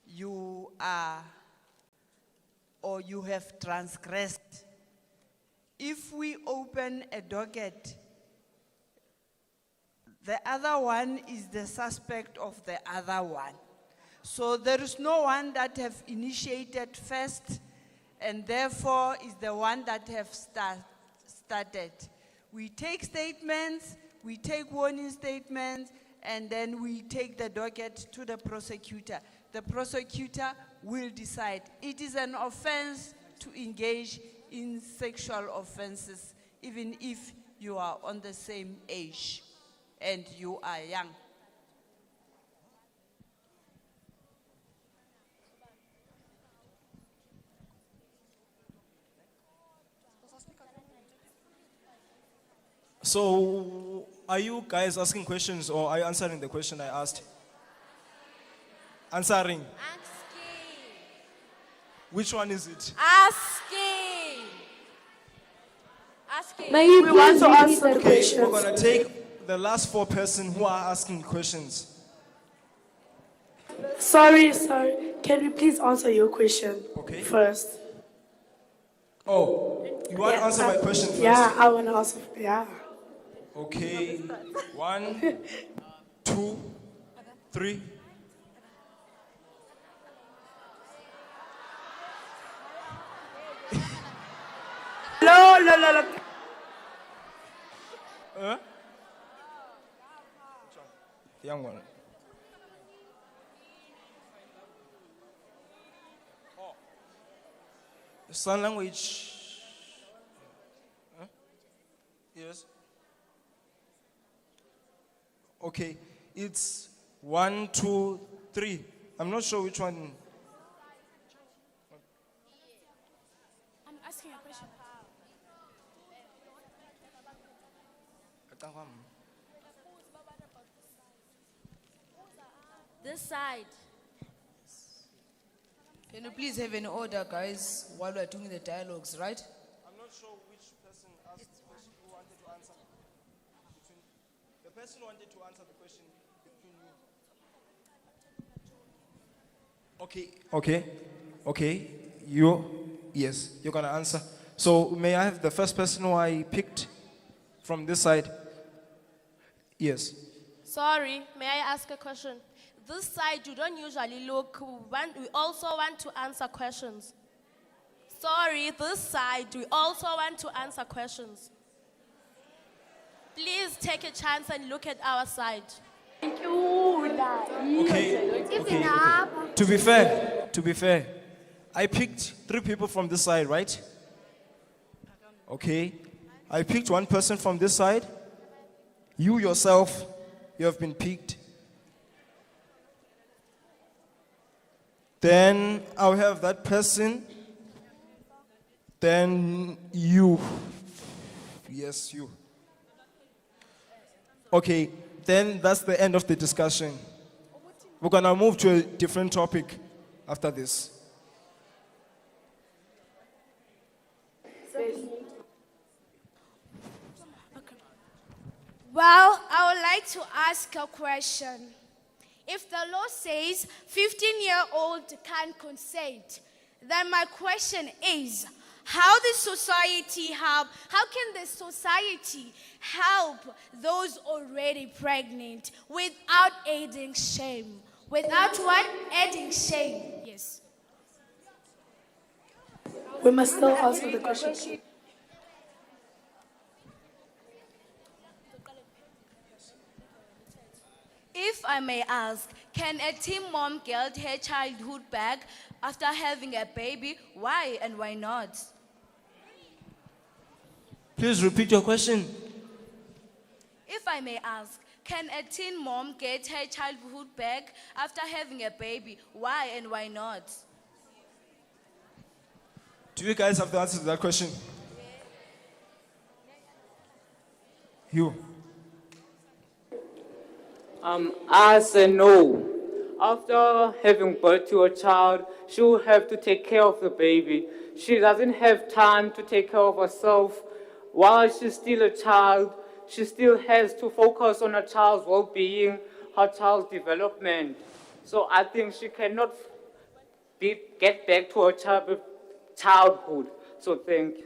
you are or you have transgressed. If we open a docket, the other one is the suspect of the other one. So there is no one that have initiated first and therefore is the one that have started. We take statements, we take warning statements, and then we take the docket to the prosecutor. The prosecutor will decide. It is an offense to engage in sexual offenses, even if you are on the same age and you are young. So, are you guys asking questions or are you answering the question I asked? Answering. Which one is it? Asking. May you We want to please repeat answer the the Okay, question? we're gonna take the last 4 persons who are asking questions. Sorry. Can you please answer your question first? Oh, you want to answer my question first? Yeah, I want to answer. Yeah. Okay, 1, 2, 3. No. Huh? Young one. Sign language. Huh? Yes. Okay, it's 1, 2, 3. I'm not sure which one. I'm asking a question. This side. Can you please have an order, guys, while we're doing the dialogues, right? I'm not sure which person asked the question who wanted to answer. The person who wanted to answer the question between you. Okay. Yes, you're gonna answer. So may I have the first person who I picked from this side? Yes. Sorry, may I ask a question? This side, you don't usually look. We also want to answer questions. Sorry, this side, we also want to answer questions. Please take a chance and look at our side. Thank you. Okay. To be fair, I picked 3 people from this side, right? Okay. I picked 1 person from this side. You yourself, you have been picked. Then I'll have that person. Then you. Yes, you. Okay, then that's the end of the discussion. We're gonna move to a different topic after this. Well, I would like to ask a question. If the law says 15-year-old can't consent, then my question is, how can the society help those already pregnant without adding shame? Without what? Adding shame. Yes. We must still answer the question. If I may ask, can a teen mom get her childhood back after having a baby? Why and why not? Please repeat your question. If I may ask, can a teen mom get her childhood back after having a baby? Why and why not? Do you guys have the answer to that question? You. I say no. After having birth to a child, she will have to take care of the baby. She doesn't have time to take care of herself. While she's still a child, she still has to focus on her child's well-being, her child's development. So I think she cannot get back to her childhood. So thank you.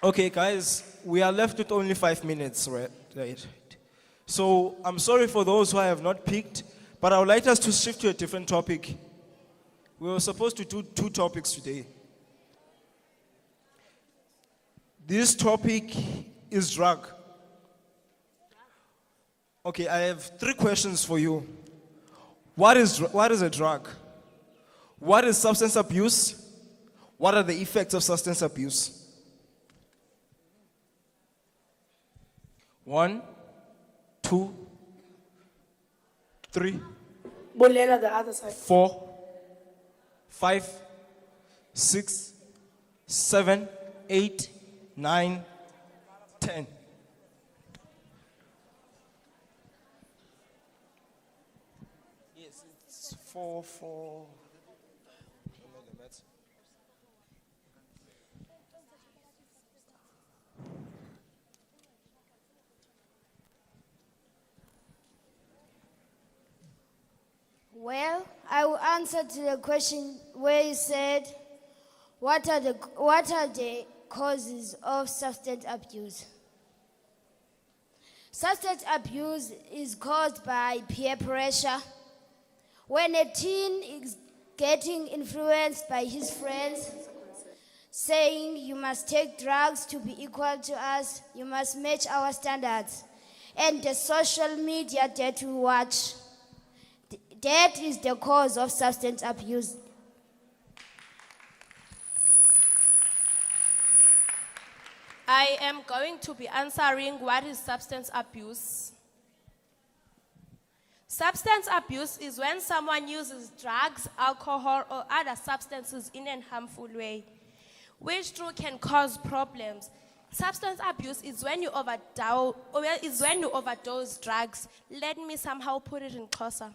Okay, guys, we are left with only 5 minutes, right? So I'm sorry for those who I have not picked, but I would like us to shift to a different topic. We were supposed to do 2 topics today. This topic is drug. Okay, I have 3 questions for you. What is a drug? What is substance abuse? What are the effects of substance abuse? 1, 2, 3, Bolela the other side. 4, 5, 6, 7, 8, 9, 10. Yes, it's 4, 4. Well, I will answer to the question where you said, what are the causes of substance abuse? Substance abuse is caused by peer pressure. When a teen is getting influenced by his friends, saying you must take drugs to be equal to us, you must match our standards, and the social media that we watch. That is the cause of substance abuse. I am going to be answering what is substance abuse. Substance abuse is when someone uses drugs, alcohol, or other substances in a harmful way, which too can cause problems. Substance abuse is when you overdose drugs. Let me somehow put it in Xhosa.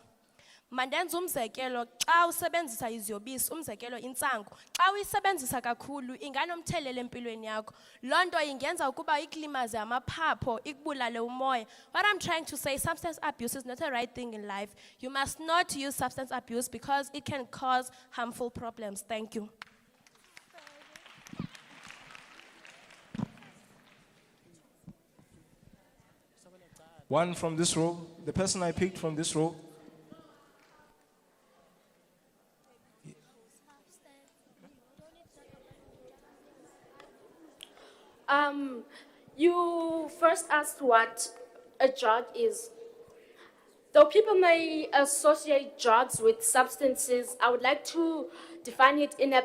Mandenza umzekelo xa usebenzisa iziyobisi umzekelo intsangu xa uyisebenzisa kakhulu inganomthelelo empilweni yakho loo nto ingenza ukuba iklimaze amaphapho ikubulale umoya. What I'm trying to say, substance abuse is not a right thing in life. You must not use substance abuse because it can cause harmful problems. Thank you. One from this row, the person I picked from this row. You first asked what a drug is. Though people may associate drugs with substances, I would like to define it in a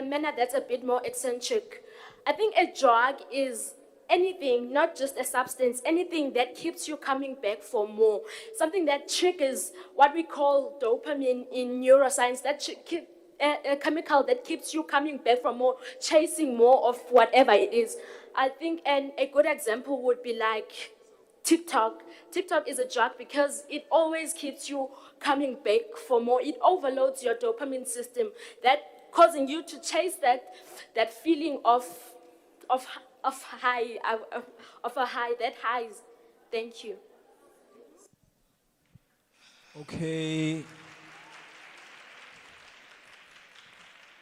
manner that's a bit more eccentric. I think a drug is anything, not just a substance, anything that keeps you coming back for more. Something that triggers what we call dopamine in neuroscience, a chemical that keeps you coming back for more, chasing more of whatever it is. I think a good example would be like TikTok. TikTok is a drug because it always keeps you coming back for more. It overloads your dopamine system, that causing you to chase that feeling of of high, of a high that highs. Thank you. Okay.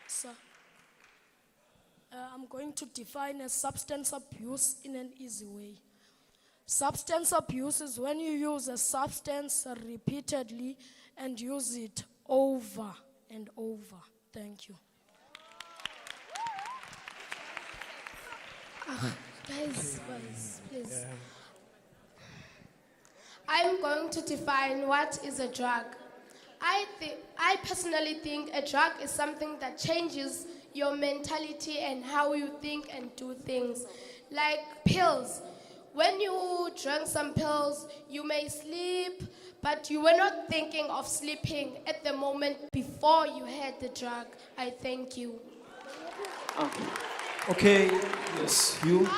Sir, I'm going to define a substance abuse in an easy way. Substance abuse is when you use a substance repeatedly and use it over and over. Thank you. Guys, please. I'm going to define what is a drug. I personally think a drug is something that changes your mentality and how you think and do things. Like pills. When you drank some pills, you may sleep, but you were not thinking of sleeping at the moment before you had the drug. I thank you. Okay, yes, you.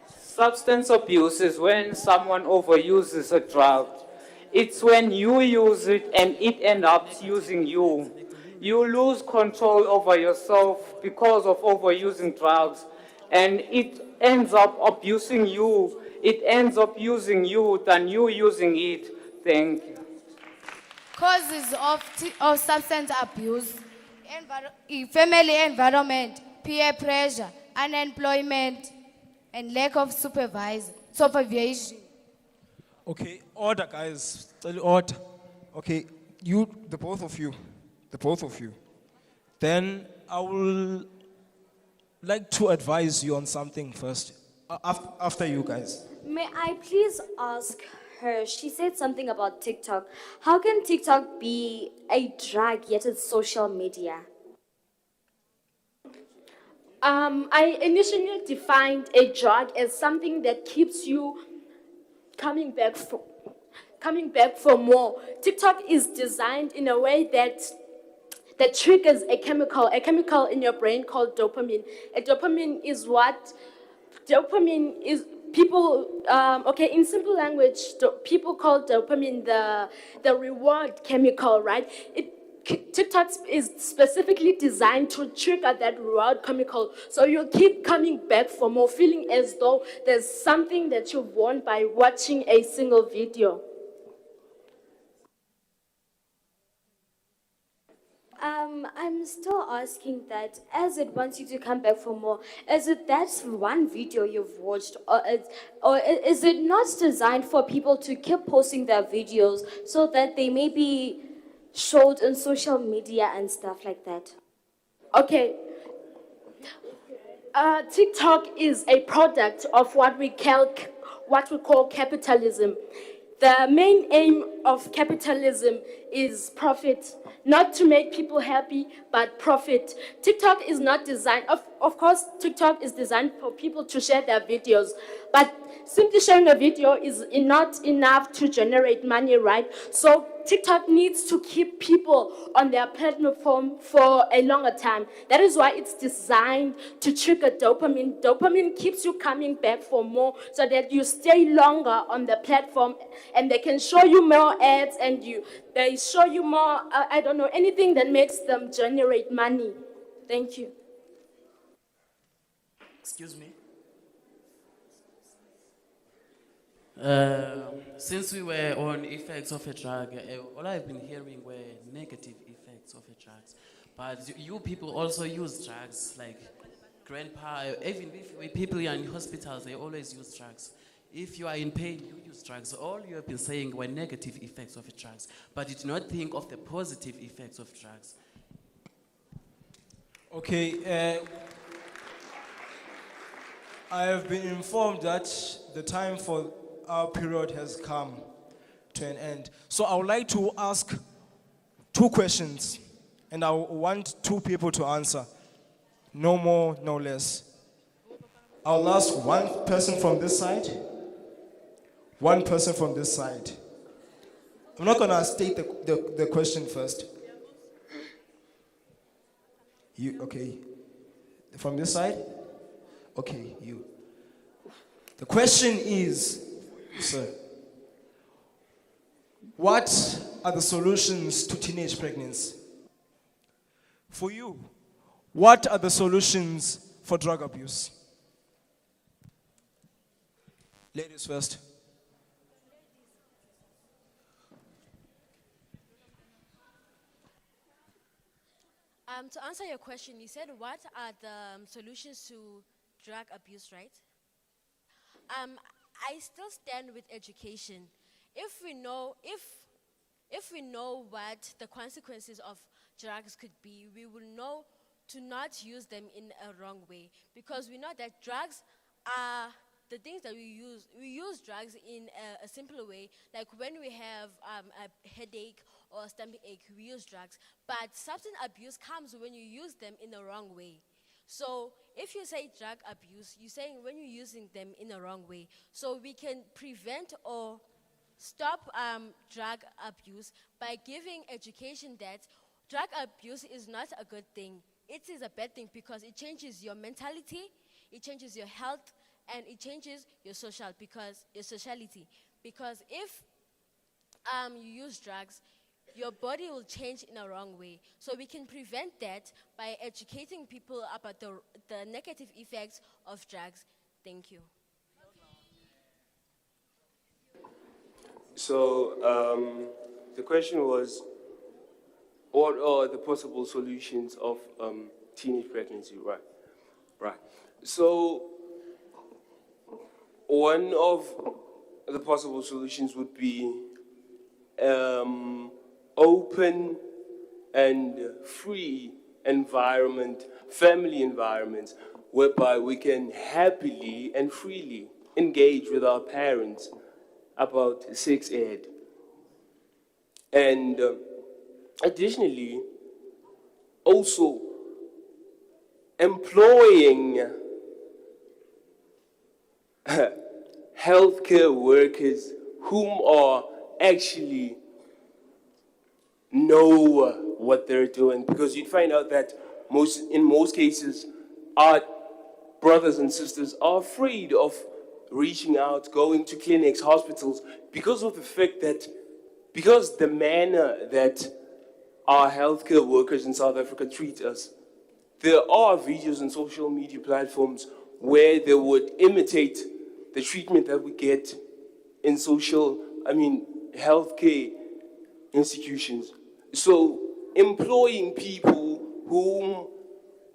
Substance abuse is when someone overuses a drug. It's when you use it and it ends up using you. You lose control over yourself because of overusing drugs, and it ends up abusing you. It ends up using you than you using it. Thank you. Causes of substance abuse, family environment, peer pressure, unemployment, and lack of supervision. Okay, order, guys. Order. Okay, you, the both of you. Then I will like to advise you on something first. After you guys. May I please ask her? She said something about TikTok. How can TikTok be a drug yet it's social media? I initially defined a drug as something that keeps you coming back for more. TikTok is designed in a way that triggers a chemical in your brain called dopamine. Dopamine is people, okay, in simple language, people call dopamine the reward chemical, right? TikTok is specifically designed to trigger that reward chemical. So you'll keep coming back for more, feeling as though there's something that you've won by watching a single video. I'm still asking that, as it wants you to come back for more, is it that's one video you've watched, or is it not designed for people to keep posting their videos so that they may be showed on social media and stuff like that? Okay. TikTok is a product of what we call capitalism. The main aim of capitalism is profit, not to make people happy, but profit. TikTok is not designed, of course, TikTok is designed for people to share their videos, but simply sharing a video is not enough to generate money, right? So TikTok needs to keep people on their platform for a longer time. That is why it's designed to trigger dopamine. Dopamine keeps you coming back for more so that you stay longer on the platform, and they can show you more ads, and they show you more, I don't know, anything that makes them generate money. Thank you. Excuse me. Since we were on effects of a drug, all I've been hearing were negative effects of a drugs. But you people also use drugs, like grandpa, even if people are in hospitals, they always use drugs. If you are in pain, you use drugs. All you have been saying were negative effects of drugs, but you do not think of the positive effects of drugs. Okay, I have been informed that the time for our period has come to an end. So I would like to ask 2 questions, and I want 2 people to answer. No more, no less. I'll ask 1 person from this side, 1 person from this side. I'm not gonna state the question first. You, okay. From this side? Okay, you. The question is, sir, what are the solutions to teenage pregnancy? For you, what are the solutions for drug abuse? Ladies first. To answer your question, you said what are the solutions to drug abuse, right? I still stand with education. If we know what the consequences of drugs could be, we will know to not use them in a wrong way. Because we know that drugs are the things that we use. We use drugs in a simple way, like when we have a headache or a stomach ache, we use drugs. But substance abuse comes when you use them in the wrong way. So if you say drug abuse, you're saying when you're using them in the wrong way. So we can prevent or stop drug abuse by giving education that drug abuse is not a good thing. It is a bad thing because it changes your mentality, it changes your health, and it changes your sociality. Because if you use drugs, your body will change in a wrong way. So we can prevent that by educating people about the negative effects of drugs. Thank you. So the question was, what are the possible solutions of teenage pregnancy, right? Right. So one of the possible solutions would be open and free environment, family environments, whereby we can happily and freely engage with our parents about sex ed. And additionally, also employing healthcare workers whom are actually know what they're doing, because you'd find out that in most cases our brothers and sisters are afraid of reaching out, going to clinics, hospitals, because of the fact that, because the manner that our healthcare workers in South Africa treat us. There are videos on social media platforms where they would imitate the treatment that we get in healthcare institutions. So employing people who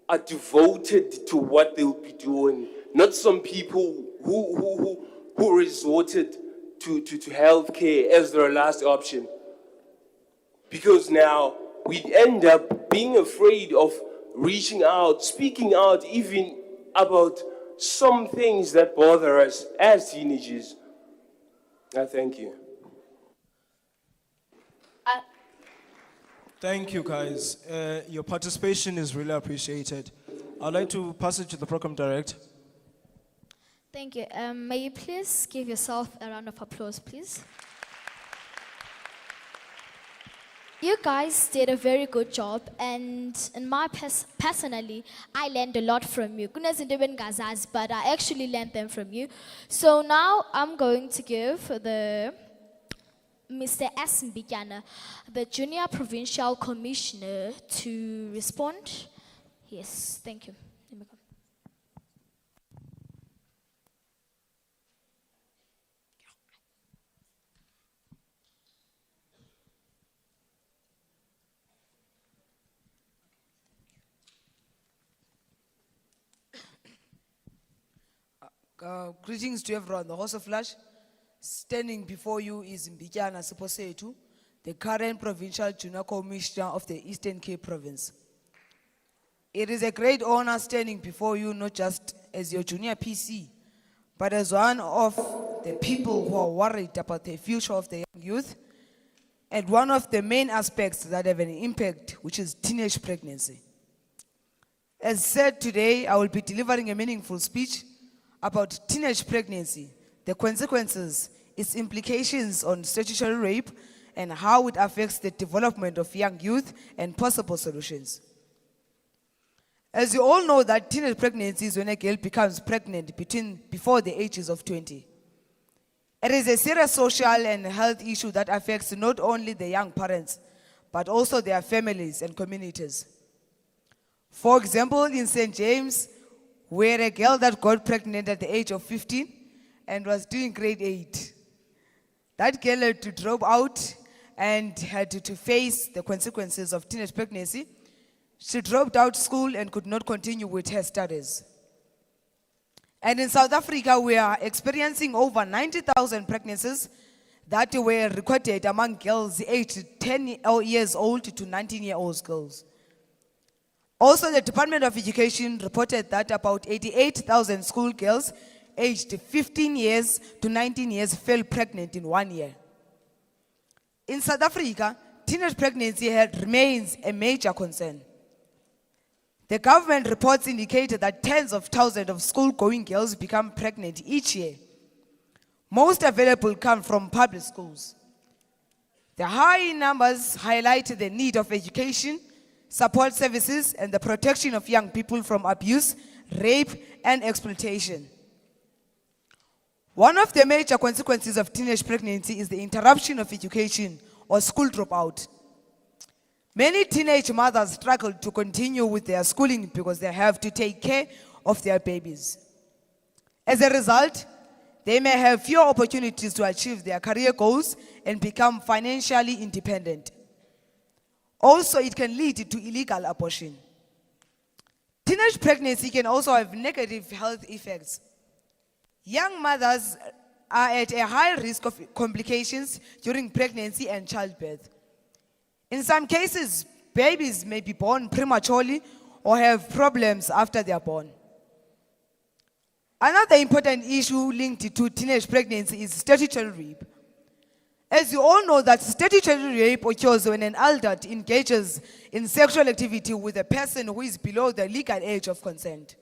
are devoted to what they'll be doing, not some people who resorted to healthcare as their last option. Because now we end up being afraid of reaching out, speaking out even about some things that bother us as teenagers. I thank you. Thank you, guys. Your participation is really appreciated. I'd like to pass it to the program director. Thank you. May you please give yourself a round of applause, please? You guys did a very good job, and personally, I learned a lot from you. But I actually learned them from you. So now I'm going to give Mr. S. Mbikana, the Junior Provincial Commissioner, to respond. Yes, thank you. Greetings to everyone. The House of Flash. Standing before you is Mbikana Siposetu, the current Provincial Junior Commissioner of the Eastern Cape Province. It is a great honor standing before you, not just as your junior PC, but as one of the people who are worried about the future of the young youth, and one of the main aspects that have an impact, which is teenage pregnancy. As said today, I will be delivering a meaningful speech about teenage pregnancy, the consequences, its implications on statutory rape, and how it affects the development of young youth and possible solutions. As you all know, that teenage pregnancy is when a girl becomes pregnant before the ages of 20. It is a serious social and health issue that affects not only the young parents, but also their families and communities. For example, in St. James, where a girl that got pregnant at the age of 15 and was doing grade 8. That girl had to drop out and had to face the consequences of teenage pregnancy. She dropped out school and could not continue with her studies. And in South Africa, we are experiencing over 90,000 pregnancies that were recorded among girls aged 10 years old to 19-year-old girls. Also, the Department of Education reported that about 88,000 schoolgirls aged 15 years to 19 years fell pregnant in 1 year. In South Africa, teenage pregnancy remains a major concern. The government reports indicated that tens of thousands of school-going girls become pregnant each year. Most available come from public schools. The high numbers highlight the need of education, support services, and the protection of young people from abuse, rape, and exploitation. One of the major consequences of teenage pregnancy is the interruption of education or school dropout. Many teenage mothers struggle to continue with their schooling because they have to take care of their babies. As a result, they may have fewer opportunities to achieve their career goals and become financially independent. Also, it can lead to illegal abortion. Teenage pregnancy can also have negative health effects. Young mothers are at a high risk of complications during pregnancy and childbirth. In some cases, babies may be born prematurely or have problems after they are born. Another important issue linked to teenage pregnancy is statutory rape. As you all know, that statutory rape occurs when an adult engages in sexual activity with a person who is below the legal age of consent.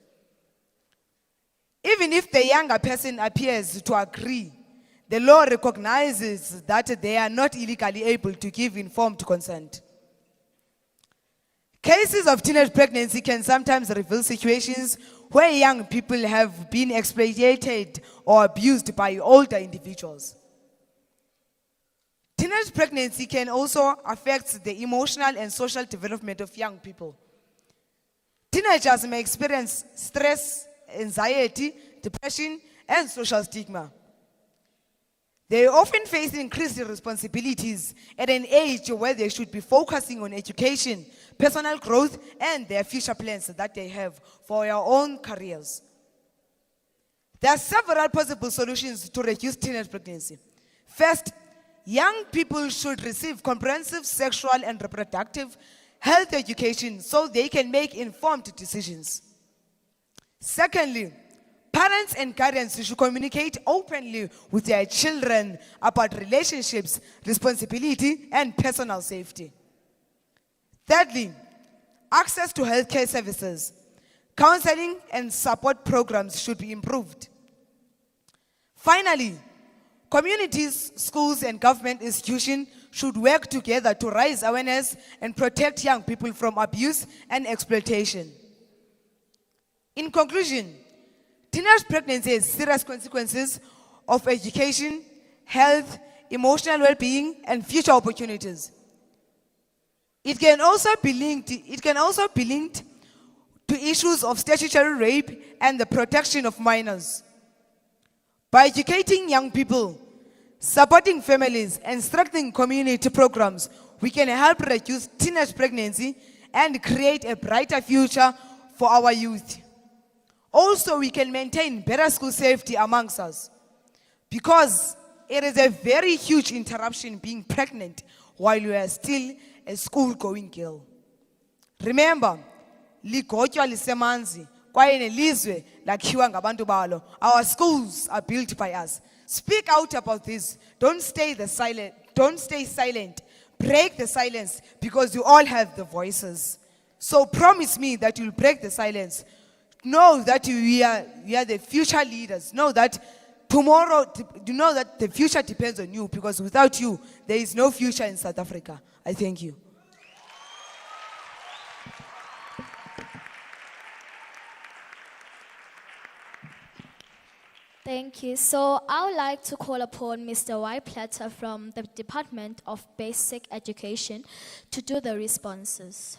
Even if the younger person appears to agree, the law recognizes that they are not illegally able to give informed consent. Cases of teenage pregnancy can sometimes reveal situations where young people have been exploited or abused by older individuals. Teenage pregnancy can also affect the emotional and social development of young people. Teenagers may experience stress, anxiety, depression, and social stigma. They often face increased responsibilities at an age where they should be focusing on education, personal growth, and their future plans that they have for their own careers. There are several possible solutions to reduce teenage pregnancy. First, young people should receive comprehensive sexual and reproductive health education so they can make informed decisions. Secondly, parents and guardians should communicate openly with their children about relationships, responsibility, and personal safety. Thirdly, access to healthcare services, counseling, and support programs should be improved. Finally, communities, schools, and government institutions should work together to raise awareness and protect young people from abuse and exploitation. In conclusion, teenage pregnancy has serious consequences of education, health, emotional well-being, and future opportunities. It can also be linked to issues of statutory rape and the protection of minors. By educating young people, supporting families, and strengthening community programs, we can help reduce teenage pregnancy and create a brighter future for our youth. Also, we can maintain better school safety amongst us, because it is a very huge interruption being pregnant while you are still a school-going girl. Remember, ligotywa lisemanzi, kwaye nelizwe lakhiwa ngabantu balo. Our schools are built by us. Speak out about this. Don't stay silent. Break the silence, because you all have the voices. So promise me that you'll break the silence. Know that we are the future leaders. Know that the future depends on you, because without you, there is no future in South Africa. I thank you. Thank you. So I would like to call upon Mr. Y. Platter from the Department of Basic Education to do the responses.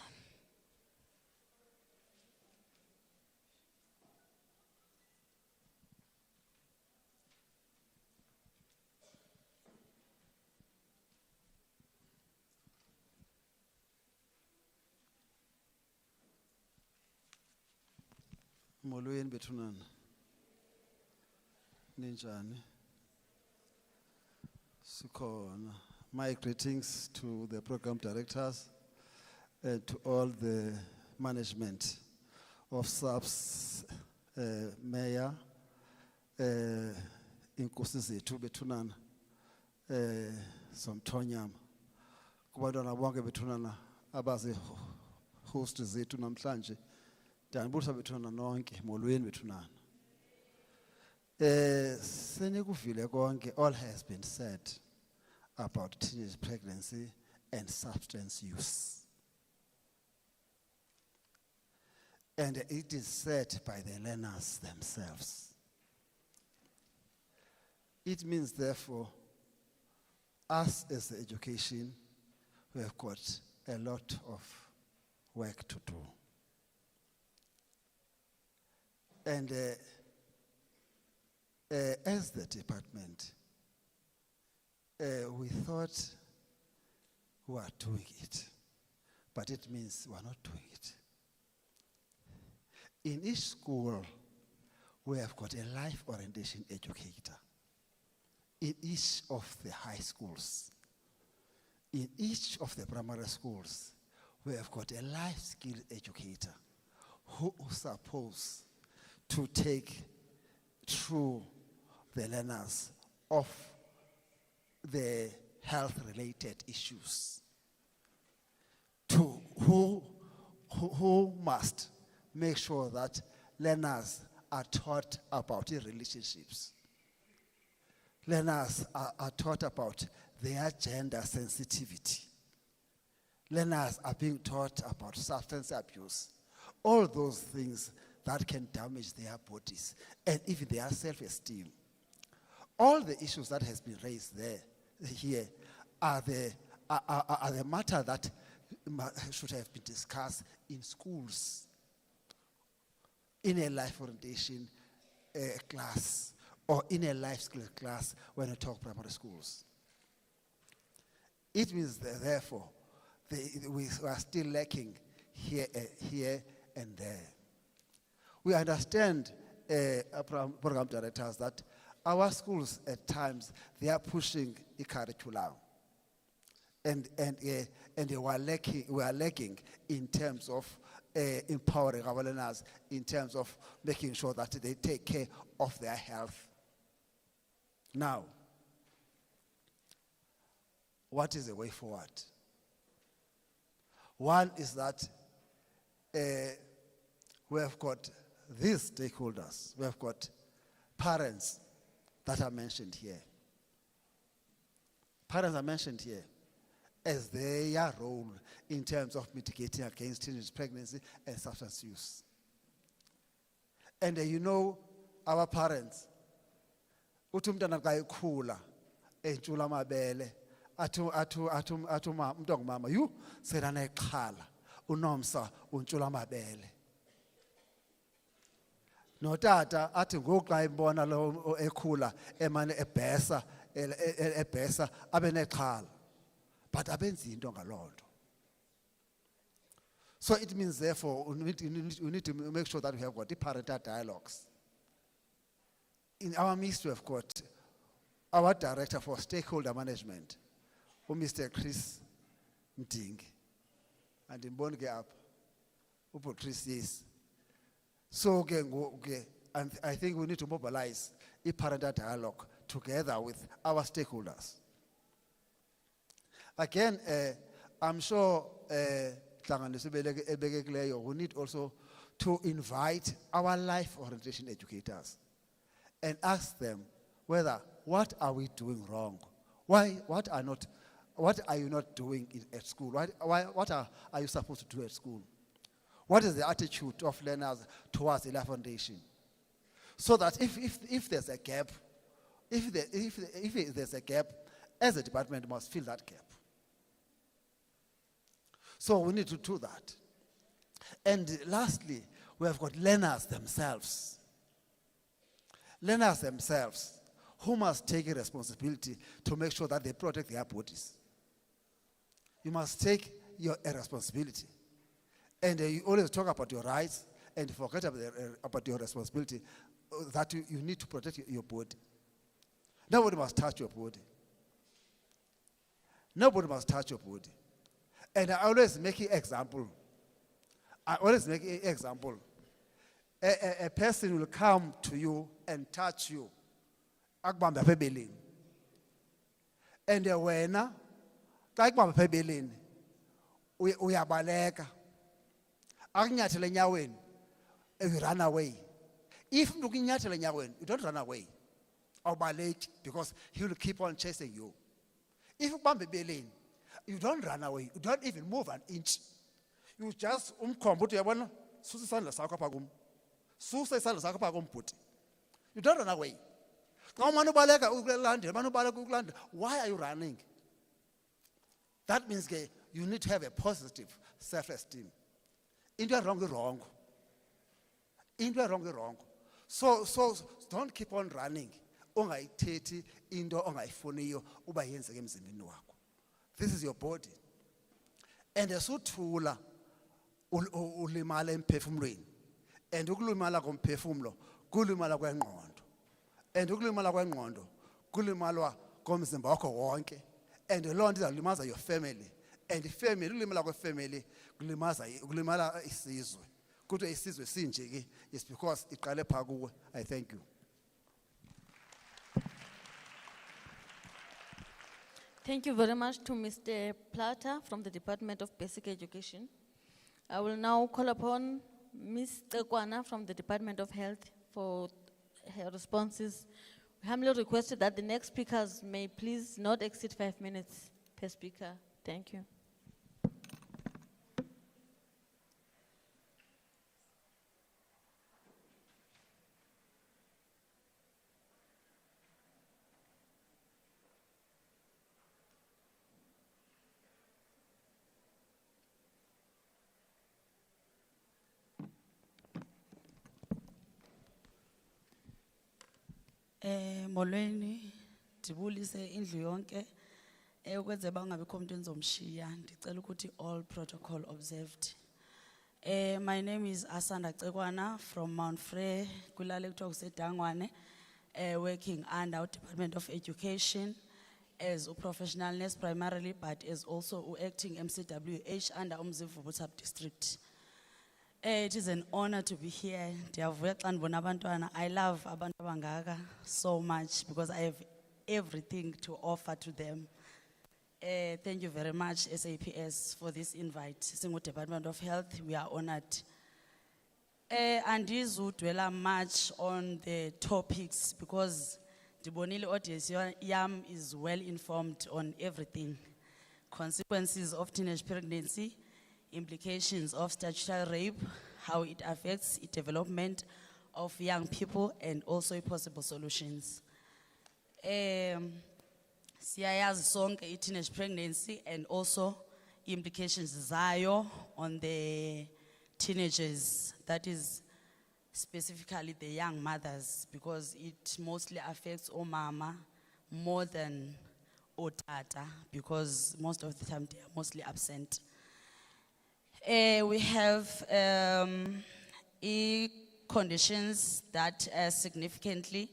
Molweni bethunana. Ninjani? Sikhona. My greetings to the program directors and to all the management of Saps, Mayor, inkosi zethu bethunana, somthonyama. Kubantwana bonke bethunana abaze host zethu namhlanje. Ndiyanibulisa bethunana nonke, molweni bethunana. Senikuvile konke, all has been said about teenage pregnancy and substance use. And it is said by the learners themselves. It means, therefore, us as the education, we have got a lot of work to do. And as the department, we thought we are doing it, but it means we are not doing it. In each school, we have got a life orientation educator. In each of the high schools, in each of the primary schools, we have got a life skill educator who is supposed to take through the learners of the health-related issues, to who must make sure that learners are taught about the relationships. Learners are taught about their gender sensitivity. Learners are being taught about substance abuse. All those things that can damage their bodies and even their self-esteem. All the issues that has been raised here are the matter that should have been discussed in schools, in a life orientation class, or in a life skills class when we talk primary schools. It means that, therefore, we are still lacking here and there. We understand, program directors, that our schools at times, they are pushing a curriculum. And we are lacking in terms of empowering our learners, in terms of making sure that they take care of their health. Now, what is the way forward? One is that we have got these stakeholders, we have got parents that are mentioned here. Parents are mentioned here as their role in terms of mitigating against teenage pregnancy and substance use. And you know, our parents, uthi umntana xa ekhula entshula amabele athu mama yu selana exhala unomsa untshula amabele. Notata athi ngoku xa imbona lo ekhula emane ebhesa abe nexhala, but abenzi into ngaloo nto. So it means, therefore, we need to make sure that we have got the parental dialogues. In our midst, we have got our director for stakeholder management, Mr. Chris Mting, and in Bonge up, Chris is. So and I think we need to mobilize a parental dialogue together with our stakeholders. Again, I'm sure we need also to invite our life orientation educators and ask them whether what are we doing wrong? What are you not doing at school? What are you supposed to do at school? What is the attitude of learners towards the life foundation? So that if there's a gap, if there's a gap, as a department must fill that gap. So we need to do that. And lastly, we have got learners themselves. Learners themselves who must take a responsibility to make sure that they protect their bodies. You must take a responsibility. And you always talk about your rights and forget about your responsibility that you need to protect your body. Nobody must touch your body. Nobody must touch your body. And I always make an example. A person will come to you and touch you. Akubamba apha ebeleni. And wena xa ikubamba apha ebeleni uyabaleka. Akunyathele enyaweni, you run away. If you ukunyathele enyaweni, you don't run away. Awubaleki, because he will keep on chasing you. If ukubamba ebeleni, you don't run away. You don't even move an inch. You just umkhomba uthi uyabona susa isandla sakho apha kum. Susa isandla sakho apha kum bhuti. You don't run away. Xa umane ubaleka ukulandela, umane ubaleka ukulandela, why are you running? That means you need to have a positive self-esteem. Into wrong. Into wrong. So don't keep on running. Ungayithethi into ongayifuniyo uba yenzeke emzimbeni wakho. This is your body. And esuthula ulimala emphefumulweni. And ukulimala komphefumulo kulimala kwengqondo. And ukulimala kwengqondo kulimalwa komzimba wakho wonke. And loo nto izawulimaza your family. And family, ukulimala kwefamily kulimala isizwe. Kuthiwa isizwe sinje ke is because iqale phaa kuwe. I thank you. Thank you very much to Mr. Platter from the Department of Basic Education. I will now call upon Ms. Tekwana from the Department of Health for her responses. We humbly requested that the next speakers may please not exceed 5 minutes per speaker. Thank you. Molweni ndibulise indlu yonke ukwenze bangabikho umuntu enzomshiya ndicela ukuthi all protocol observed. My name is Asanda Tekwana from Mount Frere kwilali ekuthiwa kuseDangwane, working under Department of Education as a professional nurse primarily, but as also acting MCWH under Umzivubu sub-district. It is an honor to be here. I love abantu abangaka so much because I have everything to offer to them. Thank you very much, SAPS, for this invite. Single Department of Health, we are honored. And this would dwell much on the topics because the Bonili audience YAM is well informed on everything. Consequences of teenage pregnancy, implications of statutory rape, how it affects the development of young people, and also possible solutions. Siyayazi sonke teenage pregnancy and also implications zayo on the teenagers, that is specifically the young mothers, because it mostly affects omama more than otata, because most of the time they are mostly absent. We have conditions that are significantly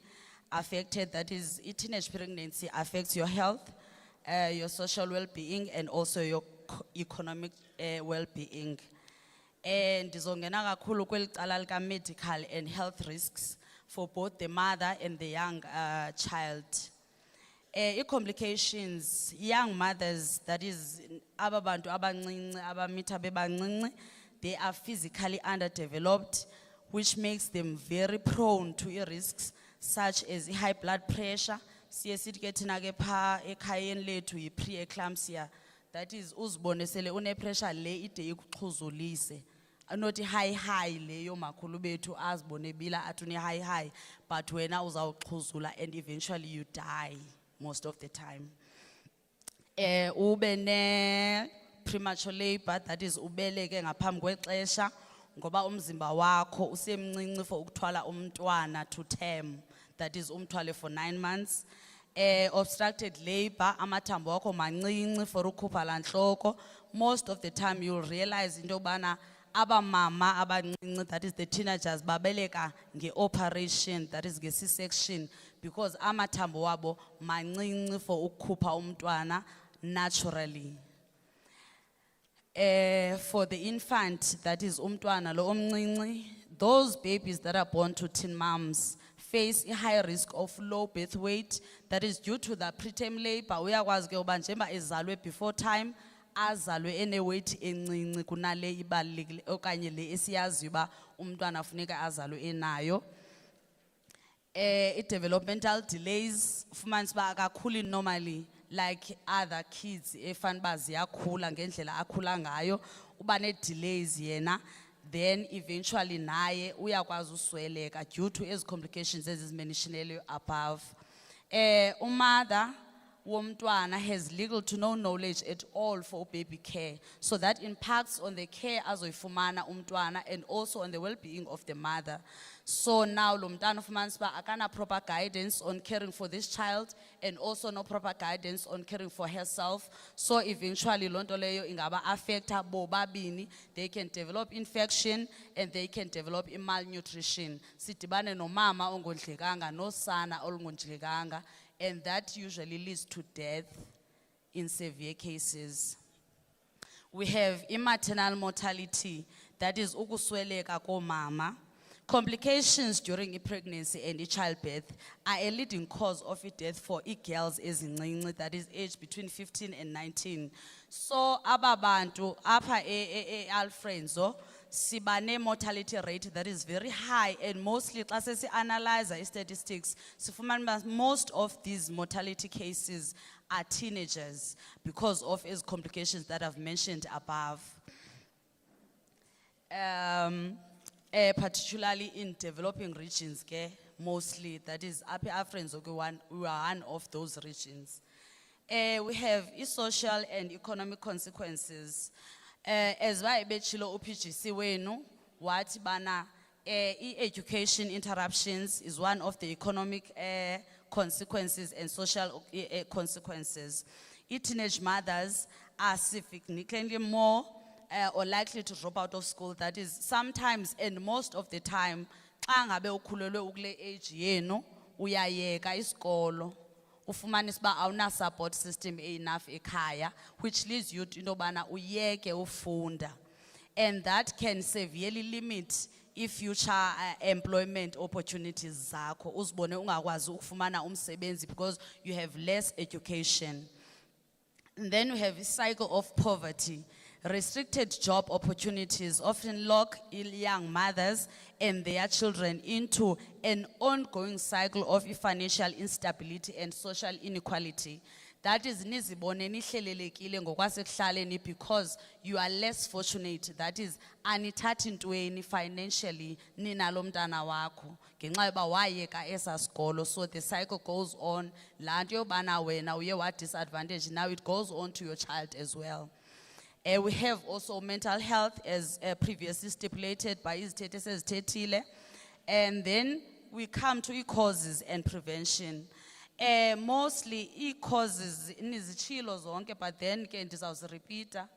affected, that is, teenage pregnancy affects your health, your social well-being, and also your economic well-being. And ndizongena kakhulu kweli cala lika medical and health risks for both the mother and the young child. Complications, young mothers, that is, ababantu abancinci, abamitha bebancinci, they are physically underdeveloped, which makes them very prone to risks such as high blood pressure. Siye sithi ke thina ke pha ekhayeni lethu yi-preeclampsia, that is, uzibone sele une-pressure le ide ikuxhuzulise. Not high leyo makhulu bethu azibone bila athi une-high, but wena uzawuxhuzula and eventually you die most of the time. Ube ne premature labor, that is, ubeleke ngaphambi kwexesha ngoba umzimba wakho usemncinci for ukuthwala umntwana to term, that is, umthwale for 9 months. Obstructed labor, amathambo wakho mancinci for ukukhupha la ntloko. Most of the time you'll realize into yobana abamama abancinci, that is the teenagers, babeleka nge-operation, that is nge-C-section, because amathambo wabo mancinci for ukukhupha umntwana naturally. For the infant, that is umntwana lo omncinci, those babies that are born to teen moms face a high risk of low birth weight, that is due to the preterm labor. Uyakwazi ke uba njengoba ezalwe before time, azalwe ene-weight encinci kunale ibalulekile okanye le esiyaziyo uba umntwana funeka azalwe enayo. I-developmental delays, fumanisa uba akakhuli normally like other kids, efana uba ziyakhula ngendlela akhula ngayo, uba ne-delays yena, then eventually naye uyakwazi usweleka due to ezi complications ezizimentionelweyo above. Umother womntwana has little to no knowledge at all for baby care, so that impacts on the care azoyifumana umntwana and also on the well-being of the mother. So now lo mntwana ufumanisa uba akana proper guidance on caring for this child and also no proper guidance on caring for herself. So eventually loo nto leyo ingaba affecta bobabini. They can develop infection and they can develop malnutrition. Sidibane nomama ongondlekanga nosana olungondlekanga, and that usually leads to death in severe cases. We have maternal mortality, that is ukusweleka komama. Complications during pregnancy and childbirth are a leading cause of death for girls ezincinci, that is aged between 15 and 19. So ababantu apa Alfrenzo sibane mortality rate that is very high, and mostly xa sesi-analyze statistics sifumana most of these mortality cases are teenagers because of these complications that I've mentioned above. Particularly in developing regions, mostly, that is we are one of those regions. We have social and economic consequences. As I bechilo UPGC wenu, what bana education interruptions is one of the economic consequences and social consequences. Teenage mothers are significantly more or likely to drop out of school, that is sometimes and most of the time, xa ngabe ukhulelwe ukule age yenu, uyayeka isikolo, ufumanisa uba awuna support system enough ekhaya, which leads you to into yobana uyeke ufunda. And that can severely limit future employment opportunities zakho, uzibone ungakwazi ukufumana umsebenzi because you have less education. And then we have a cycle of poverty. Restricted job opportunities often lock young mothers and their children into an ongoing cycle of financial instability and social inequality. That is nizibone nihlelelekile ngokwasekuhlaleni because you are less fortunate, that is anithathi ntweni financially ninalo mntana wakho ngenxa yoba wayeka esa sikolo. So the cycle goes on, laa nto yobana wena uye wa-disadvantage, now it goes on to your child as well. We have also mental health, as previously stipulated by izithethe esezithethile. And then we come to causes and prevention. Mostly causes nizitshilo zonke, but then ke ndizawuzirepeata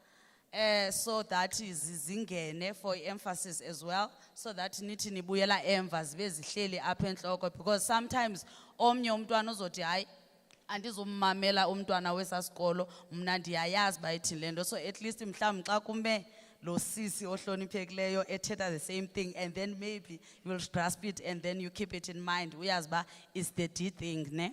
so that is zingene for emphasis as well, so that nithi nibuyela emva zibe zihleli apha entloko, because sometimes omnye umntwana uzothi hayi andizumamela umntwana wesasikolo mna ndiyayazi ba ithini le nto, so at least mhlawumbi xa kume lo sisi ohloniphekileyo ethetha the same thing, and then maybe you will grasp it and then you keep it in mind, uyazi ba it's the D thing, ne?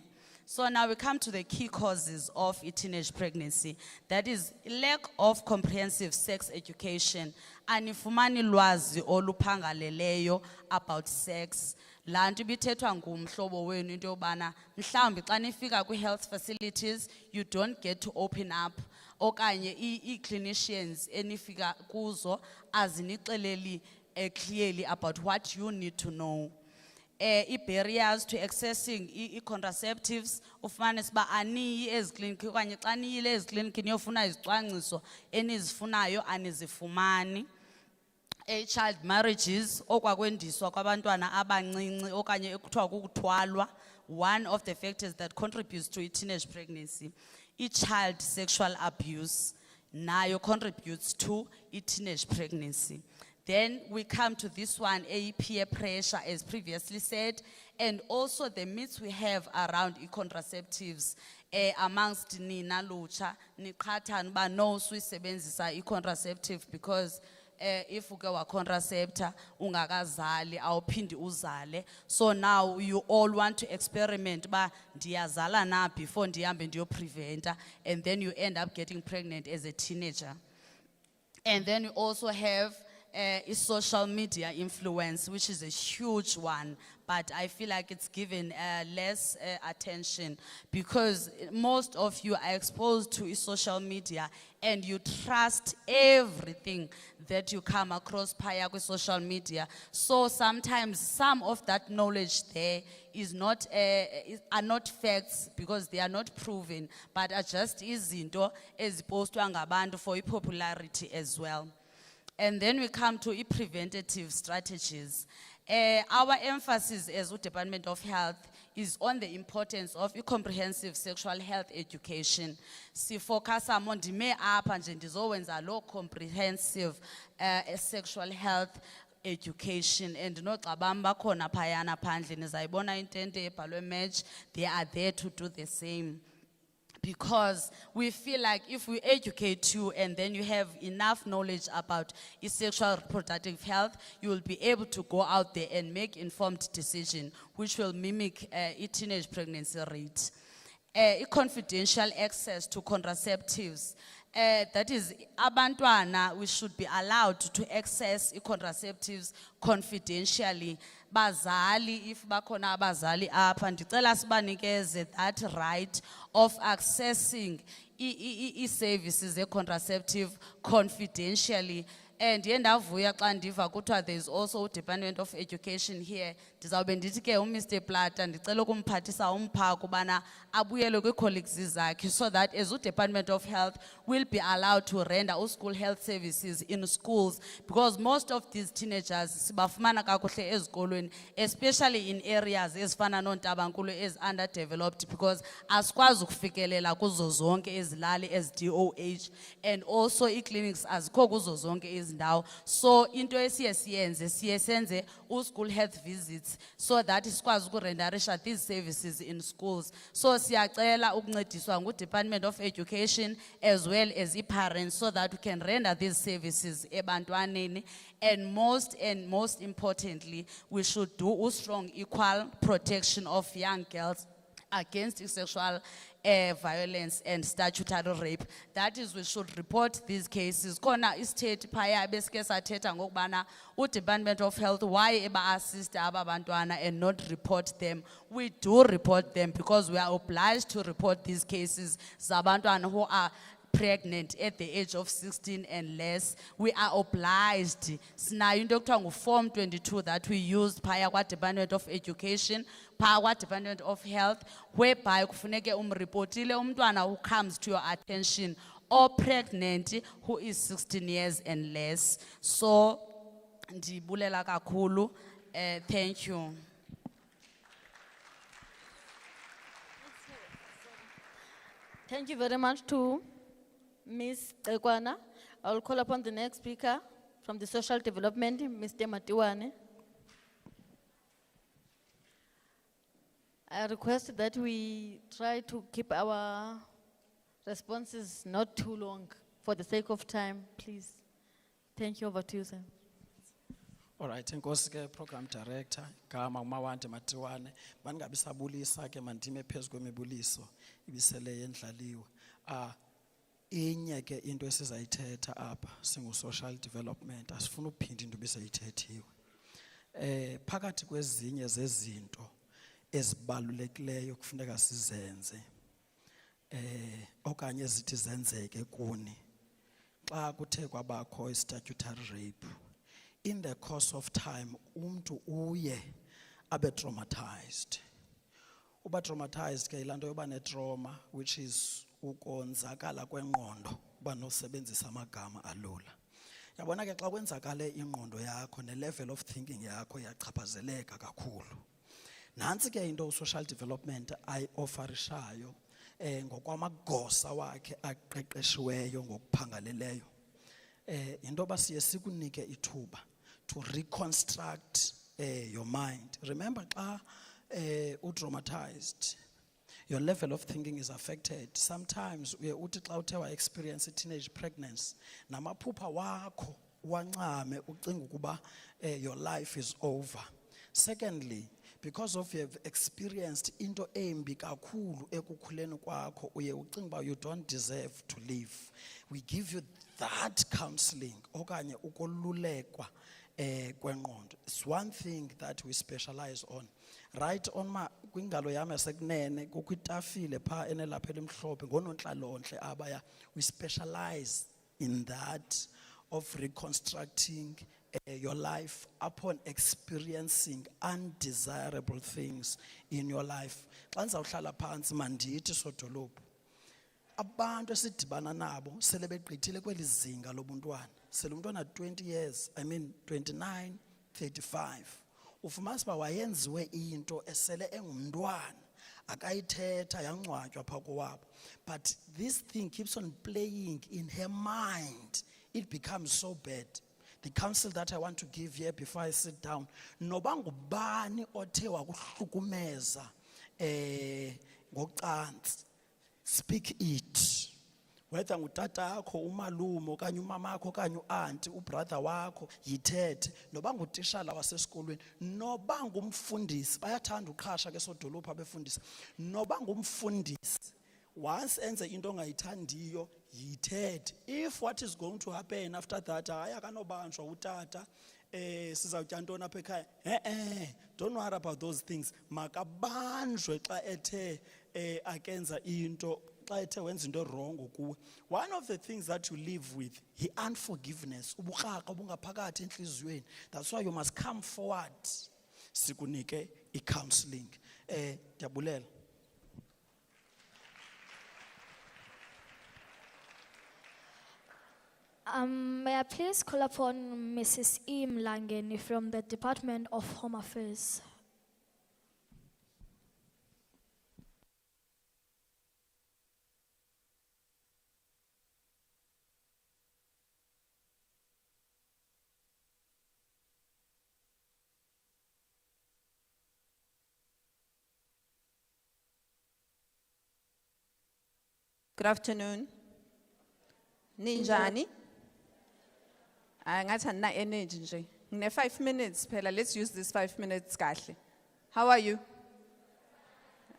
So now we come to the key causes of teenage pregnancy, that is lack of comprehensive sex education. Anifumani lwazi oluphangaleleyo about sex. Laa nto ibithethwa ngumhlobo wenu into yobana mhlawumbi xa nifika kwi-health facilities you don't get to open up, okanye ii-clinicians enifika kuzo azinixeleli clearly about what you need to know. I-barriers to accessing contraceptives, ufumanisa uba aniyi ezikliniki okanye xa niyile ezikliniki niyofuna izicwangciso enizifunayo anizifumani. Child marriages, okwakwendiswa kwabantwana abancinci okanye ekuthiwa kukuthwalwa, one of the factors that contributes to teenage pregnancy. Child sexual abuse nayo contributes to teenage pregnancy. Then we come to this one, a peer pressure, as previously said, and also the myths we have around contraceptives amongst nina lucha, niqhathana ba no suyisebenzisa contraceptive because if uke wa contraceptor ungakazali awuphindi uzale. So now you all want to experiment ba ndiyazala na before ndihambe ndiyopreventa, and then you end up getting pregnant as a teenager. And then you also have social media influence, which is a huge one, but I feel like it's given less attention because most of you are exposed to social media and you trust everything that you come across via social media. So sometimes some of that knowledge there is not, are not facts because they are not proven, but are just izinto ezipostwa ngabantu for popularity as well. And then we come to preventative strategies. Our emphasis as the Department of Health is on the importance of comprehensive sexual health education. Si focus on the up and ndizowenza lo comprehensive sexual health education, and no xabamba khona phayana phandle nizayibona intente ebhalwe match, they are there to do the same. Because we feel like if we educate you and then you have enough knowledge about sexual reproductive health, you will be able to go out there and make informed decision, which will mimic a teenage pregnancy rate. Confidential access to contraceptives. That is, abantwana, we should be allowed to access contraceptives confidentially. Bazali, if bakona bazali apa, ndicela sibanikeze that right of accessing services contraceptive confidentially. And yendavuya xa ndiva kuthiwa there is also a Department of Education here. Ndizawube ndithi ke uMr Plata ndicela ukumphathisa umphako bana abuyele kwi-colleagues zakhe so that as the Department of Health will be allowed to render school health services in schools, because most of these teenagers sibafumana kakuhle ezikolweni, especially in areas ezifana noNtabankulu as underdeveloped, because asikwazi ukufikelela kuzo zonke ezilali as DOH, and also clinics azikho kuzo zonke izindawo. So into esiye siyenze siye senze school health visits so that sikwazi ukurenderisha these services in schools. So siyacela ukuncediswa ngu-Department of Education as well as parents so that we can render these services ebantwaneni. And most importantly, we should do strong equal protection of young girls against sexual violence and statutory rape. That is, we should report these cases. Kona state phaya beske sathetha ngokubana uDepartment of Health why eba assist abantwana and not report them. We do report them because we are obliged to report these cases zabantwana who are pregnant at the age of 16 and less. We are obliged. Sinayo into ekuthiwa ngu-Form 22 that we used phaya kwa-Department of Education, phaya kwa-Department of Health, whereby kufuneke umreportile umntwana who comes to your attention or pregnant who is 16 years and less. So, ndibulela kakhulu. Thank you. Thank you very much to Ms. Tekwana. I will call upon the next speaker from the Social Development, Mr. Matiwane. I request that we try to keep our responses not too long for the sake of time, please. Thank you. Over to you, sir. All right, inkosi ke program director gama umawande Matiwane bandingabisabulisa ke mandime phezu kwemibuliso ibisele yendlaliwe. Inye ke into esizayithetha apha singu social development asifuna uphinda into bisayithethiwe. Phakathi kwezinye zezinto ezibalulekileyo kufuneka sizenze okanye ezithi zenzeke kuni xa kuthe kwabakho statutory rape. In the course of time, umntu uye abe traumatized. Uba traumatized ke ilanto yoba ne-trauma, which is ukonzakala kwengqondo, uba nosebenzisa amagama alula. Yabona ke xa kwenzakale ingqondo yakho ne-level of thinking yakho yachaphazeleka kakhulu. Nansi ke into social development ayi-offerishayo ngokwamagosa wakhe aqeqeshiweyo ngokuphangaleleyo. Into ba siye sikunike ithuba to reconstruct your mind. Remember, traumatized, your level of thinking is affected. Sometimes we are experience a teenage pregnancy. Namaphupha wakho wancame ucinga ukuba your life is over. Secondly, because of you have experienced into embi kakhulu ekukhuleni kwakho, uye ucinga uba you don't deserve to live. We give you that counseling okanye ukolulekwa kwengqondo. It's one thing that we specialize on. Right on ma kwingalo yami yasekunene kukho itafile pha enelapha elimhlophe ngonontlalontle abaya. We specialize in that of reconstructing your life upon experiencing undesirable things in your life. Xa ndizawuhlala phantsi mandithi sodolophu, abantu esidibana nabo sele begqithile kweli zinga lobuntwana, sele umntwana 20 years, 29, 35, ufumanisa uba wayenziwe into esele engumntwana, akayithetha yangcwatywa phaa kowabo. But this thing keeps on playing in her mind. It becomes so bad. The counsel that I want to give here before I sit down, noba ngubani othe wakuhlukumeza ngocansi, speak it. Whether ngutata akho, umalume okanye umama akho okanye uanti, ubrother wakho, yithethe. Noba ngutishala wasesikolweni, noba ngumfundisi, bayathanda uqhasha ke sodolophu abefundisa. Noba ngumfundisi, once enze into ongayithandiyo, yithethe. If what is going to happen after that, hayi akanobanjwa utata, sizawutya ntoni apha ekhaya. Don't worry about those things. Makabanjwe xa ethe akenza into, xa ethe wenza into wrong kuwe. One of the things that you live with, unforgiveness, ubukraka obungaphakathi enhliziyweni. That's why you must come forward. Sikunike i-counseling. Ndiyabulela. May I please call upon Mrs. E. Mlangeni from the Department of Home Affairs. Good afternoon. Ninjani? Ngathi na energy nje. Ngine 5 minutes phela. Let's use this 5 minutes kahle. How are you?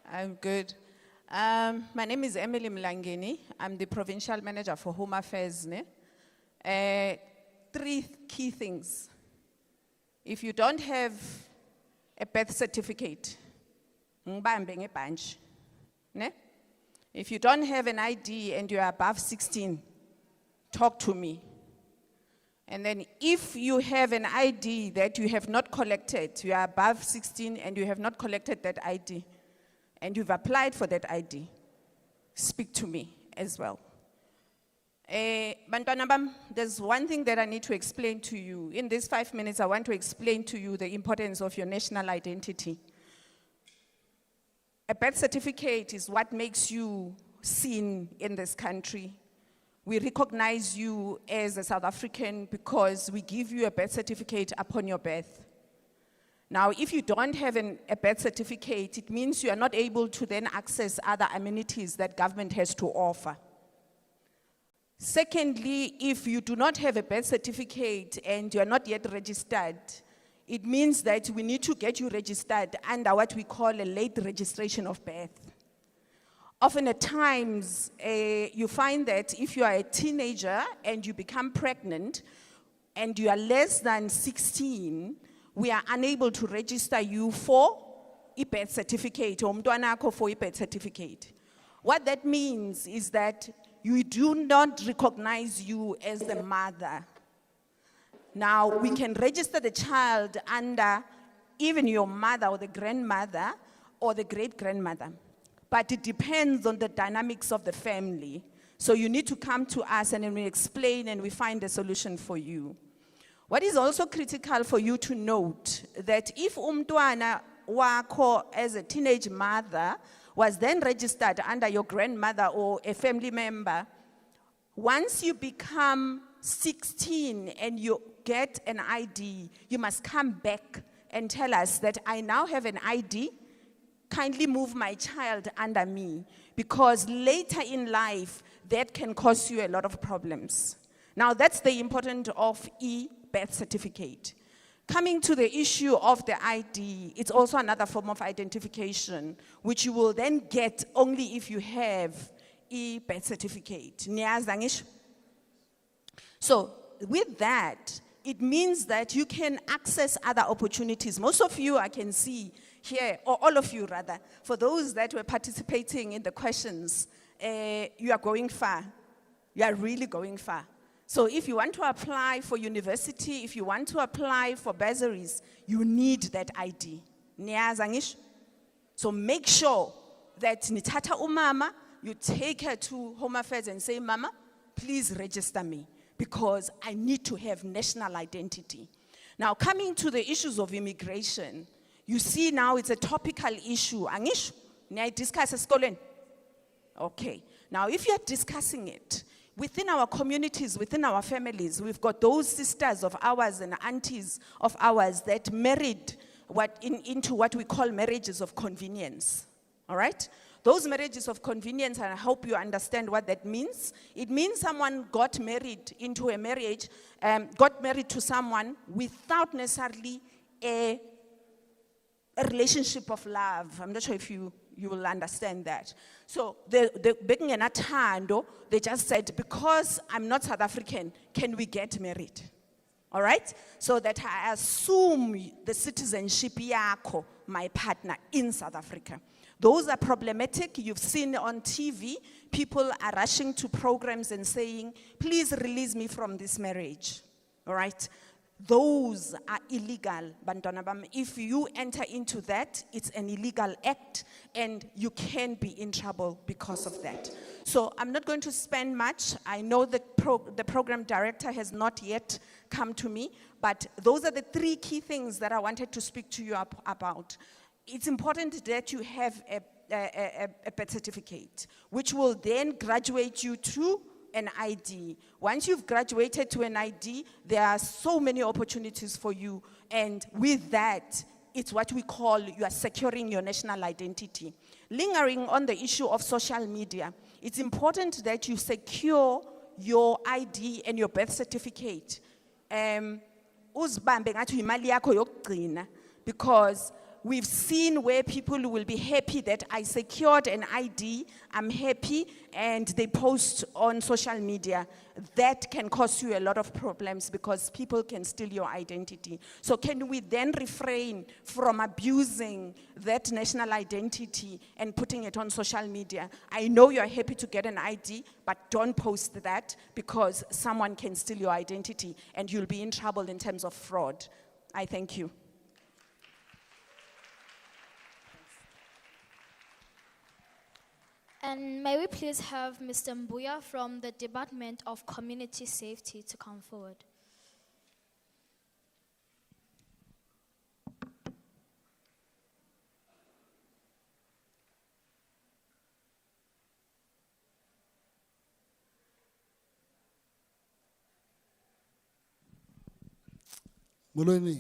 I'm good. My name is Emily Mlangeni. I'm the provincial manager for Home Affairs. 3 key things. If you don't have a birth certificate, ngibambe ngebhanji. Ne? If you don't have an ID and you are above 16, talk to me. And then if you have an ID that you have not collected, you are above 16 and you have not collected that ID, and you've applied for that ID, speak to me as well. Bantwana bam, there's one thing that I need to explain to you. In these 5 minutes, I want to explain to you the importance of your national identity. A birth certificate is what makes you seen in this country. We recognize you as a South African because we give you a birth certificate upon your birth. Now, if you don't have a birth certificate, it means you are not able to then access other amenities that government has to offer. Secondly, if you do not have a birth certificate and you are not yet registered, it means that we need to get you registered under what we call a late registration of birth. Often at times, you find that if you are a teenager and you become pregnant and you are less than 16, we are unable to register you for a birth certificate, or umntwanakho for a birth certificate. What that means is that we do not recognize you as the mother. Now, we can register the child under even your mother or the grandmother or the great-grandmother. But it depends on the dynamics of the family. So you need to come to us and then we explain and we find a solution for you. What is also critical for you to note, that if umntwana wakho as a teenage mother was then registered under your grandmother or a family member, once you become 16 and you get an ID, you must come back and tell us that I now have an ID. Kindly move my child under me, because later in life, that can cause you a lot of problems. Now, that's the importance of birth certificate. Coming to the issue of the ID, it's also another form of identification, which you will then get only if you have birth certificate. Niyazi ngisho? So, with that, it means that you can access other opportunities. Most of you, I can see here, or all of you rather, for those that were participating in the questions, you are going far. You are really going far. So if you want to apply for university, if you want to apply for bursaries, you need that ID. Niyazi ngisho? So make sure that nithatha umama, you take her to Home Affairs and say, Mama, please register me, because I need to have national identity. Now, coming to the issues of immigration, you see now it's a topical issue. Angisho? Niyay discuss esikoleni? Okay. Now, if you're discussing it, within our communities, within our families, we've got those sisters of ours and aunties of ours that married into what we call marriages of convenience. All right? Those marriages of convenience, and I hope you understand what that means. It means someone got married into a marriage, got married to someone without necessarily a relationship of love. I'm not sure if you will understand that. So they just said, because I'm not South African, can we get married? All right? So that I assume the citizenship yako, my partner, in South Africa. Those are problematic. You've seen on TV, people are rushing to programs and saying, please release me from this marriage. All right? Those are illegal, bantwana bami. If you enter into that, it's an illegal act, and you can be in trouble because of that. So I'm not going to spend much. I know the program director has not yet come to me, but those are the three key things that I wanted to speak to you about. It's important that you have a birth certificate, which will then graduate you to an ID. Once you've graduated to an ID, there are so many opportunities for you. And with that, it's what we call you are securing your national identity. Lingering on the issue of social media, it's important that you secure your ID and your birth certificate. Uzibambe ngathi imali yakho yokugcina, because we've seen where people will be happy that I secured an ID, I'm happy, and they post on social media. That can cause you a lot of problems because people can steal your identity. So can we then refrain from abusing that national identity and putting it on social media? I know you're happy to get an ID, but don't post that, because someone can steal your identity and you'll be in trouble in terms of fraud. I thank you. And may we please have Mr. Mbuya from the Department of Community Safety to come forward. Mulweni,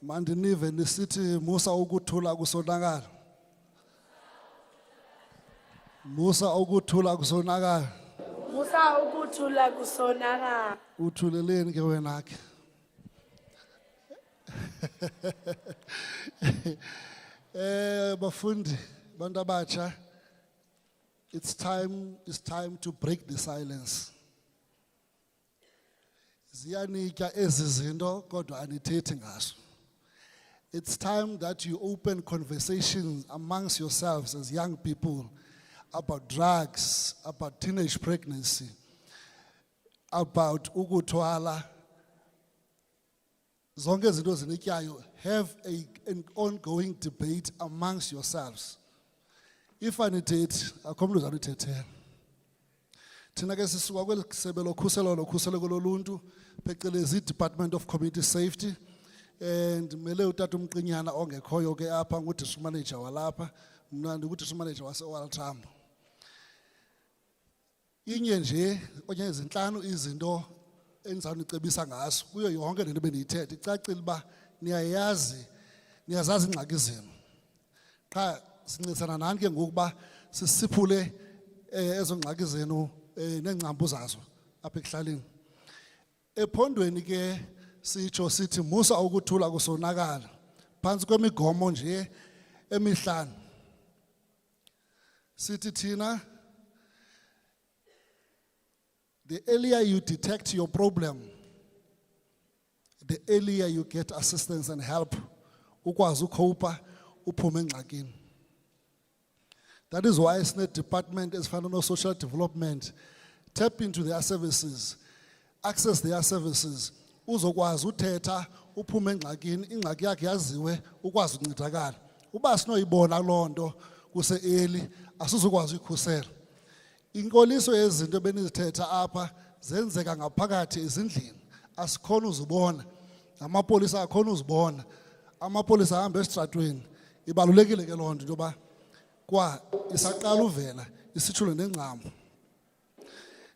mandinive nisithi musa ukuthula kusonakala. Musa ukuthula kusonakala. Musa ukuthula kusonakala. Uthuleleni ke wena ke. Bafundi, bantu abatsha, it's time to break the silence. Ziyanika ezi zinto kodwa anithethi ngazo. It's time that you open conversations amongst yourselves as young people about drugs, about teenage pregnancy, about ukuthwala. Zonke izinto zinityayo, have an ongoing debate amongst yourselves. If anithethi, akho mntu uzanithethela. Thina ke sisuka kweli sebe lokhuseleko loluntu phecelezi Department of Community Safety, and mele utata umqinyana ongekhoyo ke apha ngudistrict manager walapha, mna ndingudistrict manager wase-Waltham. Inye nje okanye ezinhlanu izinto endizawunicebisa ngazo kuyo yonke le nto bendiyithethe icacile uba niyazazi ingxaki zenu. Qha sincedisana nani ke ngokuba sisiphule ezo ngxaki zenu neengcambu zazo apha ekuhlaleni. Ephondweni ke sitsho sithi musa ukuthula kusonakala phantsi kwemigomo nje emihlanu. Sithi thina, the earlier you detect your problem, the earlier you get assistance and help ukwazi ucopa uphume engxakini. That is why sine department ezifana no social development tap into their services, access their services, uzokwazi uthetha uphume engxakini, ingxaki yakhe yaziwe ukwazi ukuncedakala. Uba sinoyibona loo nto kuse early asizokwazi ukukhusela. Inkoliso yezinto benizithetha apha zenzeka ngaphakathi ezindlini, asikhona uzibona, amapolisa akhona uzibona, amapolisa ahamba esitratweni. Ibalulekile ke loo nto into yoba kwa isaqala uvela isitshule nengcambu.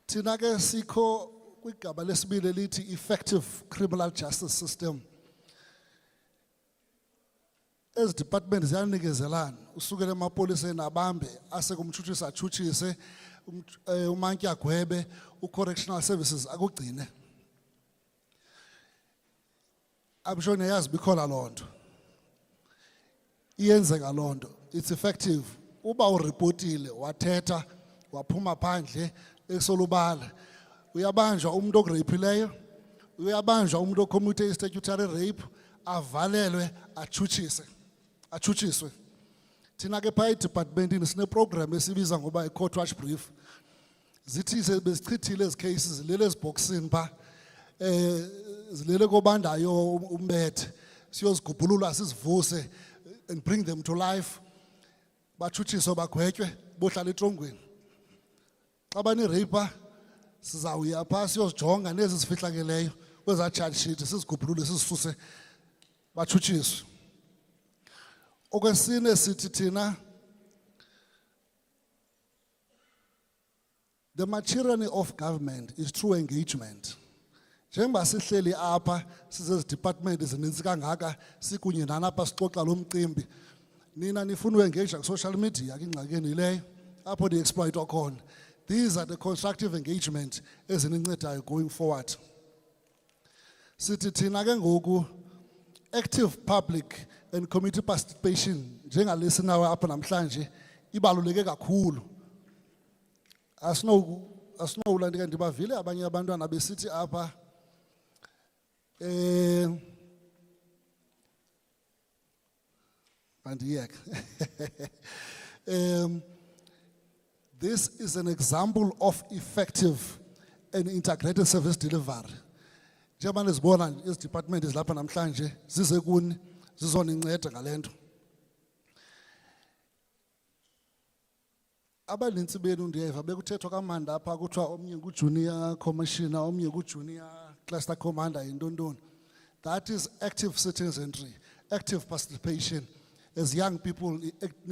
Thina ke sikho kwigaba lesibili elithi effective criminal justice system. Ezi department ziyanikezelana usukela emapoliseni abambe asekumtshutshisa atshutshise, umantyi agwebe, u-correctional services akugcine. I'm sure niyazi bikhona loo nto. Iyenzeka loo nto. It's effective. Uba uripotile wathetha waphuma phandle esolubala, uyabanjwa umuntu okureyiphileyo, uyabanjwa umuntu ocommute statutory rape, avalelwe atshutshiswe. Thina ke phaa edepartmentini sine program esibiza ngoba i-court watch brief. Zithi bezichithile ezi cases zilele ezibhokisini phaa, zilele kobandayo umbethe, siyozigubhulula sizivuse and bring them to life. Batshutshiswe bagwetywe bohlala etrongweni. Xa banirape sizawuya phaa siyozijonga nezi zifihlakeleyo kweza charge sheet sizigubhulule sizisuse batshutshiswe. Okwesine sithi thina, the machinery of government is through engagement. Njengoba sihleli apha sizezi department ezininzi kangaka sikunye nani apha sixoxa lo mcimbi, nina nifuna uengage ku-social media kingxakini leyo apho ni-exploitwa khona. These are the constructive engagement ezinincedayo going forward. Sithi thina ke ngoku active public and community participation njengalesinawe apha namhlanje ibaluleke kakhulu. Asinowula ndike ndibavile abanye abantwana besithi apha this is an example of effective and integrated service delivery. Njengoba nizibona ezi department ezilapha namhlanje zize kuni zizoninceda ngale nto. Abanintsi benu ndiyeva bekuthethwa kamandi apha kuthiwa omnye ngujunior commissioner, omnye ngujunior cluster commander yintontoni. That is active citizenry, active participation. As young people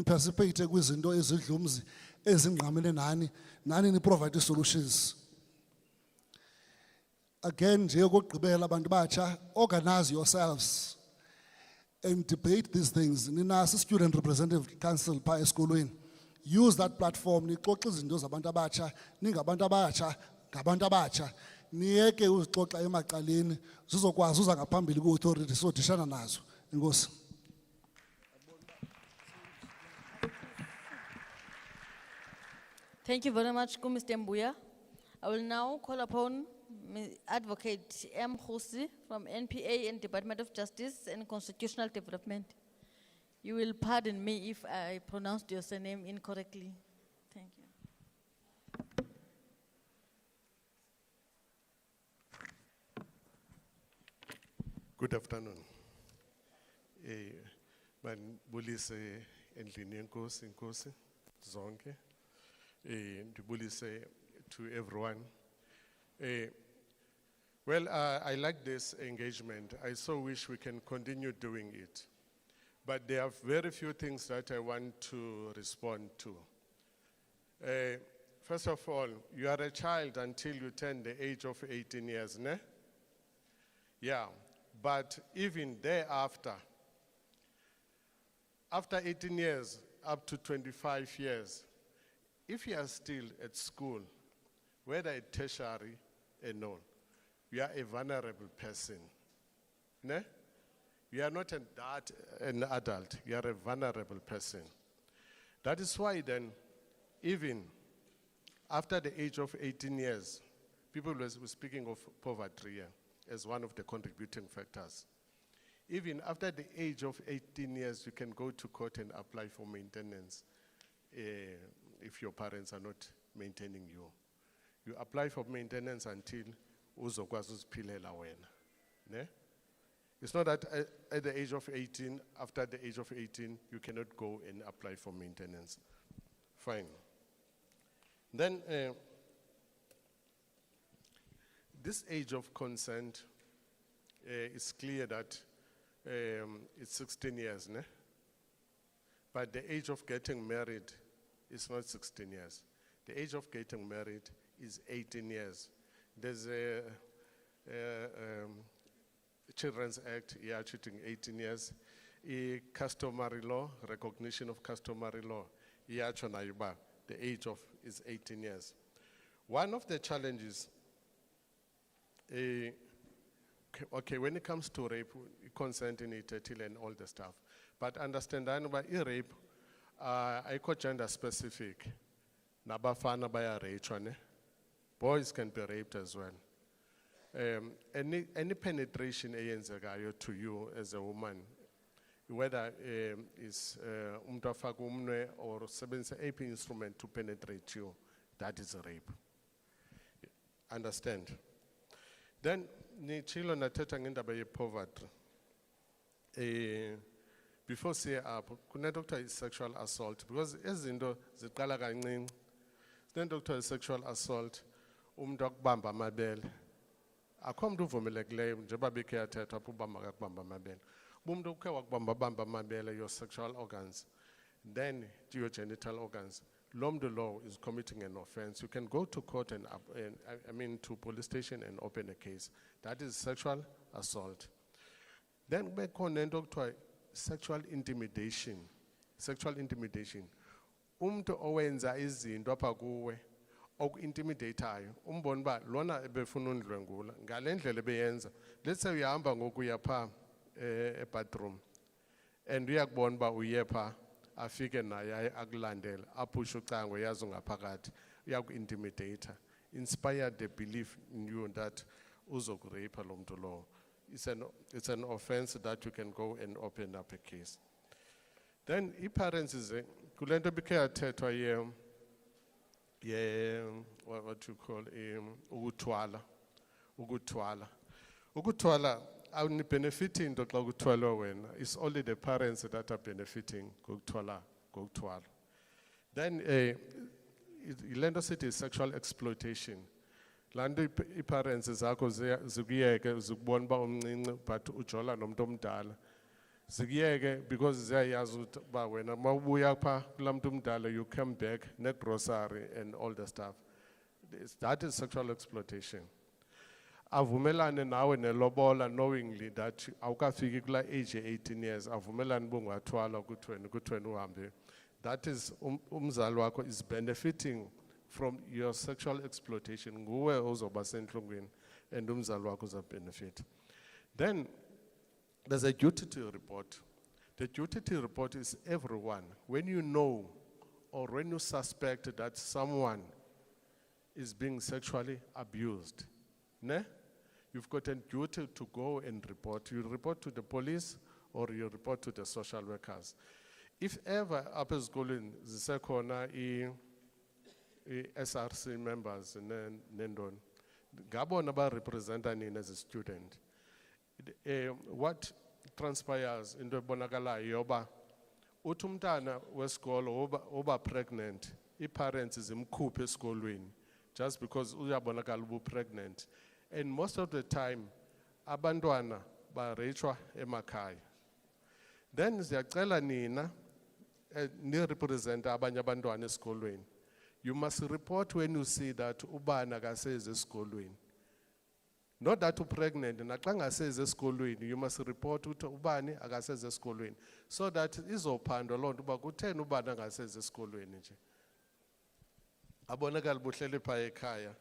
participate kwizinto ezidlumzi ezingqamene nani ni provide solutions. Again nje ukugqibela abantu batsha, organize yourselves and debate these things. Nina student representative council phaa esikolweni. Use that platform nixoxe izinto zabantu abatsha, ningabantu abatsha, ngabantu abatsha. Niyeke uzixoxa emacaleni zizokwazi uza ngaphambili ku-authority sodishana nazo. Inkosi. Thank you very much, Mr. Mbuya. I will now call upon Advocate M. Khusi from NPA and Department of Justice and Constitutional Development. You will pardon me if I pronounced your surname incorrectly. Thank you. Good afternoon. Mandibulise endlini yenkosi zonke. Ndibulise to everyone. Well, I like this engagement. I so wish we can continue doing it. But there are very few things that I want to respond to. first of all, you are a child until you turn the age of 18 years, ne? Yeah, but even thereafter, after 18 years, up to 25 years, if you are still at school, whether at tertiary and all, you are a vulnerable person. Ne? You are not an adult, you are a vulnerable person. That is why then, even after the age of 18 years, people were speaking of poverty here as one of the contributing factors. Even after the age of 18 years, you can go to court and apply for maintenance if your parents are not maintaining you. You apply for maintenance until uzokwazi uziphilela wena. Ne? It's not that at the age of 18, after the age of 18, you cannot go and apply for maintenance. Fine. Then, this age of consent is clear that it's 16 years, ne? But the age of getting married is not 16 years. The age of getting married is 18 years. There's a Children's Act, yeah, treating 18 years. Customary law, recognition of customary law, yeah, the age of is 18 years. One of the challenges, okay, when it comes to rape, consent in it and all the stuff, but understand that rape, I call gender specific. Nabafana baya rape, boys can be raped as well. Any penetration to you as a woman, whether it's umtafagumne or sebenza AP instrument to penetrate you, that is a rape. Understand? Then ni chilo nateta ngendaba ye poverty. Before say up, kuna doctor is sexual assault because ezinto ziqala kancinci. Then doctor is sexual assault, bamba mabele. Akho mntu uvumelekileyo njengoba bekhe yathetha apho uba makakubamba amabele. Umntu ukhe wakubamba amabele, your sexual organs, then your genital organs, lo mntu law is committing an offense. You can go to court and to police station and open a case. That is sexual assault. Then bekhona into okuthiwa sexual intimidation. Sexual intimidation. Umntu owenza izinto apha kuwe oku-intimidateayo, umbona uba lona ebefuna undlwengula ngale ndlela ebeyenza. Let's say uyahamba ngoku uya phaa e-bathroom and uyakubona uba uye phaa afike naye akulandela apushe ucango yazi ungaphakathi uyaku-intimidator, inspire the belief in you that uzokureyipha lo mntu lowo. It's an offense that you can go and open up a case. Then i-parents kule nto bikhe yathethwa what you call ukuthwala awuni-benefiting into xa kuthwalwa wena. It's only the parents that are benefiting ngokuthwala. Then le nto sithi sexual exploitation. Laa nto ii-parents zakho zikuyeke zikubona uba umncinci but ujola nomntu omdala. Zikuyeke because ziyayazi uba wena uma ubuya phaa kulaa mntu omdala you come back ne-grocery and all the stuff. That is sexual exploitation. Avumelane nawe nelobola knowingly that awukafiki kulaa age 18 years, avumelane bungathwala kuthiweni uhambe. That is umzali wakho is benefiting from your sexual exploitation. Nguwe ozoba sentlungwini and umzali wakho uza benefit. Then there's a duty to report. The duty to report is everyone. When you know or when you suspect that someone is being sexually abused, ne? You've got a duty to go and report. You report to the police or you report to the social workers. If ever up esikolweni zisekhona SRC members nendon, ngabona ba representa nini as a student. What transpires into ebonakalayo yoba uthi umntana wesikolo oba pregnant, i-parents zimkhuphe esikolweni just because uyabonakala ubu pregnant. And most of the time abantwana bareyitshwa emakhaya. Then ziyacela nina ni representa abanye abantwana esikolweni. You must report when you see that ubana akasezi esikolweni. Not that you're pregnant, naxa ngasezi esikolweni, you must report ukuthi ubani akasezi esikolweni, so that izophandwa loo nto uba kutheni ubani angasezi esikolweni nje. Abonakala buhleli phaa ekhaya,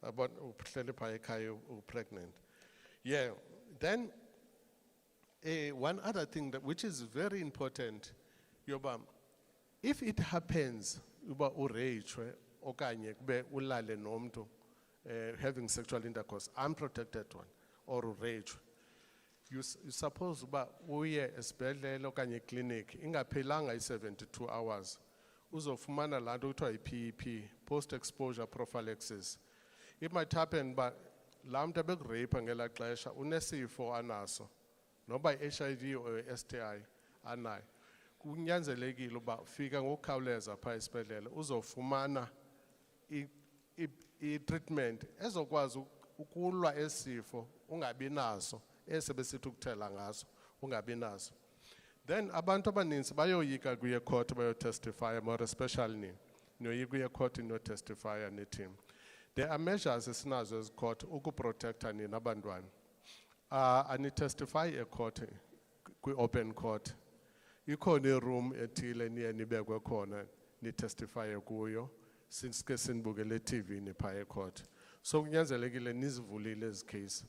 uhleli phaa ekhaya pregnant. Yeah, then one other thing which is very important, yoba, if it happens uba ureyishwe okanye kube ulale nomntu having sexual intercourse, unprotected one, or ureyishwe, you suppose uba uye esibhedlele okanye clinic ingaphelanga i-72 hours uzofumana laa nto kuthiwa yi-PEP, post-exposure prophylaxis. It might happen uba laa mntu ebekurayipa ngelaa xesha unesifo anaso, noba i-HIV or i-STI anayo. Kunyanzelekile uba fika ngokukhawuleza phaa esibhedlele uzofumana i-treatment ezokwazi ukulwa esifo ungabi naso, esebesithi ukuthela ngaso ungabi naso. Then abantu abaninzi bayoyika kuye court bayotestifya, more especially niyoyika kuye court niyotestifya neteam. There are measures esinazo as court ukuprotecta nina abantwana. Anitestify e-court, kwi-open court. Ikhona i-room ethile niye nibekwe khona nitestifye kuyo, since ke sinibukele TV ni phaa e-court. So kunyanzelekile nizivulile ezi case.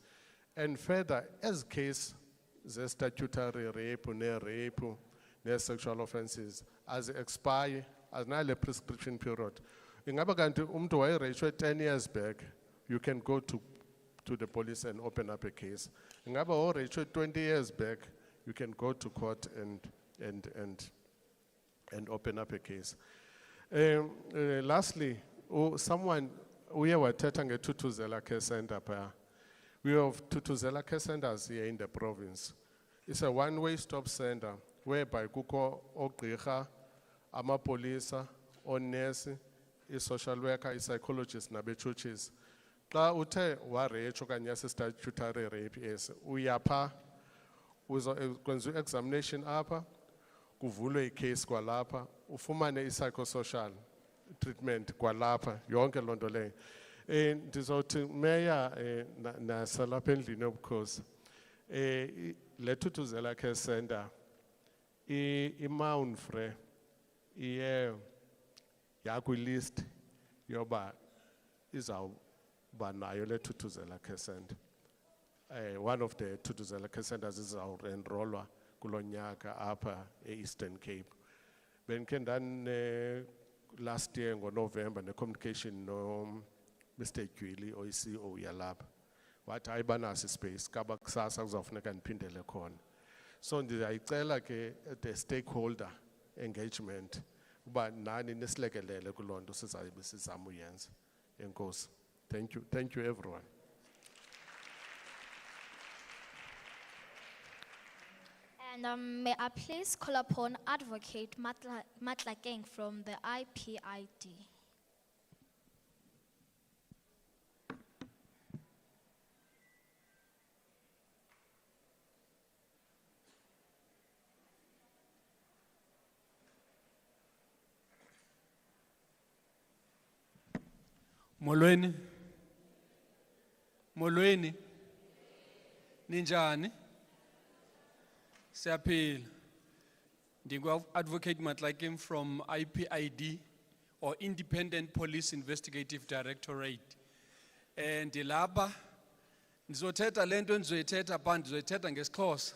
And further, as case the statutory rape, ne-rape, ne-sexual offences, as expire, as nale prescription period. Ingaba kanti umntu wayereyishwe 10 years back, you can go to the police and open up a case. Ingaba oreyishwe 20 years back, you can go to court and open up a case. Lastly, someone uye wathetha ngeThuthuzela Care Centre phaa. We have Thuthuzela Care Centers here in the province. It's a one-way stop center whereby kukho ogqirha, amapolisa, onesi, i-social worker, i-psychologist, nabe-churches. Xa uthe wareyishwa okanye statutory rape esi, uya phaa, kwenziwa i-examination apha, kuvulwe i-case kwalapha, ufumane i-psychosocial treatment kwalapha, yonke loo nto leyo. Ndizothi meya nasalapha endlini yobukhosi, le Thuthuzela Care Centre i-Mount Frere iye yakwilist yoba izawuba nayo le Thuthuzela Care Centre. One of the Thuthuzela Care Centers izawuenrolwa kulo nyaka apha e-Eastern Cape. Benke ndane last year ngoNovember ne-communication no Mr. Gwili o-CEO yalapha. Wathi hayi banaso space, kaba kusasa kuzawufuneka ndiphindele khona. So ndiyayicela ke the stakeholder engagement uba nani nisilekelele kuloo nto sizabe sizama uyenza. Enkosi. Thank you everyone. And may I please call upon Advocate Matlakeng from the IPID. Molweni, ninjani? Siyaphila. Advocate Matlakeng from IPID, or Independent Police Investigative Directorate. And ndilapha ndizothetha lento endizoyithetha pha ndizoyithetha ngesiXhosa.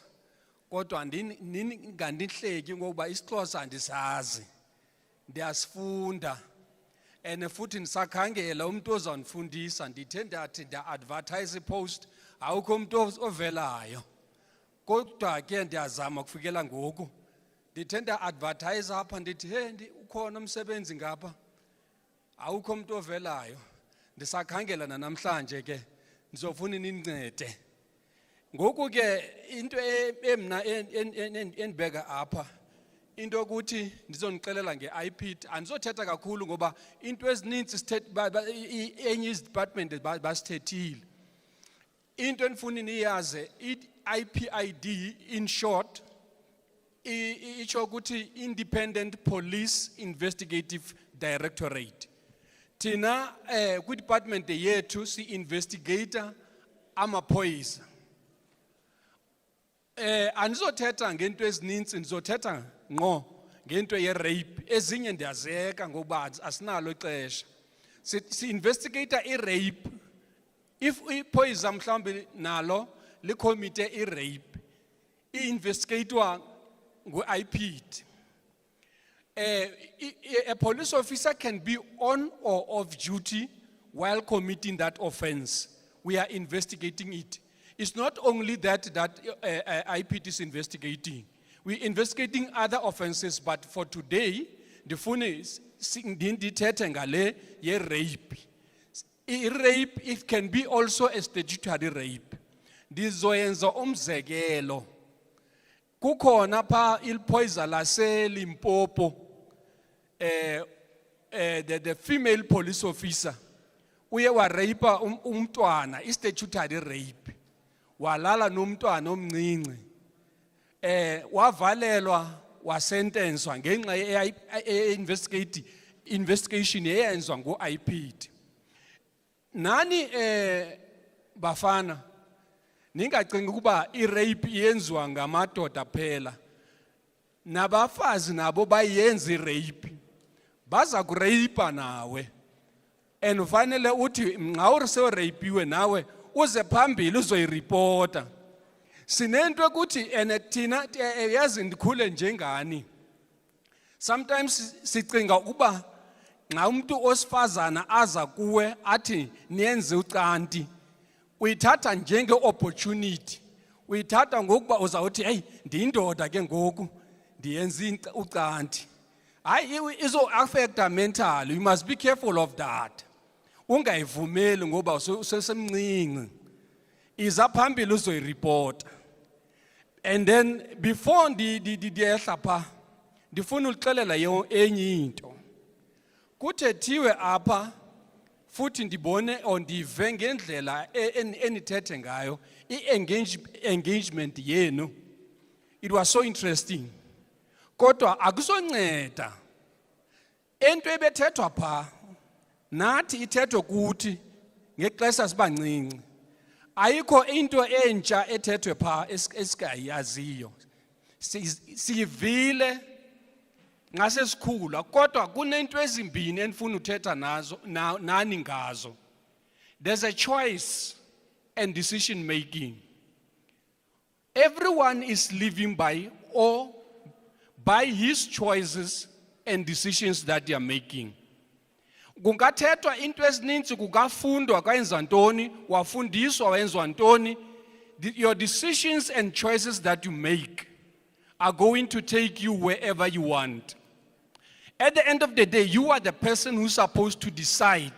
Kodwa ngandinhleki ngokuba isiXhosa andisazi. Ndiyasifunda. And futhi ndisakhangela umuntu ozandifundisa ndithe ndathi nda-advertise post awukho umuntu ovelayo. Kodwa ke ndiyazama kufikela ngoku. Ndithe nda-advertise apha ndithi he ukhona umsebenzi ngapha. Awukho umuntu ovelayo. Ndisakhangela namhlanje ke ndizofuna nincede. Ngoku ke into emna endibeka apha into ukuthi ndizonixelela nge-IPID andizothetha kakhulu ngoba into ezininzi enye department basithethile. Into endifuna niyaze IPID in short itsho ukuthi Independent Police Investigative Directorate. Tina, good department yethu si investigator amaphoyisa. Anizothetha ngento ezininzi, nizothetha ngqo ngento ye rape. Ezinye ndiyazeka ngoba asinalo ixesha. Si investigator I rape. If iphoyisa mhlambi nalo likomite I rape, investigator ngu IP'd. A police officer can be on or off duty while committing that offense. We are investigating it. It's not only that IPT is investigating. We're investigating other offenses, but for today, the phone is ngale ye rape. Rape, it can be also a statutory rape. Ndizoyenza umzekelo. Kukhona pa ilphoyisa lase Limpopo. The female police officer uye wa rape umntwana, statutory rape. Walala nomntwana omncinci. Wavalelwa wasentenswa ngenxa investigation eyenzwa ngo IP'd. Nani bafana ningacinga ukuba I rape yenziwa ngamadoda phela. Nabafazi nabo bayenza I rape. Baza kurape nawe. And ufanele uthi nxa uriso rapiwe nawe uze phambili uzoyireport. Sinento ukuthi thina yazi ndikhule njengani. Sometimes sicinga ukuba nxa umuntu osifazana aza kuwe athi niyenze ucanti, uyithatha njenge opportunity. Uyithatha ngokuba uzawuthi hey ndindoda ke ngoku ndiyenza ucanti. Hayi izo affect mental. You must be careful of that. Ungayivumeli ngoba usesemncinci. Iza phambili uzoyireport. And then before ndiyehla pha ndifuna ukuxelela enye into. Kuthethiwe apha futhi ndibone ondive ngendlela enithethe ngayo engagement yenu. It was so interesting. Kodwa akusonceda. Into ebethethwa pha nathi ithethwe kuthi ngexesha sibancinci. Ayikho into entsha ethethwe pha esikayaziyo. Sivile ngasesikhula kodwa kunento ezimbini enifuna uthetha nazo nani ngazo. There's a choice and decision making. Everyone is living by his choices and decisions that they are making. Kungathethwa into ezininzi kungafundwa kwenza ntoni, wafundiswa wenza ntoni. Your decisions and choices that you make are going to take you wherever you want. At the end of the day, you are the person who's supposed to decide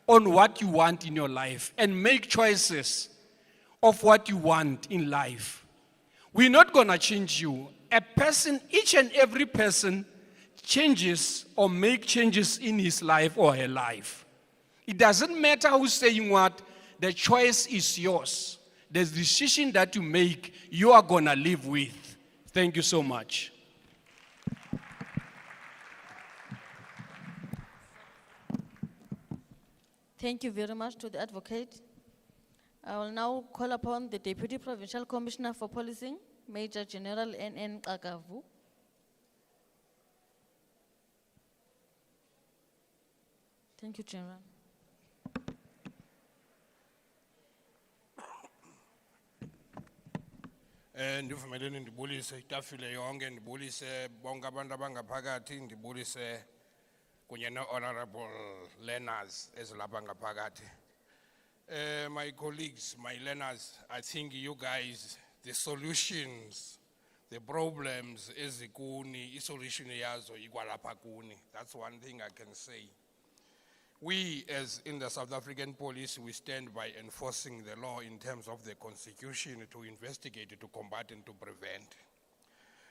on what you want in your life and make choices of what you want in life. We're not going to change you. A person, each and every person changes or make changes in his life or her life. It doesn't matter who's saying what, the choice is yours. The decision that you make, you are going to live with. Thank you so much. Thank you very much to the advocate. I will now call upon the Deputy Provincial Commissioner for Policing, Major General N.N. Kagavu. Thank you, General. Ndivumeleni ndibulise itafile yonke, ndibulise bonke abantu abangaphakathi, ndibulise kunye honorable learners ezilapha ngaphakathi. My colleagues, my learners, I think you guys, the solutions, the problems ezikuni, isolution yazo ikwalapha kuni. That's one thing I can say. We, as in the South African police, we stand by enforcing the law in terms of the constitution to investigate, to combat, and to prevent.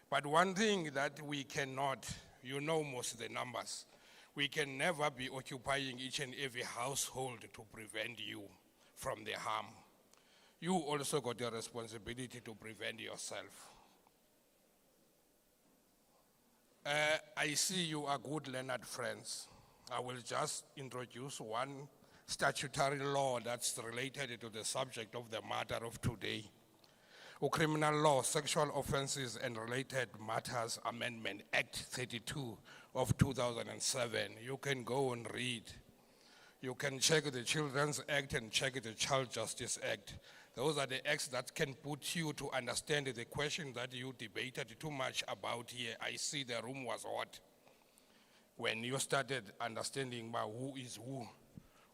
But one thing that we cannot, you know most of the numbers, we can never be occupying each and every household to prevent you from the harm. You also got a responsibility to prevent yourself. I see you are good learned friends. I will just introduce one statutory law that's related to the subject of the matter of today. Criminal Law, Sexual Offences and Related Matters Amendment Act 32 of 2007. You can go and read. You can check the Children's Act and check the Child Justice Act. Those are the acts that can put you to understand the question that you debated too much about here. I see the room was hot when you started understanding about who is who.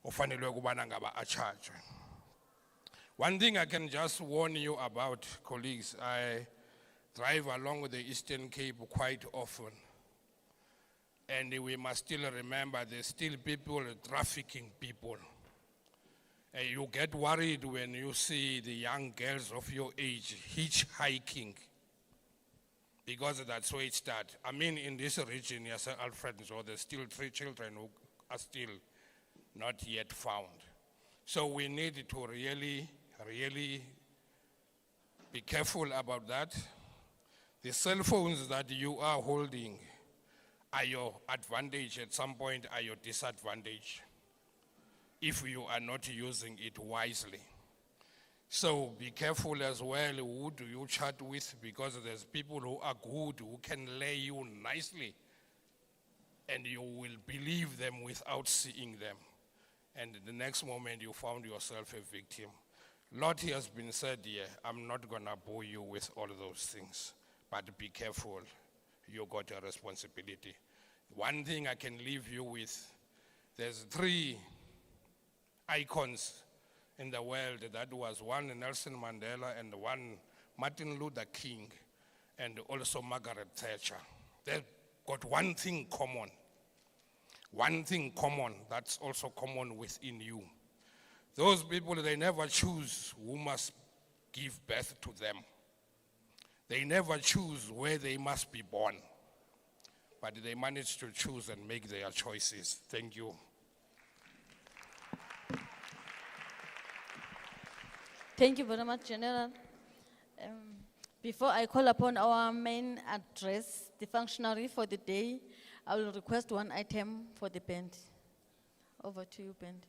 Ofanelwe ukubana ngaba acharged. One thing I can just warn you about, colleagues, I drive along the Eastern Cape quite often. And we must still remember there's still people trafficking people. And you get worried when you see the young girls of your age hitchhiking, because that's where it starts. I mean, in this region, yes, Alfred, so there's still 3 children who are still not yet found. So we need to really be careful about that. The cell phones that you are holding are your advantage, at some point are your disadvantage, if you are not using it wisely. So be careful as well, who do you chat with, because there's people who are good, who can lay you nicely, and you will believe them without seeing them. And the next moment you found yourself a victim. Lot has been said here. I'm not gonna bore you with all those things, but be careful. You got a responsibility. One thing I can leave you with, there's 3 icons in the world. That was one Nelson Mandela and one Martin Luther King and also Margaret Thatcher. They've got one thing common. One thing common that's also common within you. Those people, they never choose who must give birth to them. They never choose where they must be born. But they manage to choose and make their choices. Thank you. Thank you very much, General. Before I call upon our main address, the functionary for the day, I will request one item for the band. Over to you, band.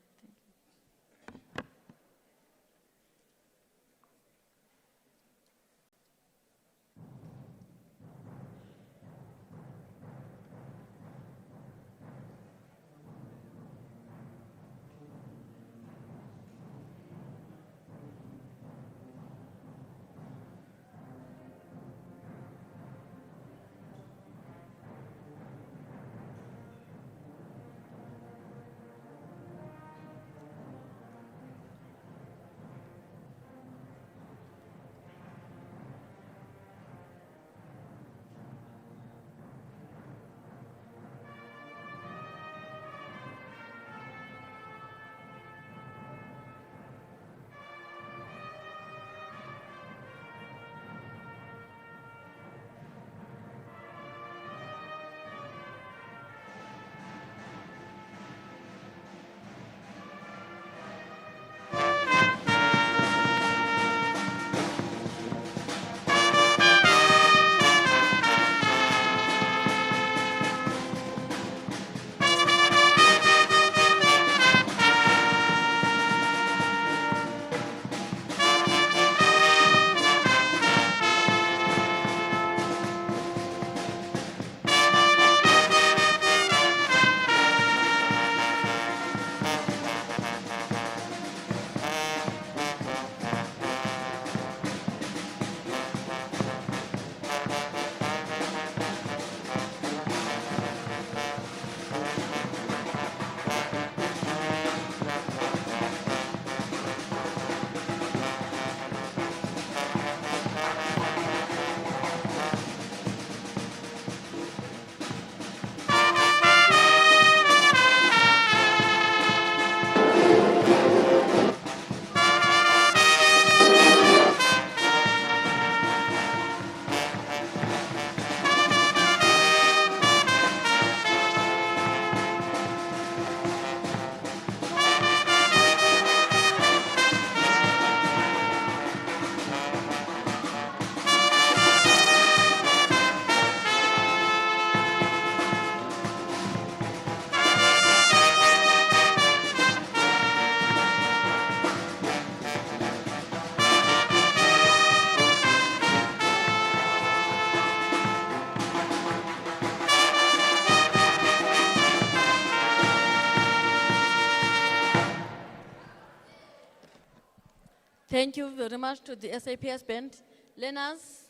Thank you very much to the SAPS band. Learners,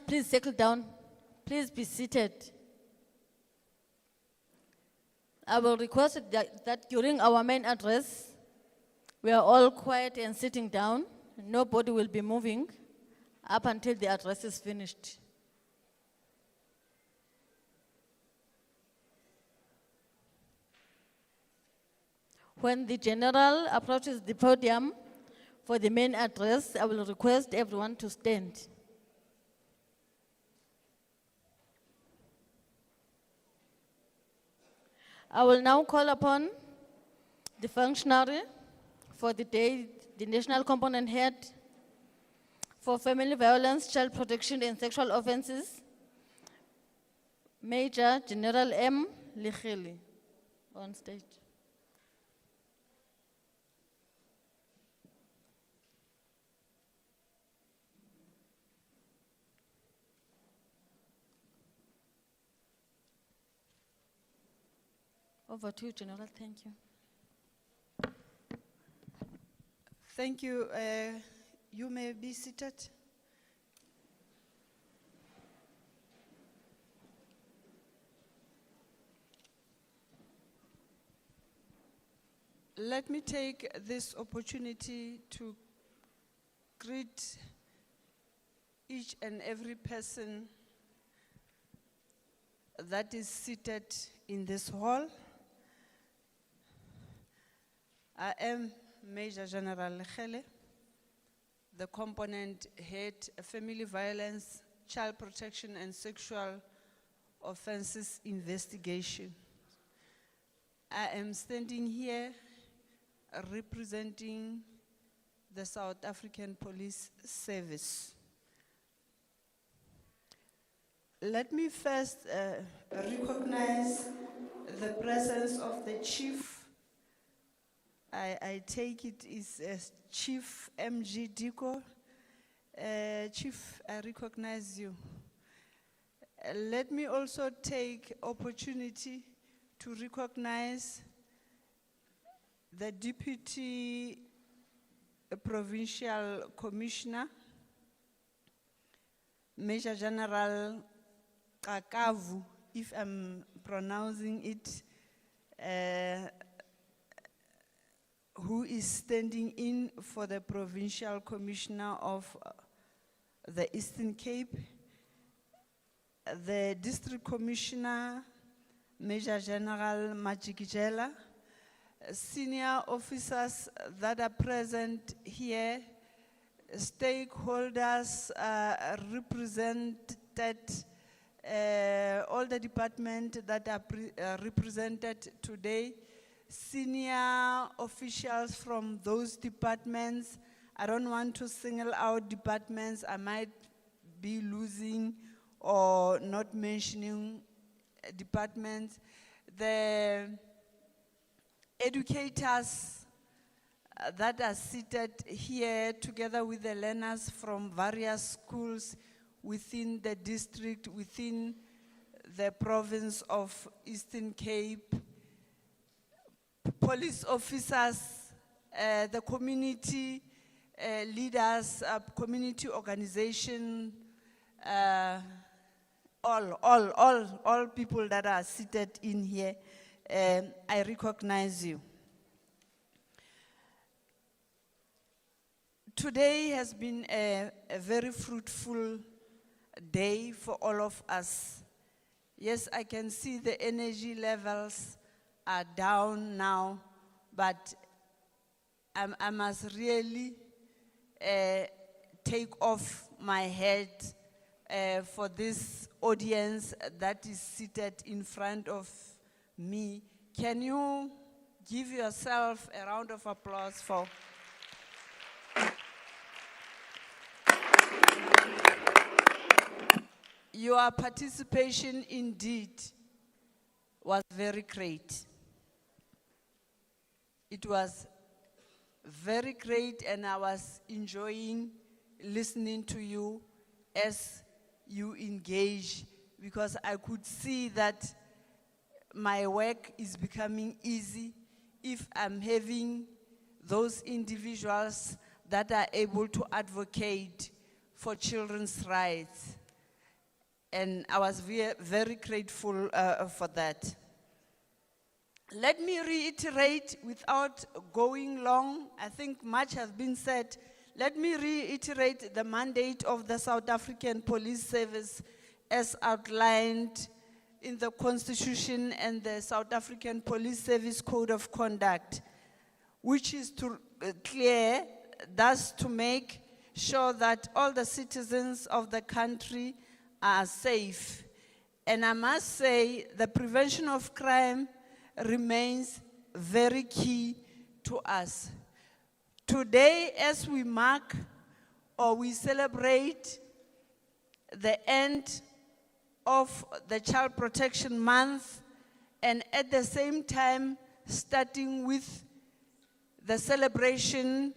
please settle down. Please be seated. I will request that during our main address, we are all quiet and sitting down. Nobody will be moving up until the address is finished. When the general approaches the podium for the main address, I will request everyone to stand. I will now call upon the functionary for the day, the national component head for family violence, child protection and sexual offenses, Major General M. Likhili, on stage. Over to you, General. Thank you. Thank you. You may be seated. Let me take this opportunity to greet each and every person that is seated in this hall. I am Major General Likhili, the component head, family violence, child protection and sexual offenses investigation. I am standing here representing the South African Police Service. Let me first recognize the presence of the chief. I take it is Chief MG Diko. Chief, I recognize you. Let me also take opportunity to recognize the Deputy Provincial Commissioner, Major General Kakavu, if I'm pronouncing it, who is standing in for the Provincial Commissioner of the Eastern Cape, the District Commissioner, Major General Majikijela, senior officers that are present here, stakeholders represented, all the departments that are represented today, senior officials from those departments. I don't want to single out departments. I might be losing or not mentioning departments. The educators that are seated here together with the learners from various schools within the district, within the province of Eastern Cape, police officers, the community leaders, community organization, all people that are seated in here, I recognize you. Today has been a very fruitful day for all of us. Yes, I can see the energy levels are down now, but I must really take off my hat for this audience that is seated in front of me. Can you give yourself a round of applause for? Your participation indeed was very great. It was very great, and I was enjoying listening to you as you engage, because I could see that my work is becoming easy if I'm having those individuals that are able to advocate for children's rights. And I was very grateful for that. Let me reiterate without going long. I think much has been said. Let me reiterate the mandate of the South African Police Service as outlined in the Constitution and the South African Police Service Code of Conduct, which is to clear, thus to make sure that all the citizens of the country are safe. And I must say, the prevention of crime remains very key to us. Today, as we mark or we celebrate the end of the Child Protection Month, and at the same time starting with the celebration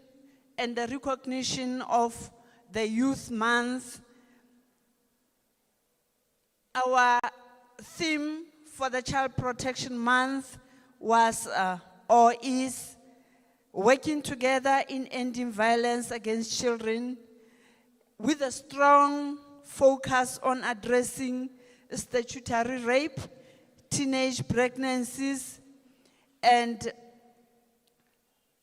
and the recognition of the Youth Month, our theme for the Child Protection Month was or is working together in ending violence against children with a strong focus on addressing statutory rape, teenage pregnancies, and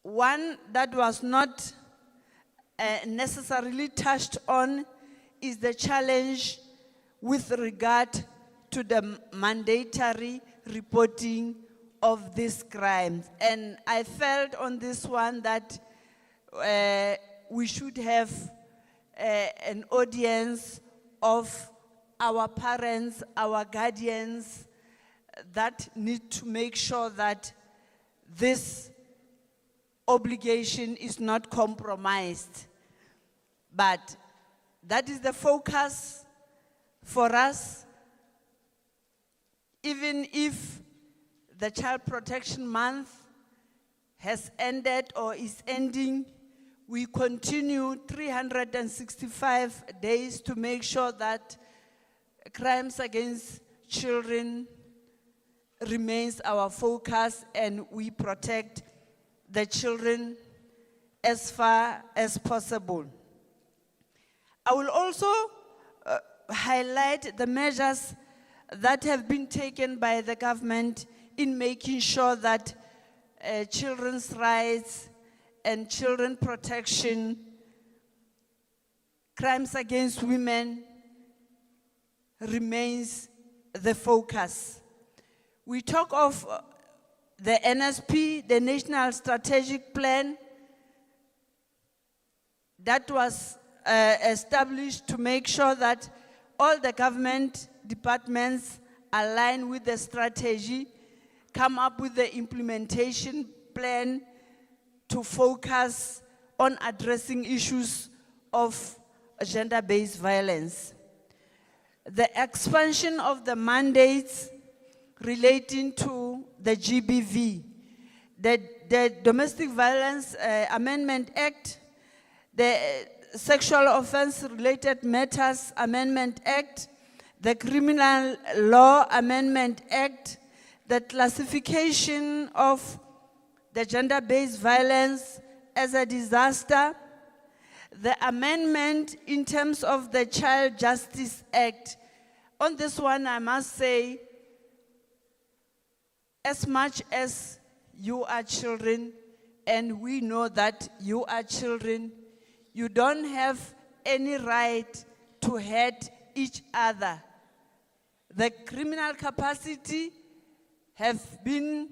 one that was not necessarily touched on is the challenge with regard to the mandatory reporting of these crimes. And I felt on this one that we should have an audience of our parents, our guardians, that need to make sure that this obligation is not compromised. But that is the focus for us. Even if the Child Protection Month has ended or is ending, we continue 365 days to make sure that crimes against children remains our focus and we protect the children as far as possible. I will also highlight the measures that have been taken by the government in making sure that children's rights and children protection, crimes against women remains the focus. We talk of the NSP, the National Strategic Plan, that was established to make sure that all the government departments align with the strategy, come up with the implementation plan to focus on addressing issues of gender-based violence. The expansion of the mandates relating to the GBV, the Domestic Violence Amendment Act, the Sexual Offense Related Matters Amendment Act, the Criminal Law Amendment Act, the classification of the gender-based violence as a disaster, the amendment in terms of the Child Justice Act. On this one, I must say, as much as you are children, and we know that you are children, you don't have any right to hurt each other. The criminal capacity have been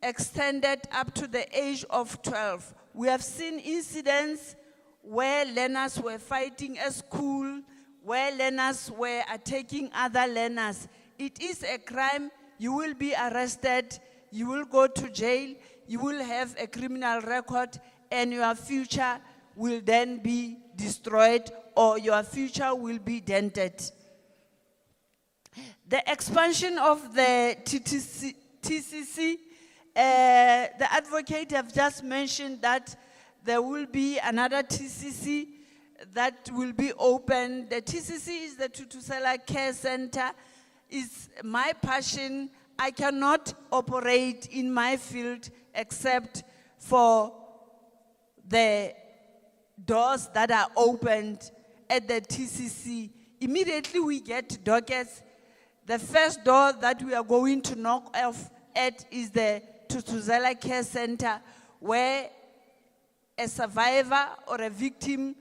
extended up to the age of 12. We have seen incidents where learners were fighting at school, where learners were attacking other learners. It is a crime. You will be arrested, you will go to jail, you will have a criminal record, and your future will then be destroyed or your future will be dented. The expansion of the TCC, the advocate have just mentioned that there will be another TCC that will be open. The TCC is the Tutusela Care Center. It's my passion. I cannot operate in my field except for the doors that are opened at the TCC, immediately we get dockets. The first door that we are going to knock off at is the Tutuzela Care Center, where a survivor or a victim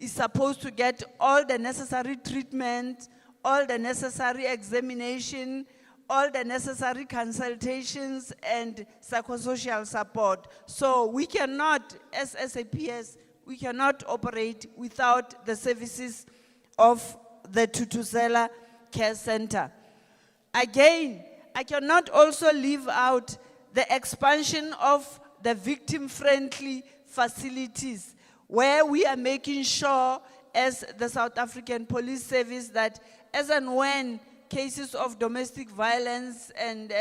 is supposed to get all the necessary treatment, all the necessary examination, all the necessary consultations and psychosocial support. So we cannot, as SAPS, we cannot operate without the services of the Tutuzela Care Center. Again, I cannot also leave out the expansion of the victim-friendly facilities, where we are making sure as the South African Police Service that as and when cases of domestic violence and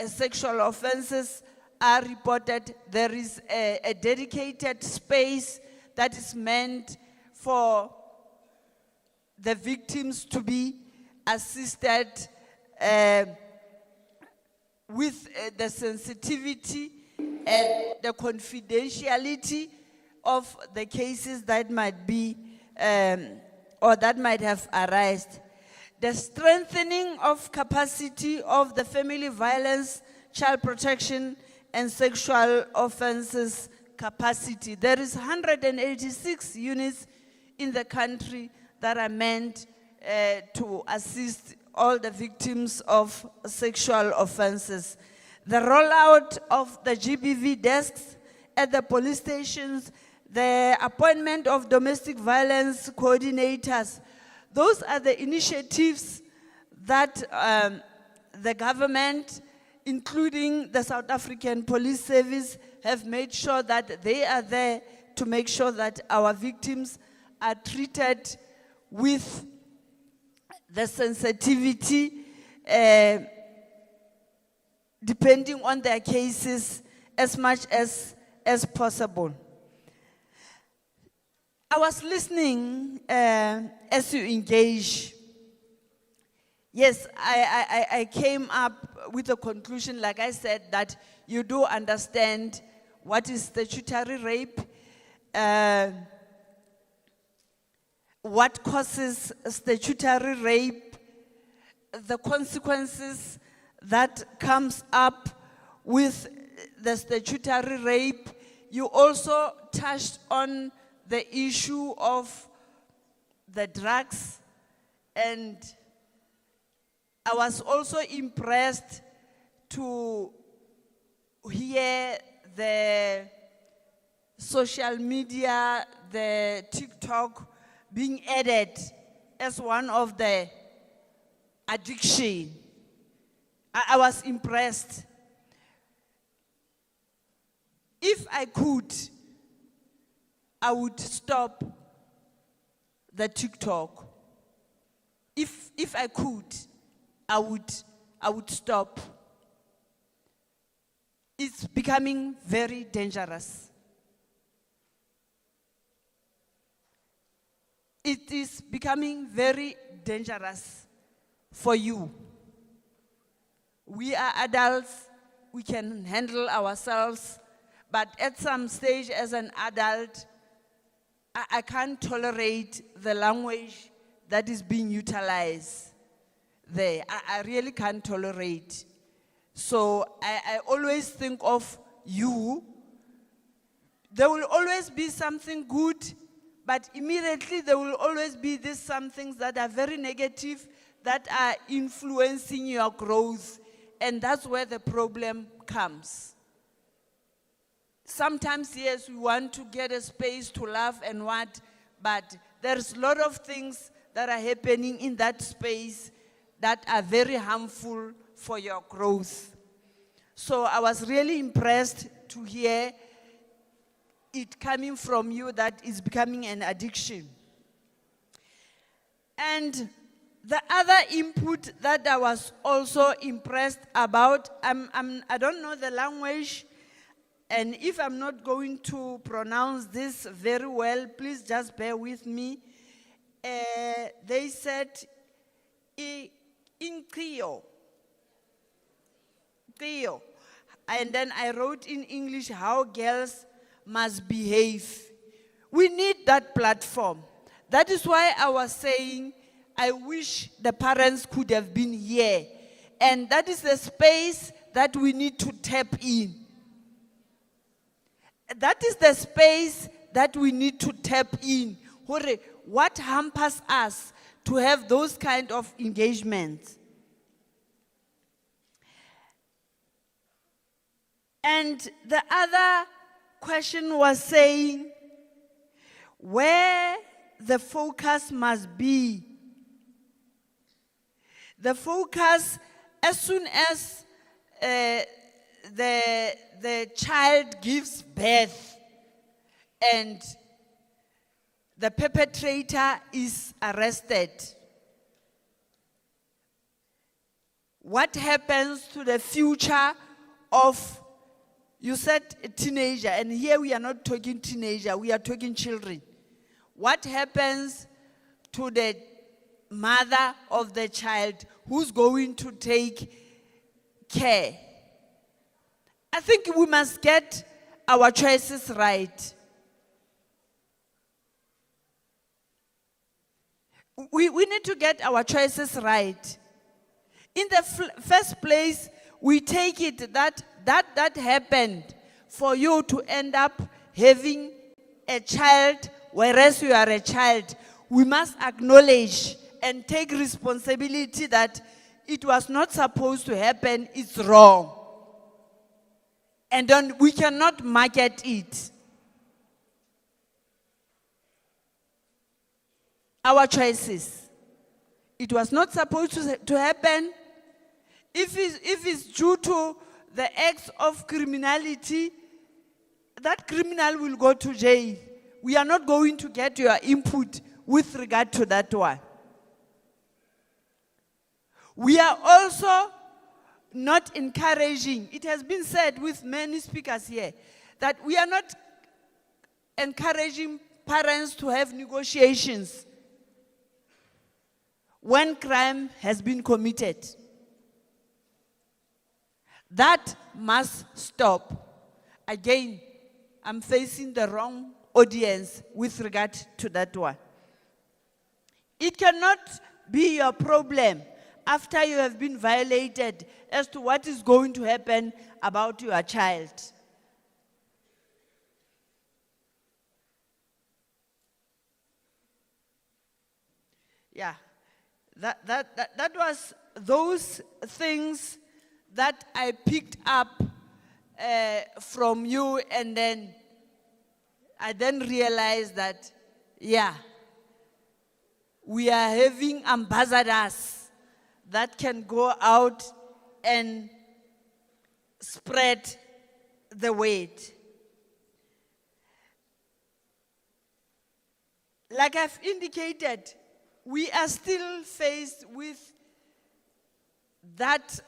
sexual offenses are reported, there is a dedicated space that is meant for the victims to be assisted with the sensitivity and the confidentiality of the cases that might be or that might have arisen. The strengthening of capacity of the family violence, child protection, and sexual offenses capacity. There is 186 units in the country that are meant to assist all the victims of sexual offenses. The rollout of the GBV desks at the police stations, the appointment of domestic violence coordinators, those are the initiatives that the government, including the South African Police Service, have made sure that they are there to make sure that our victims are treated with the sensitivity depending on their cases as much as possible. I was listening as you engage. Yes, I came up with a conclusion, like I said, that you do understand what is statutory rape, what causes statutory rape, the consequences that comes up with the statutory rape. You also touched on the issue of the drugs, and I was also impressed to hear the social media, the TikTok being added as one of the addiction. I was impressed. If I could, I would stop the TikTok. If I could, I would stop. It's becoming very dangerous. It is becoming very dangerous for you. We are adults, we can handle ourselves, but at some stage as an adult, I can't tolerate the language that is being utilized there. I really can't tolerate. So I always think of you. There will always be something good, but immediately there will always be these some things that are very negative that are influencing your growth, and that's where the problem comes. Sometimes, yes, we want to get a space to laugh and what, but there's a lot of things that are happening in that space that are very harmful for your growth. So I was really impressed to hear it coming from you that is becoming an addiction. And the other input that I was also impressed about, I don't know the language, and if I'm not going to pronounce this very well, please just bear with me. They said, in Krio. And then I wrote in English how girls must behave. We need that platform. That is why I was saying, I wish the parents could have been here. And that is the space that we need to tap in. That is the space that we need to tap in. What hampers us to have those kind of engagements? And the other question was saying where the focus must be. The focus, as soon as the child gives birth and the perpetrator is arrested, what happens to the future of, you said a teenager, and here we are not talking teenager, we are talking children. What happens to the mother of the child who's going to take care? I think we must get our choices right. We need to get our choices right. In the first place, we take it that happened for you to end up having a child, whereas you are a child. We must acknowledge and take responsibility that it was not supposed to happen, it's wrong. And then we cannot market it. Our choices. It was not supposed to happen. If it's due to the acts of criminality, that criminal will go to jail. We are not going to get your input with regard to that one. We are also not encouraging, it has been said with many speakers here, that we are not encouraging parents to have negotiations when crime has been committed. That must stop. Again, I'm facing the wrong audience with regard to that one. It cannot be your problem after you have been violated as to what is going to happen about your child. Yeah, that was those things that I picked up from you, and then I realized that, yeah, we are having ambassadors that can go out and spread the word. Like I've indicated, we are still faced with that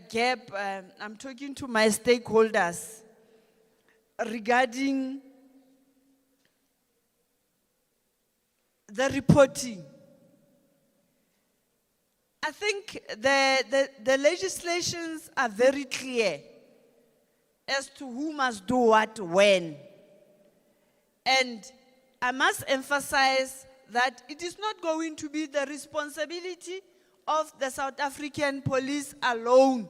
gap. I'm talking to my stakeholders regarding the reporting. I think the legislations are very clear as to who must do what when. And I must emphasize that it is not going to be the responsibility of the South African police alone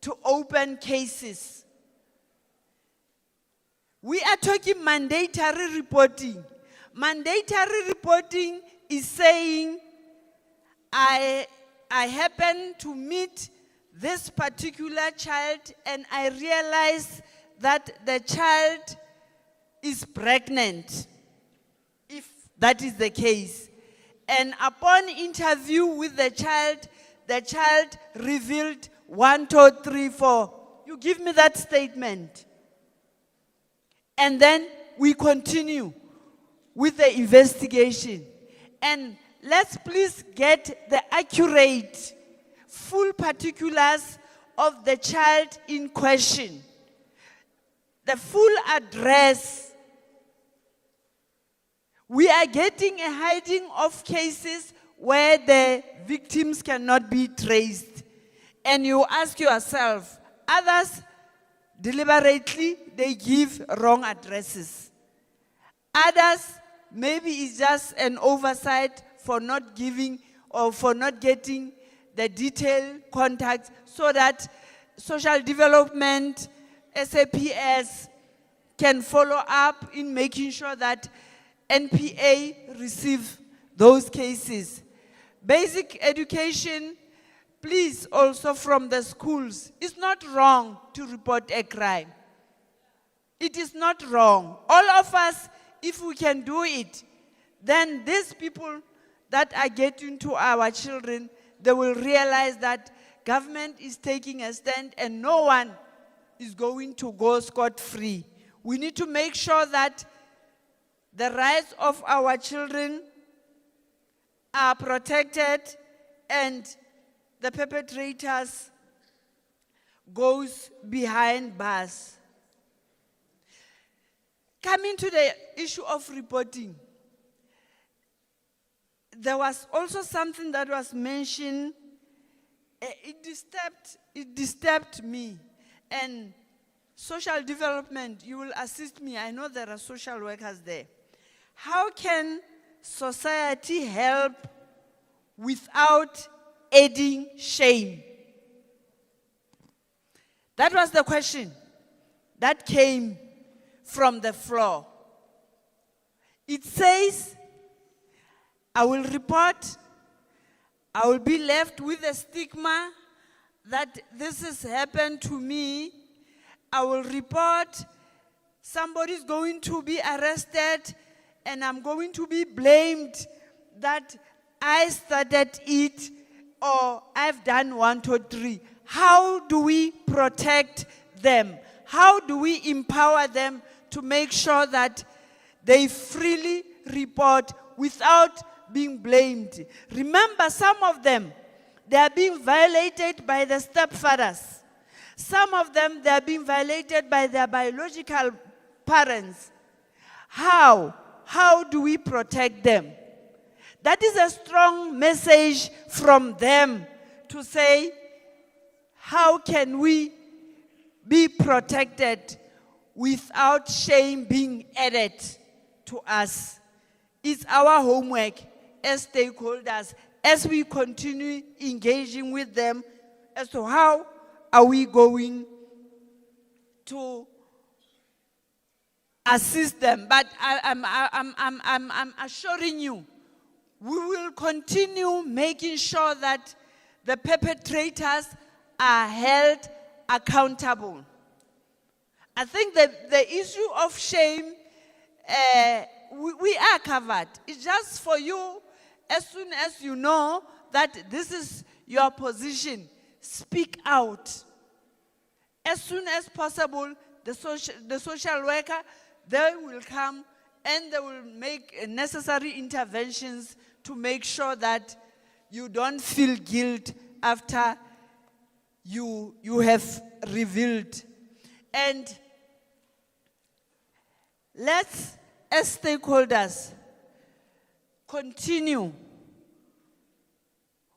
to open cases. We are talking mandatory reporting. Mandatory reporting is saying, I happen to meet this particular child and I realize that the child is pregnant, if that is the case. And upon interview with the child revealed 1, 2, 3, 4. You give me that statement. And then we continue with the investigation. And let's please get the accurate, full particulars of the child in question. The full address. We are getting a hiding of cases where the victims cannot be traced. And you ask yourself, others deliberately they give wrong addresses. Others, maybe it's just an oversight for not giving or for not getting the detailed contacts so that social development, SAPS can follow up in making sure that NPA receive those cases. Basic education, please also from the schools. It's not wrong to report a crime. It is not wrong. All of us, if we can do it, then these people that are getting to our children, they will realize that government is taking a stand and no one is going to go scot-free. We need to make sure that the rights of our children are protected and the perpetrators goes behind bars. Coming to the issue of reporting, there was also something that was mentioned. It disturbed me. And social development, you will assist me. I know there are social workers there. How can society help without adding shame? That was the question that came from the floor. It says, I will report, I will be left with a stigma that this has happened to me. I will report, somebody's going to be arrested, and I'm going to be blamed that I started it or I've done 1, 2, 3. How do we protect them? How do we empower them to make sure that they freely report without being blamed? Remember, some of them, they are being violated by the stepfathers. Some of them, they are being violated by their biological parents. How? How do we protect them? That is a strong message from them to say, how can we be protected without shame being added to us? It's our homework as stakeholders, as we continue engaging with them as to how are we going to assist them. But I'm assuring you, we will continue making sure that the perpetrators are held accountable. I think that the issue of shame, we are covered. It's just for you, as soon as you know that this is your position, speak out. As soon as possible, the social worker, they will come and they will make necessary interventions to make sure that you don't feel guilt after you have revealed. And let's, as stakeholders, continue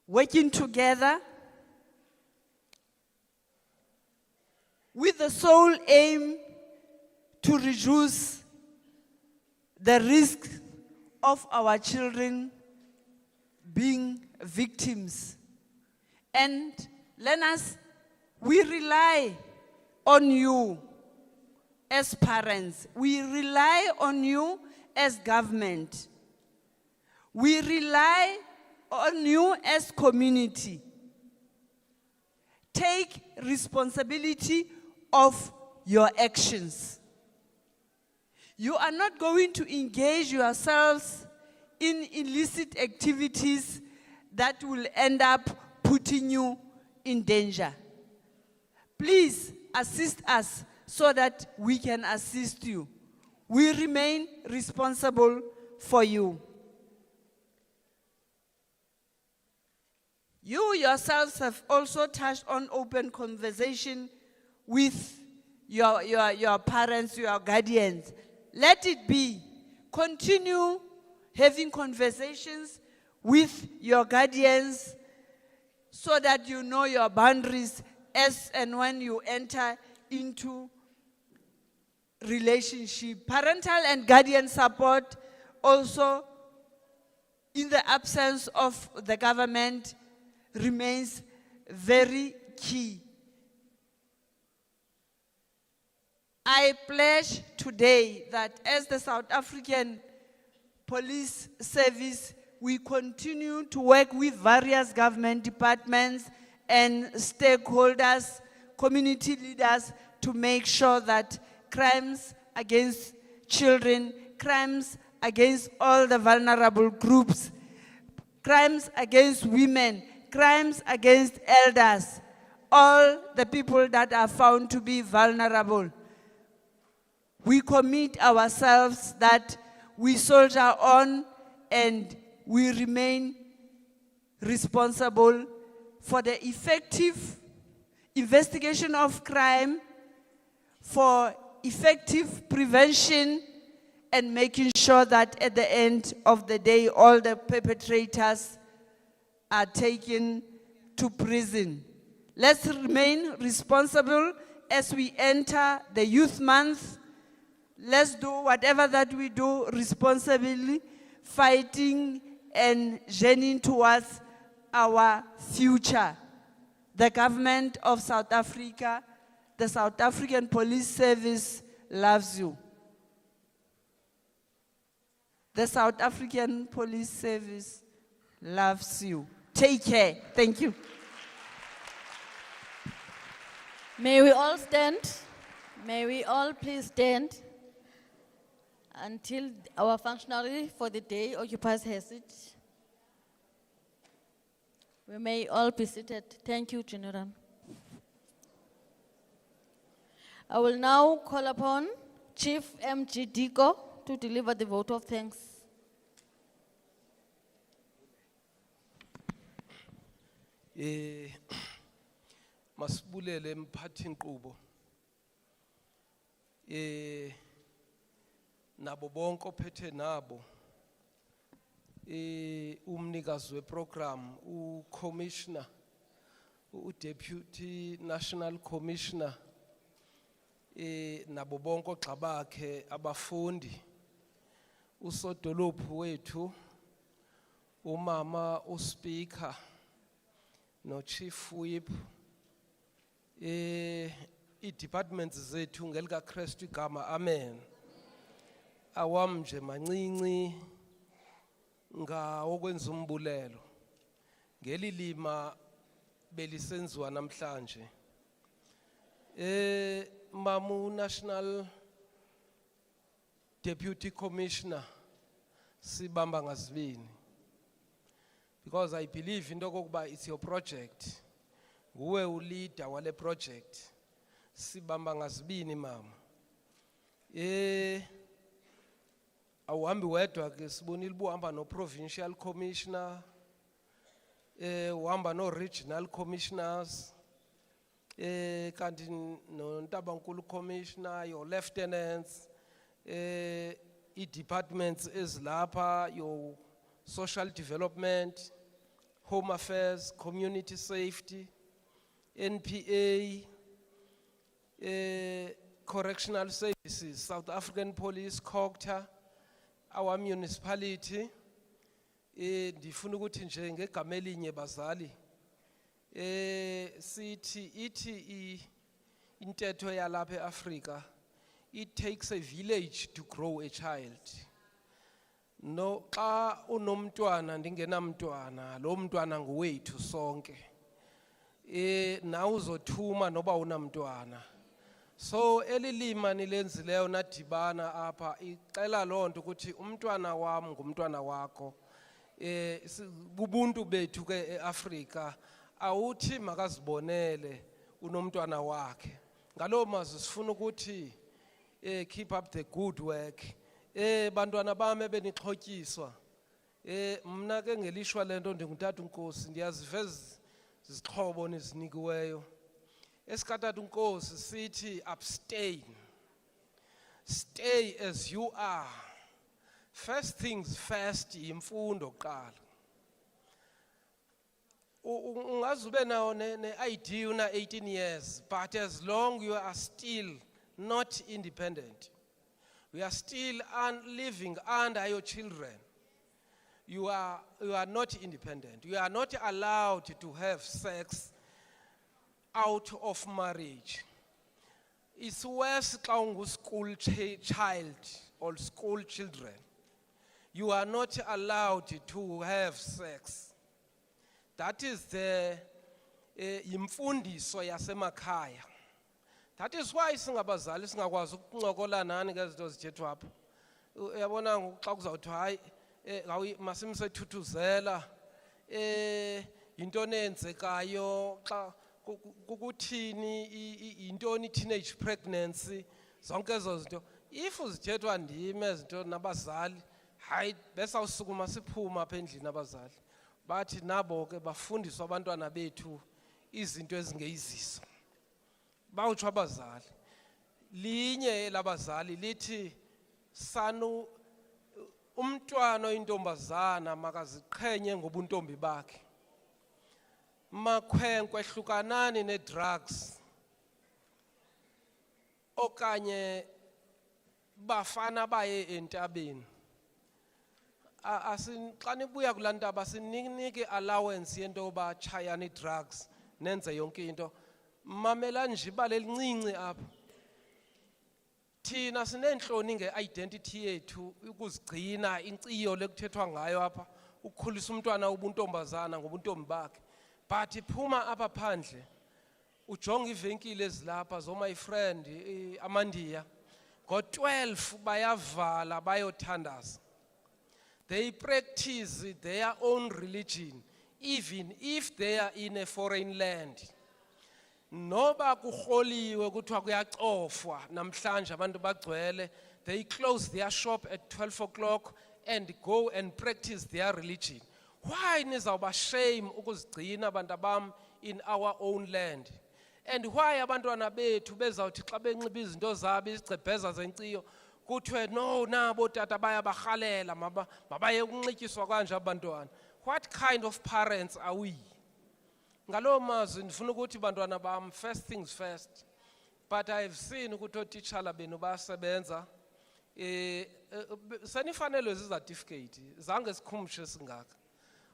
working together with the sole aim to reduce the risk of our children being victims. And learners, we rely on you as parents. We rely on you as government. We rely on you as community. Take responsibility of your actions. You are not going to engage yourselves in illicit activities that will end up putting you in danger. Please assist us so that we can assist you. We remain responsible for you. You yourselves have also touched on open conversation with your parents, your guardians. Let it be. Continue having conversations with your guardians so that you know your boundaries as and when you enter into relationship. Parental and guardian support also, in the absence of the government, remains very key. I pledge today that as the South African Police Service, we continue to work with various government departments and stakeholders, community leaders, to make sure that crimes against children, crimes against all the vulnerable groups, crimes against women, crimes against elders, all the people that are found to be vulnerable. We commit ourselves that we soldier on and we remain responsible for the effective investigation of crime, for effective prevention, and making sure that at the end of the day, all the perpetrators are taken to prison. Let's remain responsible as we enter the Youth Month. Let's do whatever that we do responsibly, fighting and journeying towards our future. The government of South Africa, the South African Police Service loves you. The South African Police Service loves you. Take care. Thank you. May we all stand? May we all please stand until our functionary for the day occupies her seat. We may all be seated. Thank you, General. I will now call upon Chief M.G. Diko to deliver the vote of thanks. Masibulele mphathi nkqubo nabo bonke ophethe nabo umnikazi weprogram uCommissioner uDeputy National Commissioner nabo bonke ogxa bakhe abafundi usodolophu wethu umama uSpeaker no Chief Whip i-departments zethu ngelika Kristu igama amen awam nje mancinci ngawokwenza umbulelo ngelilima belisenziwa namhlanje mamu National Deputy Commissioner sibamba ngazibini because I believe into kokuba it's your project nguwe uleader wale project sibamba ngazibini mama awuhambi wedwa ke sibonile buhamba no provincial commissioner uhamba no regional commissioners kanti no Ntabankulu commissioner your lieutenants i-departments ezilapha your social development, home affairs, community safety, NPA, correctional services, South African Police, COGTA, our municipality, ndifuna ukuthi nje ngegama elinye bazali sithi ithi intetho yalapha eAfrika, it takes a village to grow a child. No xa unomntwana ndingenamntwana lo mntwana nguwethu sonke na uzothuma noba unamntwana so elilima nilenzileyo nadibana apha ixela lonto ukuthi umntwana wami ngumntwana wakho ubuntu bethu ke eAfrika awuthi makazibonele unomntwana wakhe ngalo mazwi sifuna ukuthi keep up the good work bantwana bami benixhotyiswa mna ke ngelishwa lento ndingutata uNkosi ndiyaziveza izixhobo nezinikiweyo esikatata uNkosi sithi abstain stay as you are first things first imfundo kuqala Ungazube now ne ID una 18 years, but as long you are still not independent, we are still living under your children, you are not independent. You are not allowed to have sex out of marriage. It's worse when school child or school children. You are not allowed to have sex. That is the imfundiso yasemakhaya. That is why singabazali singakwazi ukuncokola nani ngezinto ezithethwa apha. Uyabona xa kuzawuthi hayi masimsethuthuzela into nenzekayo xa kukuthini intoni teenage pregnancy zonke ezo zinto if uzithethwa ndim ezinto nabazali hayi besawusukuma siphuma apha endlini abazali bathi nabo ke bafundiswa abantwana bethu izinto ezingeyizizo bawutsho abazali linye labazali lithi sanu umntwana oyintombazana makaziqhenye ngobuntombi bakhe makhwenkwe hlukanani ne-drugs okanye bafana baye entabeni xa nibuya kulaa ntaba sininike allowance yento yoba tshayana i-drugs nenze yonke into mamelani nje ibali elincinci apha thina sineentloni nge-identity yethu ukuzigcina inkciyo lekuthethwa ngayo apha ukukhulisa umntwana ubuntombazana ngobuntombi bakhe but iphuma apha phandle ujonga iivenkile ezilapha my friend amandiya ngo-12 bayavala bayothandaza. They practice their own religion even if they are in a foreign land. Noba kurholiwe kuthiwa kuyacofwa namhlanje abantu bagcwele, they close their shop at 12 o'clock and go and practice their religion. Why nizawuba shame ukuzigcina abantu bam in our own land? And why abantwana bethu bezawuthi xa benxiba izinto zabo izigcebheza zenkciyo kuthiwe no nabo tata bayabarhalela mabaye ukunxityiswa kanje abantwana? What kind of parents are we? Ngalo mazwi ndifuna ukuthi bantwana bam, first things first, but I've seen ukuthi ootitshala benu basebenza senifanelwe zizatifikeyiti zange sikhumshe singaka.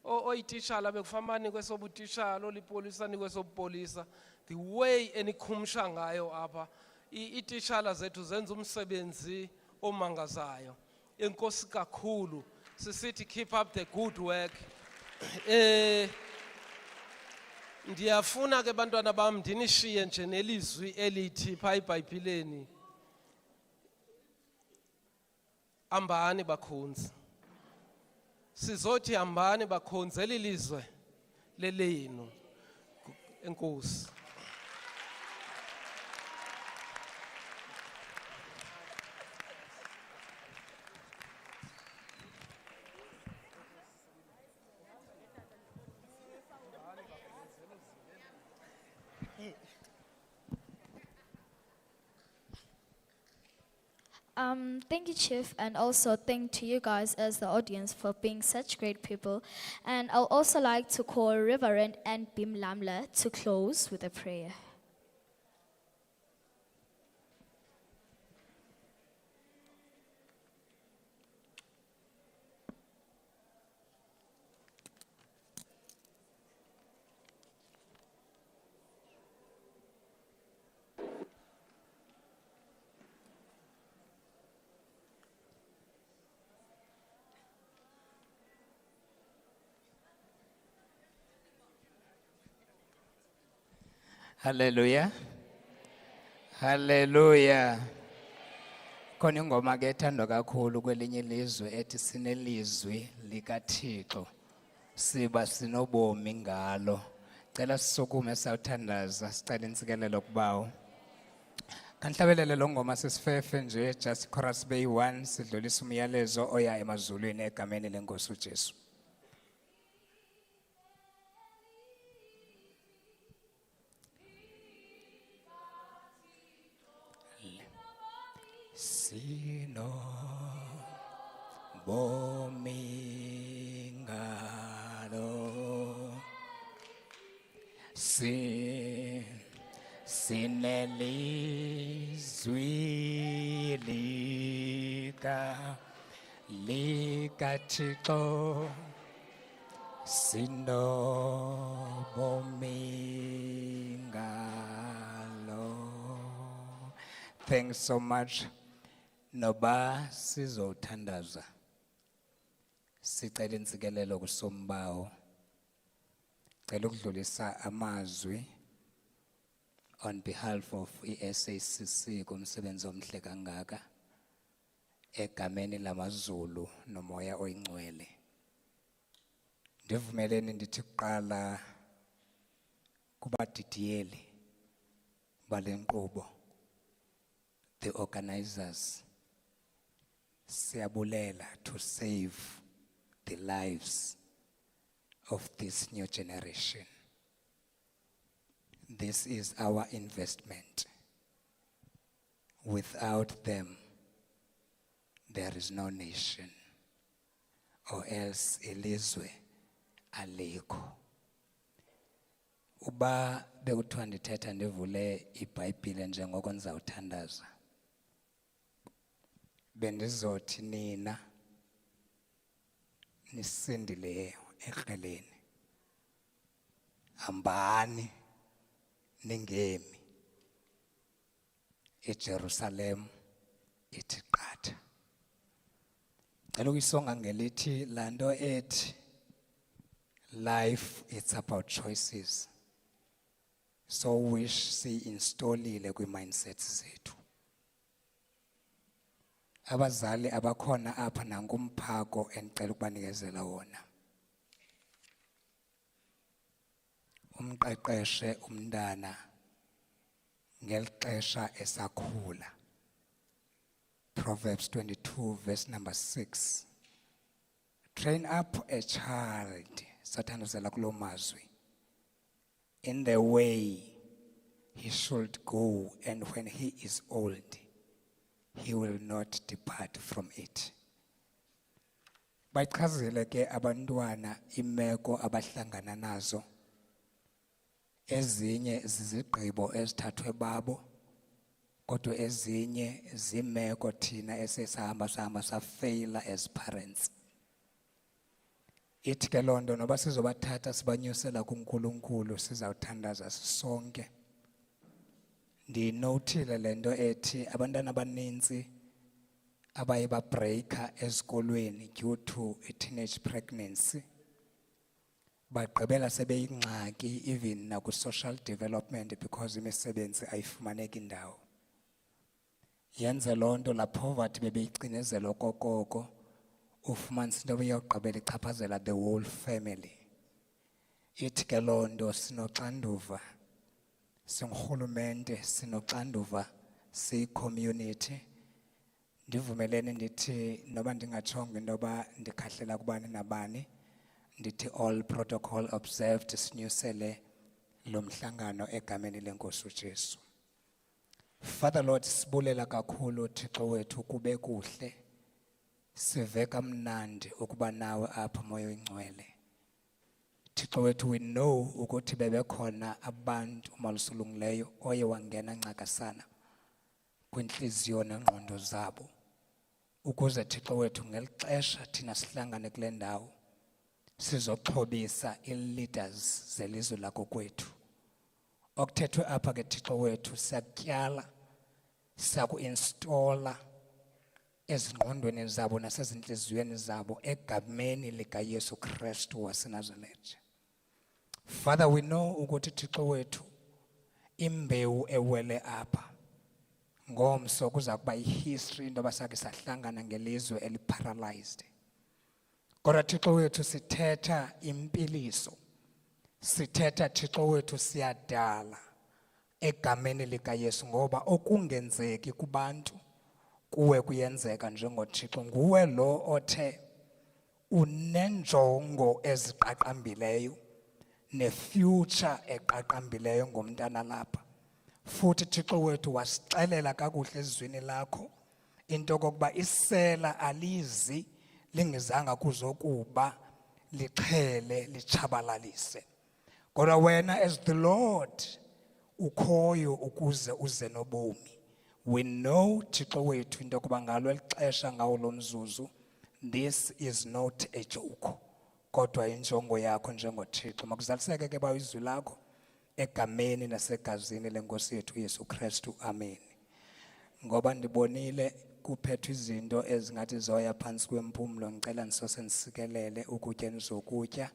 Oyititshala bekufamani kwesobutitshala olipolisa nikwesobupolisa. The way enikhumsha ngayo apha ititshala zethu zenza umsebenzi omangazayo. Enkosi kakhulu sisithi keep up the good work. Ndiyafuna ke bantwana bam ndinishiye nje nelizwi elithi pha eBhayibhileni, hambani bakhonzi. Sizothi hambani bakhonzi, elilizwe lelenu. Enkosi. Thank you, Chief, and also thank to you guys as the audience for being such great people. And I'll also like to call Reverend Ann Bim Lamla to close with a prayer. Hallelujah. Hallelujah. Khona ingoma ke ethandwa kakhulu kwelinye ilizwe ethi sinelizwi likaThixo siba sinobomi ngalo. Cela sisukume sawuthandaza sicela intsikelelo kubawo. Kanhlabelele lo ngoma sisifefe nje just chorus bay 1 sidlulisa umyalezo oya emazulwini egameni lenkosi uJesu. Sino bomi ngalo Sinelizwi lika Thixo sinobomi ngalo. Thanks so much. Noba sizothandaza sicela intsikelelo kusombawo. Cela ukudlulisa amazwi on behalf of iSACC kumsebenzi omhle kangaka egameni lamaZulu nomoya oyingcwele. Ndivumeleni ndithi kuqala kubadidiyeli bale nkqubo, the organizers, siyabulela to save the lives of this new generation. This is our investment. Without them, there is no nation, or else ilizwe alikho. Uba bekuthiwa ndithetha ndivule iBhayibhile njengoko ndizawuthandaza, bendizothi nina nisindileyo ekreleni, hambani ningemi, iJerusalem ithi qatha. Cela ukuyisonga ngelithi lanto ethi life it's about choices. So wish si-installile kwi-mindsets zethu. Abazali abakhona apha nankumphako endicela ukubanikezela wona. Umqeqeshe umntana ngelixesha esakhula. Proverbs 22 verse number 6. Train up a child, sathandazela kulo mazwi, in the way he should go, and when he is old, he will not depart from it. Bayichazile ke abantwana imeko abahlangana nazo. Ezinye zizigqibo ezithathwe babo, kodwa ezinye zimeko thina esesahamba safeyila as parents. Ithi ke loo nto noba sizobathatha sibanyusela kuNkulunkulu sizawuthandaza sisonke. Ndinothile le nto ethi abantwana abaninzi abaye babreaka ezikolweni due to a teenage pregnancy bagqibela sebeyingxaki even naku-social development because imisebenzi ayifumaneki indawo. Yenze loo nto la poverty bebeyicinezela okokoko, ufumanisa into beyawugqibela ichaphazela the whole family. Ithi ke loo nto sinoxanduva, singurhulumente, sinoxanduva, siyi-community. Ndivumelene ndithi noba ndingatshongo into yoba ndikhahlela kubani nabani, ndithi all protocol observed, sinyusele lo mhlangano egameni lenkosi uJesu. Father Lord, sibulela kakhulu Thixo wethu kube kuhle, sive kamnandi ukuba nawe apha moya oyingcwele. Thixo wethu, we know ukuthi bebekhona abantu malusulungileyo oye wangena ncakasana kwinhliziyo nengqondo zabo, ukuze Thixo wethu ngelixesha thina sihlangane kule ndawo sizoxhobisa i-leaders zelizwe lakokwethu. Okuthethwe apha ke Thixo wethu siyakutyala, siyaku-installa ezingqondweni zabo nasezinhliziyweni zabo egameni likaYesu Kristu waseNazaretha. Father, we know ukuthi Thixo wethu imbewu ewele apha ngomso kuza kuba ihistory into basake sahlangana ngelizwe eliparalyzed. Kodwa Thixo wethu sithetha impiliso, sithetha Thixo wethu siyadala egameni likaYesu, ngoba okungenzeki kubantu kuwe kuyenzeka njengoThixo. Nguwe lo othe unenjongo eziqaqambileyo nefuture eqaqambileyo ngomntana lapha. Futhi Thixo wethu wasixelela kakuhle ezwini lakho into kokuba isela alizi lingezanga kuzokuba liqhele lichabalalise, Kodwa wena as the Lord ukhoyo ukuze uze nobomi. We know Thixo wethu into yokuba ngalo eli xesha ngawo lo mzuzu, this is not a joke. Kodwa injongo yakho njengoThixo. Makuzaliseke ke ba izwi lakho egameni nasegazini lenkosi yethu Yesu Kristu. Amen. Ngoba ndibonile kuphethwe izinto ezingathi zoya phansi kwempumlo, ngicela nisose nisikelele ukutya nizokutya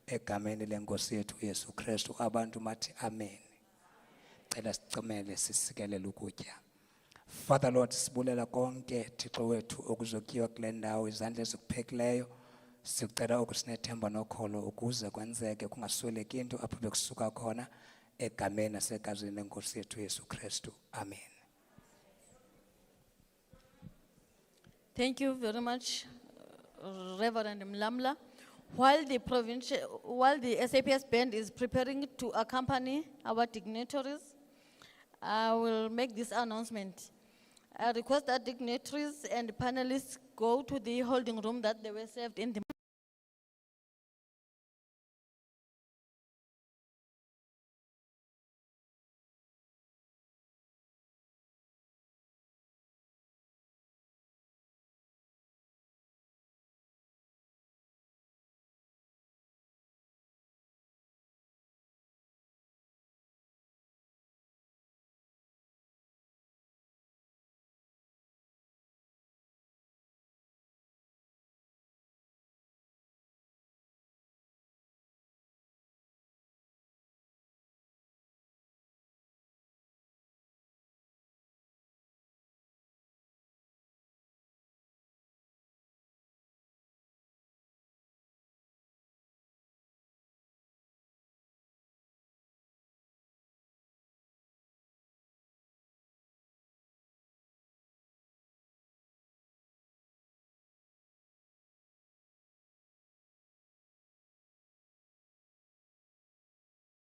egameni lenkosi yethu Yesu Kristu. Abantu mathi amen. Cela sicimele sisikelele ukutya. Father Lord, sibulela konke Thixo wethu okuzotyiwa kule ndawo, izandla ezikuphekileyo. Sicela ukusinethemba nokholo ukuze kwenzeke kungasweleki into apho bekusuka khona egameni nasegazini lenkosi yethu Yesu Kristu. Amen. Thank you very much, Reverend Mlamla. While the SAPS band is preparing to accompany our dignitaries, I will make this announcement. I request that dignitaries and panelists go to the holding room that they were served in the